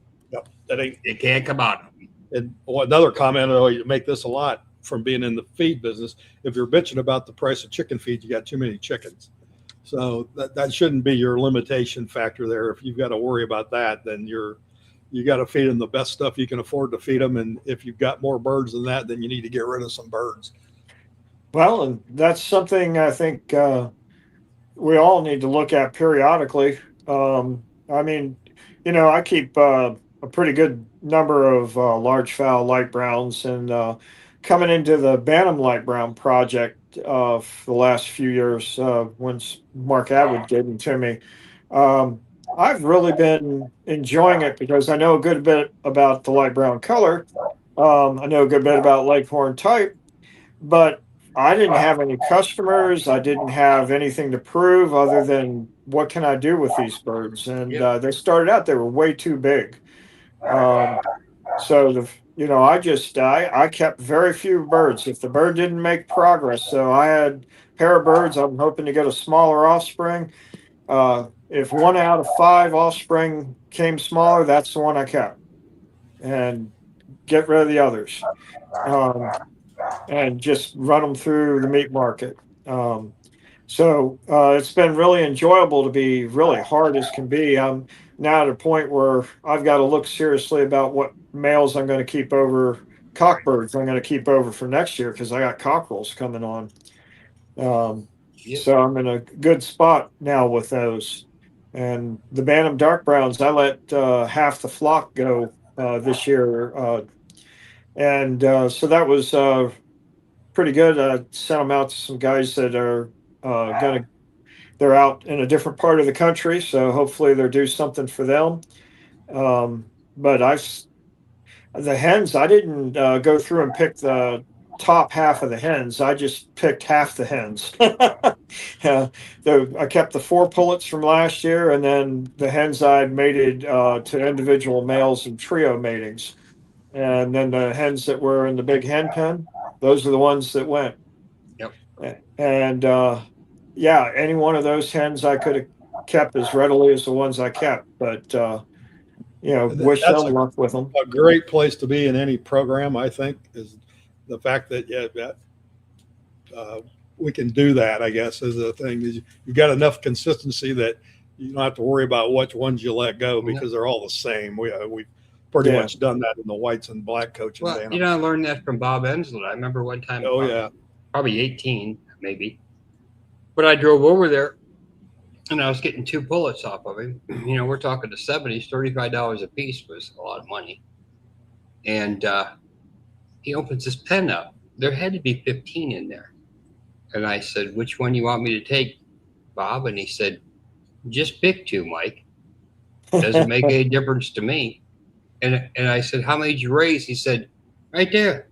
it can't come out of them. And another comment, I make this a lot from being in the feed business. If you're bitching about the price of chicken feed, you got too many chickens. So that shouldn't be your limitation factor there. If you've got to worry about that, then you got to feed them the best stuff you can afford to feed them. And if you've got more birds than that, then you need to get rid of some birds. Well, and that's something I think we all need to look at periodically. I mean, I keep a pretty good number of large fowl light browns, and coming into the Bantam light brown project for the last few years, once Mark Atwood gave them to me, I've really been enjoying it because I know a good bit about the light brown color. I know a good bit about Leghorn type, but I didn't have any customers. I didn't have anything to prove other than what can I do with these birds. And they started out, they were way too big. So you know, I kept very few birds. If the bird didn't make progress, so I had a pair of birds. I'm hoping to get a smaller offspring. If 1 out of 5 offspring came smaller, that's the one I kept, and get rid of the others, and just run them through the meat market. It's been really enjoyable to be really hard as can be. I'm now at a point where I've got to look seriously about what males I'm going to keep over, cockbirds I'm going to keep over for next year because I got cockerels coming on. Yep. So I'm in a good spot now with those. And the Bantam dark browns, I let half the flock go this year. So that was pretty good. I sent them out to some guys that are they're out in a different part of the country. So hopefully they'll do something for them. But the hens, I didn't go through and pick the top half of the hens. I just picked half the hens. I kept the 4 pullets from last year, and then the hens I'd mated to individual males and trio matings. And then the hens that were in the big hen pen, those are the ones that went. Yep. And yeah, any one of those hens I could have kept as readily as the ones I kept, but wish That's them luck with them. a great place to be in any program, I think, is the fact that we can do that, I guess, is the thing. Is you've got enough consistency that you don't have to worry about which ones you let go because they're all the same. We've pretty much done that in the whites and black coaching. Well, I learned that from Bob Enslin. I remember one time. Oh, yeah. Probably 18, maybe. But I drove over there, and I was getting 2 pullets off of him. We're talking the 70s, $35 a piece was a lot of money. And he opens his pen up. There had to be 15 in there. And I said, which one you want me to take, Bob? And he said, just pick 2, Mike. Doesn't make any difference to me. And I said, how many did you raise? He said, right there.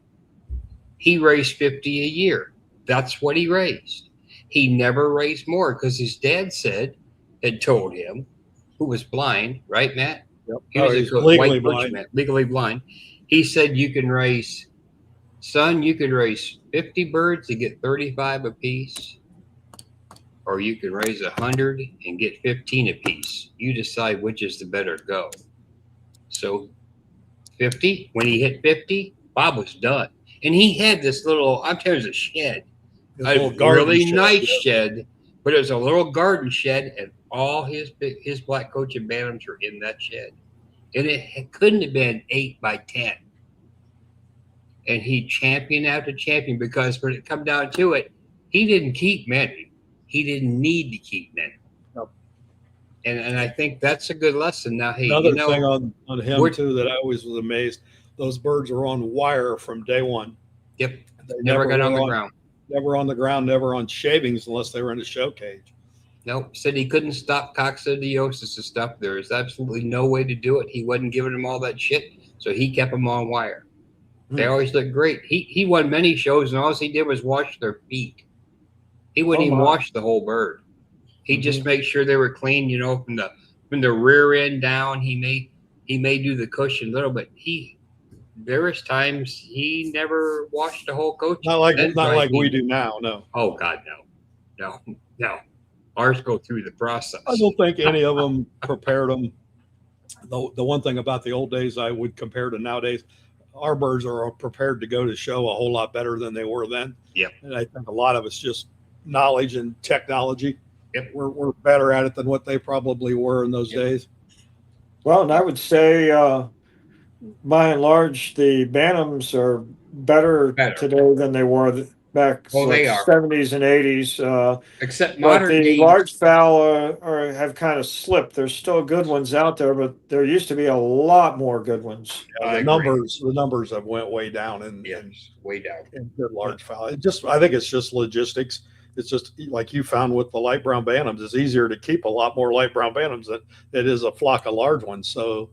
He raised 50 a year. That's what he raised. He never raised more because his dad had told him, who was blind, right, Matt? Yep. He was he's a legally white blind. man, legally blind. He said, you can raise 50 birds and get 35 a piece, or you can raise 100 and get 15 a piece. You decide which is the better go. So 50, when he hit 50, Bob was done. And he had this little, I'm telling you, it was a shed. A really nice shed, but it was a little garden shed, and all his black coach and bantams were in that shed. And it couldn't have been 8 by 10. And he champion after champion, because when it come down to it, he didn't keep many. He didn't need to keep many. Nope. And I think that's a good lesson. Now, hey, another thing on him too that I always was amazed, those birds are on wire from day one. Yep. They never got on the ground. Never on the ground, never on shavings unless they were in a show cage. Nope. Said he couldn't stop coccidiosis and stuff. There is absolutely no way to do it. He wasn't giving them all that shit, so he kept them on wire. They always look great. He won many shows, and all he did was wash their feet. He wouldn't even wash the whole bird. He just made sure they were clean, from the rear end down. He may do the cushion a little, but there was times he never washed the whole coach. Not like we do now. No. Oh God, no. Ours go through the process. I don't think any of them prepared them. The one thing about the old days I would compare to nowadays, our birds are prepared to go to show a whole lot better than they were then. Yep. And I think a lot of it's just knowledge and technology. Yep. We're better at it than what they probably were in those days. Well, and I would say, by and large, the bantams are better today than they were back in the 70s and 80s. Except modern the large fowl have kind of slipped. There's still good ones out there, but there used to be a lot more good ones. The numbers have went way down way down in good large fowl. I think it's just logistics. It's just like you found with the light brown bantams. It's easier to keep a lot more light brown bantams than it is a flock of large ones. So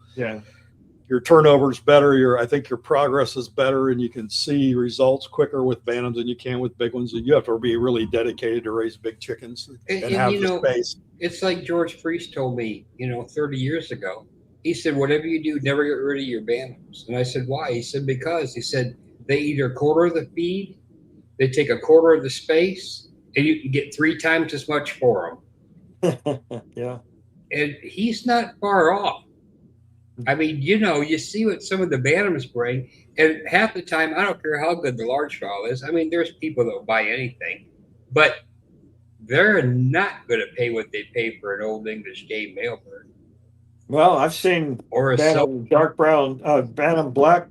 your turnover is better. I think your progress is better, and you can see results quicker with bantams than you can with big ones. And you have to be really dedicated to raise big chickens and have the space. It's like George Priest told me, 30 years ago. He said, whatever you do, never get rid of your bantams. And I said, why? He said, because he said they eat a quarter of the feed, they take a quarter of the space, and you can get 3 times as much for them. Yeah. And he's not far off. I mean, you see what some of the bantams bring, and half the time, I don't care how good the large fowl is. I mean, there's people that will buy anything, but they're not going to pay what they pay for an old English game male bird. Well, I've seen Or a Bantam dark brown, Bantam black,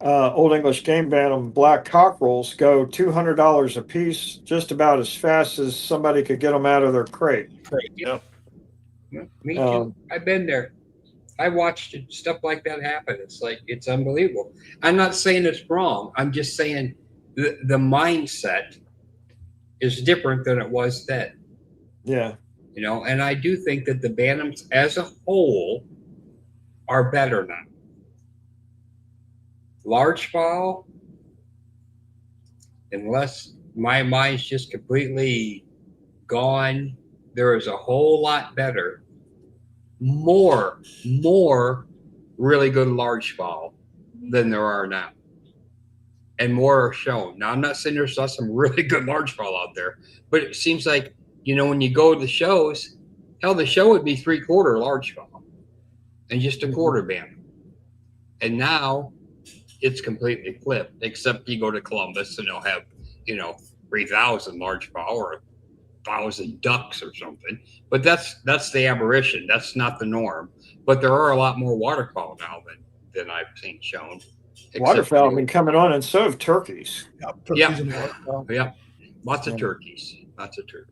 Old English game Bantam black cockerels go $200 a piece, just about as fast as somebody could get them out of their crate. Yep. Me too. I've been there. I watched stuff like that happen. It's unbelievable. I'm not saying it's wrong. I'm just saying the mindset is different than it was then. Yeah. And I do think that the bantams as a whole are better now. Large fowl, unless my mind's just completely gone, there is a whole lot better. More really good large fowl than there are now. And more are shown. Now, I'm not saying there's not some really good large fowl out there, but it seems like, when you go to the shows, hell, the show would be 3/4 large fowl and just a quarter bantam. And now it's completely flipped, except you go to Columbus and they'll have, 3,000 large fowl or 1,000 ducks or something. But that's the aberration. That's not the norm. But there are a lot more waterfowl now than I've seen shown. Waterfowl have been coming on, and so have turkeys. Yeah. Lots of turkeys. Lots of turkeys.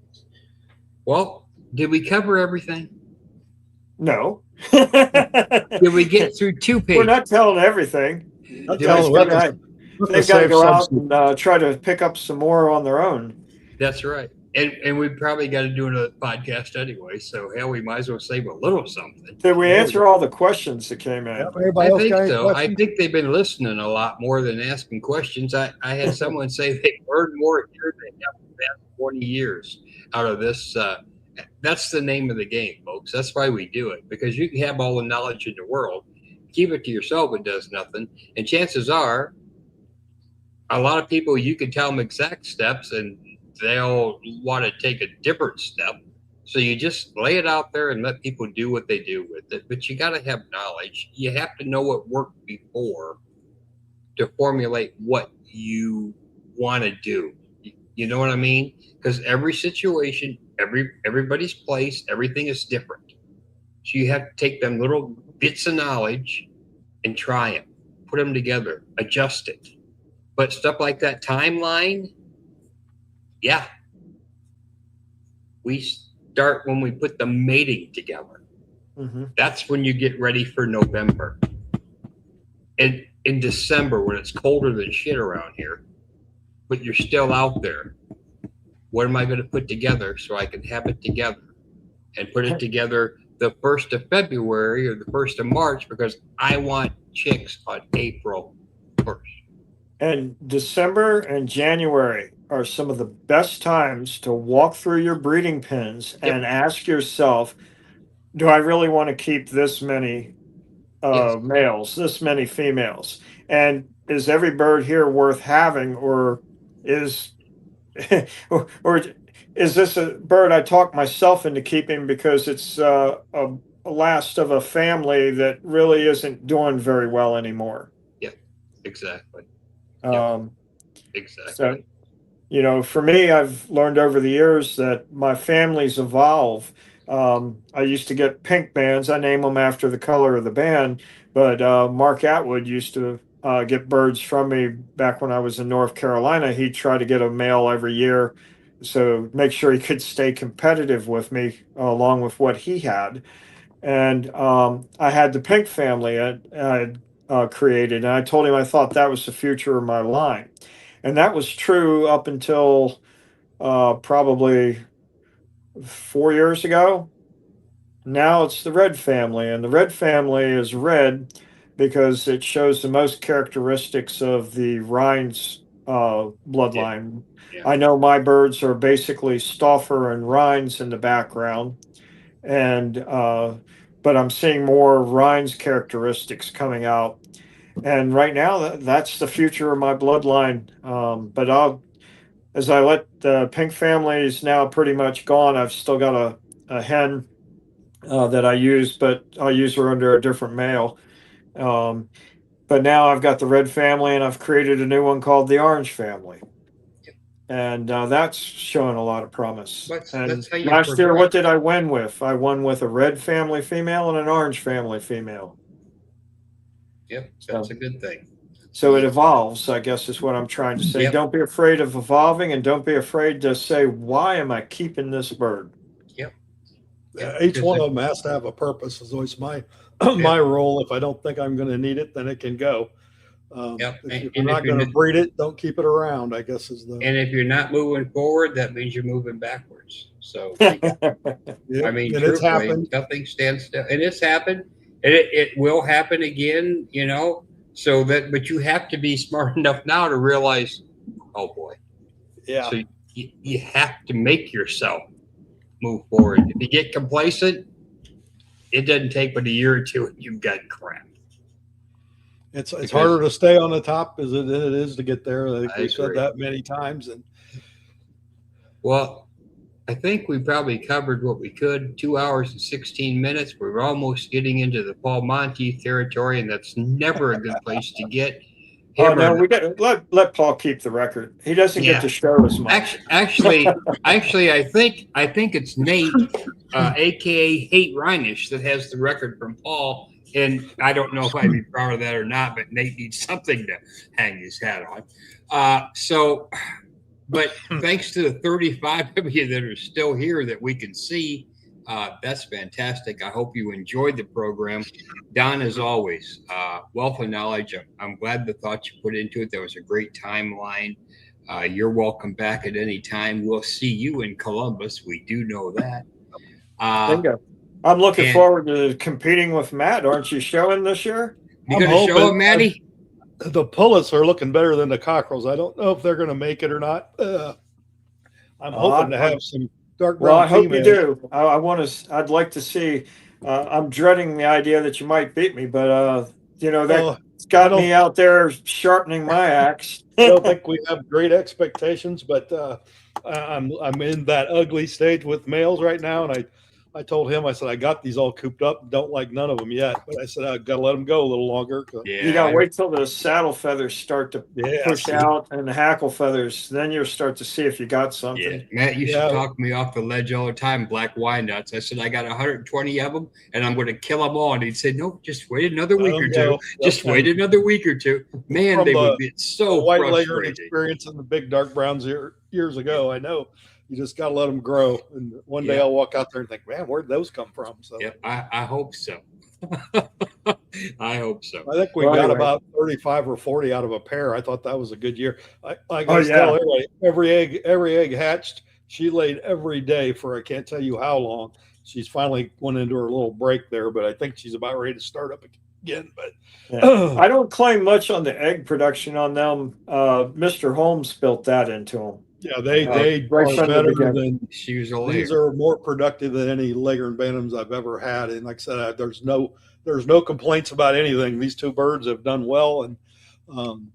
Well, did we cover everything? No. Did we get through 2 pages? We're not telling everything. They've got to go out and try to pick up some more on their own. That's right. And we probably got to do another podcast anyway. So, hell, we might as well save a little something. Did we answer all the questions that came in? I think so. I think they've been listening a lot more than asking questions. I had someone say they learned more here than they have in the past 20 years out of this. That's the name of the game, folks. That's why we do it, because you can have all the knowledge in the world. Keep it to yourself, it does nothing. And chances are, a lot of people, you can tell them exact steps and they'll want to take a different step. So you just lay it out there and let people do what they do with it. But you got to have knowledge. You have to know what worked before to formulate what you want to do. You know what I mean? Because every situation, everybody's place, everything is different. So you have to take them little bits of knowledge and try them, put them together, adjust it. But stuff like that timeline, yeah. We start when we put the mating together. Mm-hmm. That's when you get ready for November. And in December, when it's colder than shit around here, but you're still out there, what am I going to put together so I can have it together and put it together the 1st of February or the 1st of March, because I want chicks on April 1st. And December and January are some of the best times to walk through your breeding pens and ask yourself, do I really want to keep this many males, this many females? And is every bird here worth having, or is or is this a bird I talk myself into keeping because it's a last of a family that really isn't doing very well anymore? Yeah, exactly. Exactly. So, for me, I've learned over the years that my families evolve. I used to get pink bands. I name them after the color of the band. But Mark Atwood used to get birds from me back when I was in North Carolina. He'd try to get a male every year, so make sure he could stay competitive with me along with what he had. And I had the pink family I had created, and I told him I thought that was the future of my line. And that was true up until probably 4 years ago. Now it's the red family, and the red family is red because it shows the most characteristics of the Rhines bloodline. Yeah. I know my birds are basically Stauffer and Rhines in the background, and but I'm seeing more Rhines characteristics coming out. And right now, that's the future of my bloodline. But as I let the pink family is now pretty much gone, I've still got a hen that I use, but I'll use her under a different male. But now I've got the red family, and I've created a new one called the orange family. And that's showing a lot of promise. That's And how you last year, progress. what did I win with? I won with a red family female and an orange family female. Yep, that's a good thing. So it evolves, I guess is what I'm trying to say. Yep. Don't be afraid of evolving, and don't be afraid to say, why am I keeping this bird? Yep. Each one of them has to have a purpose is always my my role. If I don't think I'm going to need it, then it can go. If you're not going to breed it, don't keep it around, I guess is the. And if you're not moving forward, that means you're moving backwards. So Yeah, I mean, and it's truthfully, happened. nothing stands still, and it's happened, and it will happen again. You know, so that, but you have to be smart enough now to realize, oh boy. Yeah. So you have to make yourself move forward. If you get complacent, it doesn't take but a year or two, and you've got crap. It's harder to stay on the top than it is to get there. I think we've said agree. that many times. And Well, I think we probably covered what we could. 2 hours and 16 minutes. We're almost getting into the Paul Monty territory, and that's never a good place to get. Oh no, we got let Paul keep the record. He doesn't get to show as much. Actually, I think it's Nate, aka Hate Reinish, that has the record from Paul. And I don't know if I'd be proud of that or not, but Nate needs something to hang his hat on. But thanks to the 35 of you that are still here that we can see, that's fantastic. I hope you enjoyed the program. Don, as always, wealth of knowledge. I'm glad the thoughts you put into it. There was a great timeline. You're welcome back at any time. We'll see you in Columbus. We do know that. Bingo. I'm looking forward to competing with Matt. Aren't you showing this year? You going to show him, Maddie? The pullets are looking better than the cockerels. I don't know if they're going to make it or not. I'm hoping to have some dark brown. Well, I hope you do. I'd like to see. I'm dreading the idea that you might beat me, but that's got me out there sharpening my axe. I don't think we have great expectations, but I'm in that ugly stage with males right now, and I told him, I said, I got these all cooped up. Don't like none of them yet, but I said, I've got to let them go a little longer. You got to wait till the saddle feathers start to push out and the hackle feathers. Then you'll start to see if you got something. Yeah. Matt used to talk me off the ledge all the time, black Wyandottes. I said, I got 120 of them and I'm going to kill them all. And he'd say, no, just wait another week or two. Just wait another week or two. Man, they would get so white frustrated. layered experience in the big dark browns years ago. I know. You just got to let them grow. And one day I'll walk out there and think, man, where'd those come from? So I hope so. I hope so. I think we got about 35 or 40 out of a pair. I thought that was a good year. I got to tell everybody, every egg hatched. She laid every day for I can't tell you how long. She's finally went into her little break there, but I think she's about ready to start up again. But I don't claim much on the egg production on them. Mr. Holmes built that into them. Yeah, they are better than these are more productive than any Leghorn Bantams I've ever had. And like I said, there's no complaints about anything. These two birds have done well and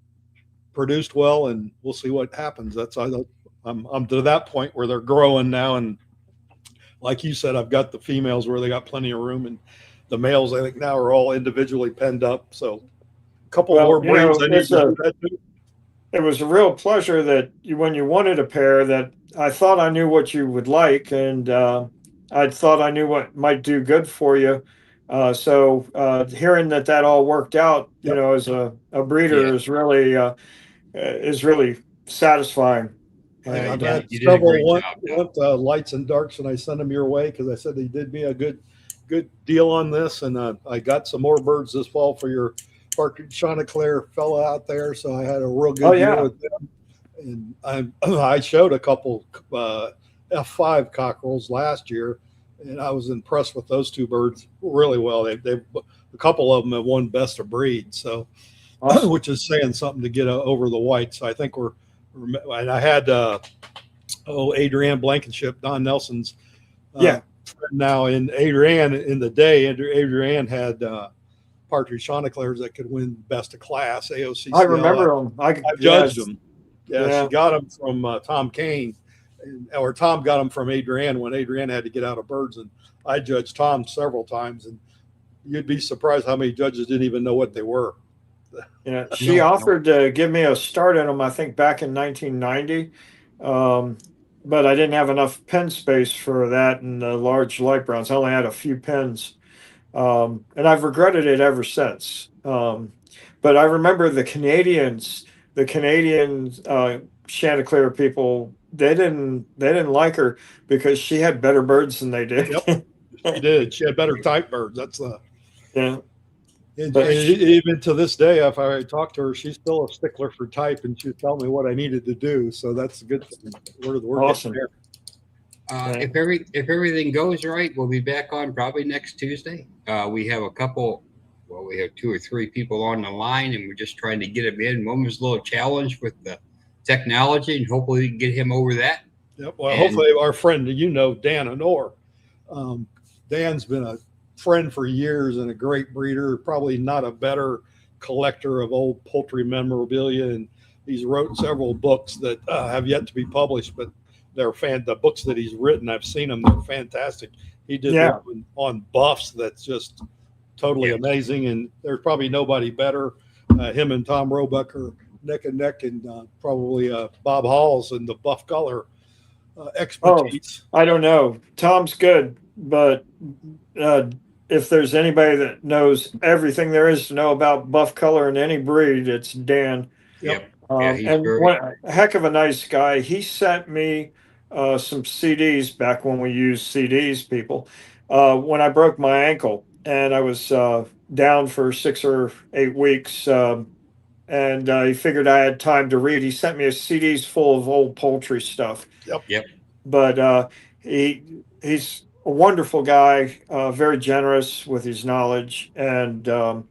produced well, and we'll see what happens. I'm to that point where they're growing now, and like you said, I've got the females where they got plenty of room, and the males I think now are all individually penned up. So a couple more breeds I need to. It was a real pleasure that when you wanted a pair, that I thought I knew what you would like, and I thought I knew what might do good for you. So hearing that all worked out, as a breeder is really satisfying. And I've several want lights and darks, and I send them your way because I said they did me a good deal on this, and I got some more birds this fall for your Chanticleer fella out there, so I had a real good deal with them. And I showed a couple F5 cockerels last year, and I was impressed with those two birds really well. They a couple of them have won best of breed, so awesome. Which is saying something to get over the white. So I think and I had Adrienne Blankenship, Don Nelson's friend Now in Adrian, in the day, Adrian had partridge chanticleers that could win best of class AOCCL. I remember them. I judged them. Yeah, she got them from Tom Kane, or Tom got them from Adrian when Adrian had to get out of birds, and I judged Tom several times, and you'd be surprised how many judges didn't even know what they were. Yeah, she offered to give me a start in them, I think, back in 1990, but I didn't have enough pen space for that and the large light browns. I only had a few pens, and I've regretted it ever since. But I remember the Canadian Chanticleer people, they didn't like her because she had better birds than they did. Yep, she did. She had better type birds. That's yeah. And even to this day, if I talk to her, she's still a stickler for type, and she'll tell me what I needed to do. So that's a good thing. We're awesome. If everything goes right, we'll be back on probably next Tuesday. We have we have 2 or 3 people on the line, and we're just trying to get them in. One was a little challenge with the technology, and hopefully we can get him over that. Yep. Well, hopefully our friend, Dan Honor, Dan's been a friend for years and a great breeder, probably not a better collector of old poultry memorabilia, and he's wrote several books that have yet to be published, but they're the books that he's written, I've seen them, they're fantastic. He did one on buffs that's just totally amazing, and there's probably nobody better. Him and Tom Roebuck are neck and neck, and probably Bob Halls and the buff color expertise. I don't know, Tom's good, but if there's anybody that knows everything there is to know about buff color in any breed, it's Dan. Yep. And a heck of a nice guy. He sent me some CDs back when we used CDs, people, when I broke my ankle and I was down for 6 or 8 weeks. And he figured I had time to read. He sent me a CDs full of old poultry stuff. Yep. But he's a wonderful guy, very generous with his knowledge, and hell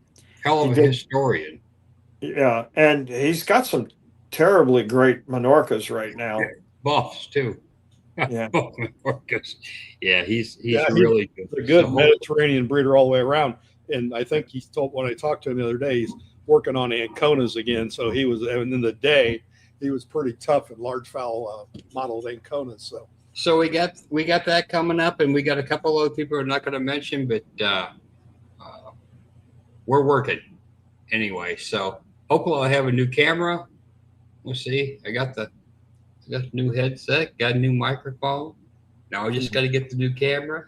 of a historian. Yeah, and he's got some terribly great Minorcas right now. Buffs too. Yeah, Minorcas. Yeah, he's really good. A good Mediterranean breeder all the way around. And I think when I talked to him the other day, he's working on Anconas again. So and in the day, he was pretty tough at large fowl modeled Anconas. So we got that coming up, and we got a couple other people we're not going to mention, but we're working anyway. So hopefully I'll have a new camera. We'll see. I got the new headset, got a new microphone. Now I just got to get the new camera.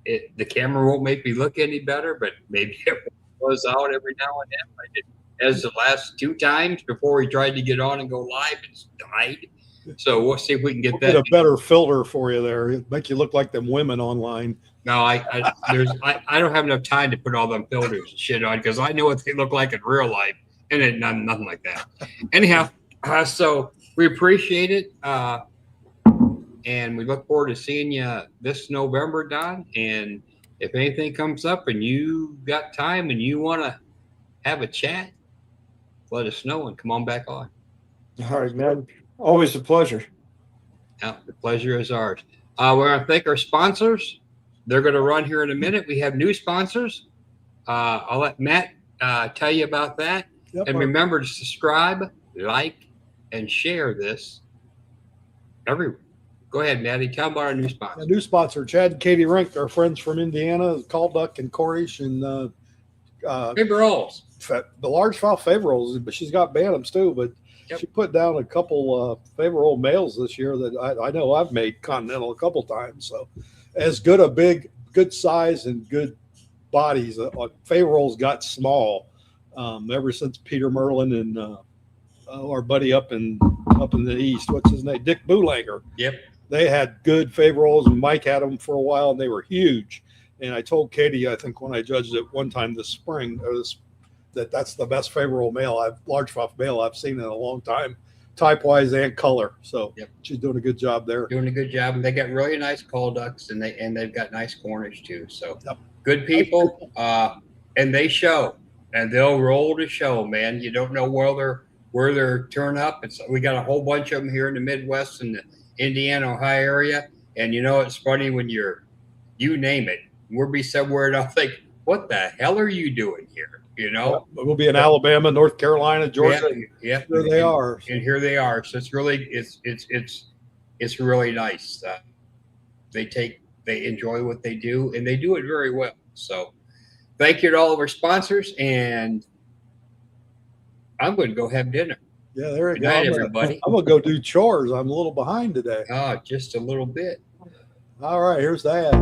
The camera won't make me look any better, but maybe it goes out every now and then. I did as the last 2 times before we tried to get on and go live, it's died. So we'll see if we can get that. Get a better filter for you there. It'll make you look like them women online. No, I don't have enough time to put all them filters and shit on, because I know what they look like in real life, and nothing like that. Anyhow, so we appreciate it, and we look forward to seeing you this November, Don. And if anything comes up and you got time and you want to have a chat, let us know and come on back on. All right, man. Always a pleasure. Yeah, the pleasure is ours. We want to thank our sponsors. They're going to run here in a minute. We have new sponsors. I'll let Matt tell you about that. Yep, and remember to subscribe, like, and share this everywhere. Go ahead, Matty. Tell them about our new sponsor. A new sponsor, Chad and Katie Rink, our friends from Indiana, Calduck and Corish and Favor rolls. The large fowl favor rolls, but she's got bantams too. But she put down a couple favor roll males this year that I know I've made continental a couple times. So as good good size and good bodies, favor rolls got small ever since Peter Merlin and our buddy up in the east. What's his name? Dick Boulanger. Yep. They had good favor rolls, and Mike had them for a while, and they were huge. And I told Katie, I think when I judged it one time this spring, that's the best favor roll large fowl male I've seen in a long time, type wise and color. So she's doing a good job there. Doing a good job, and they got really nice call ducks, and they've got nice Cornish too. So good people, and they show, and they'll roll to show. Man, you don't know where they're turn up. We got a whole bunch of them here in the Midwest and the Indiana, Ohio area. And it's funny when you're you name it. We'll be somewhere and I'll think, what the hell are you doing here? You know, We'll be in Alabama, North Carolina, Georgia. Yeah, Here they are. and here they are. So it's really, it's really nice. They enjoy what they do, and they do it very well. So thank you to all of our sponsors, and I'm going to go have dinner. Yeah, there you Good go. night, everybody. I'm gonna go do chores. I'm a little behind today. Just a little bit. All right, here's that.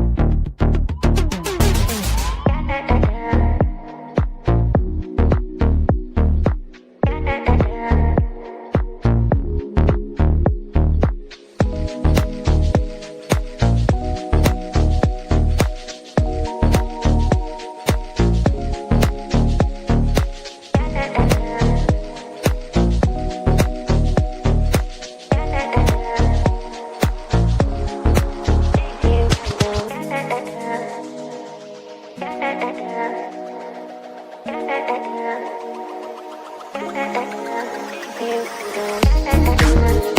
Thank you.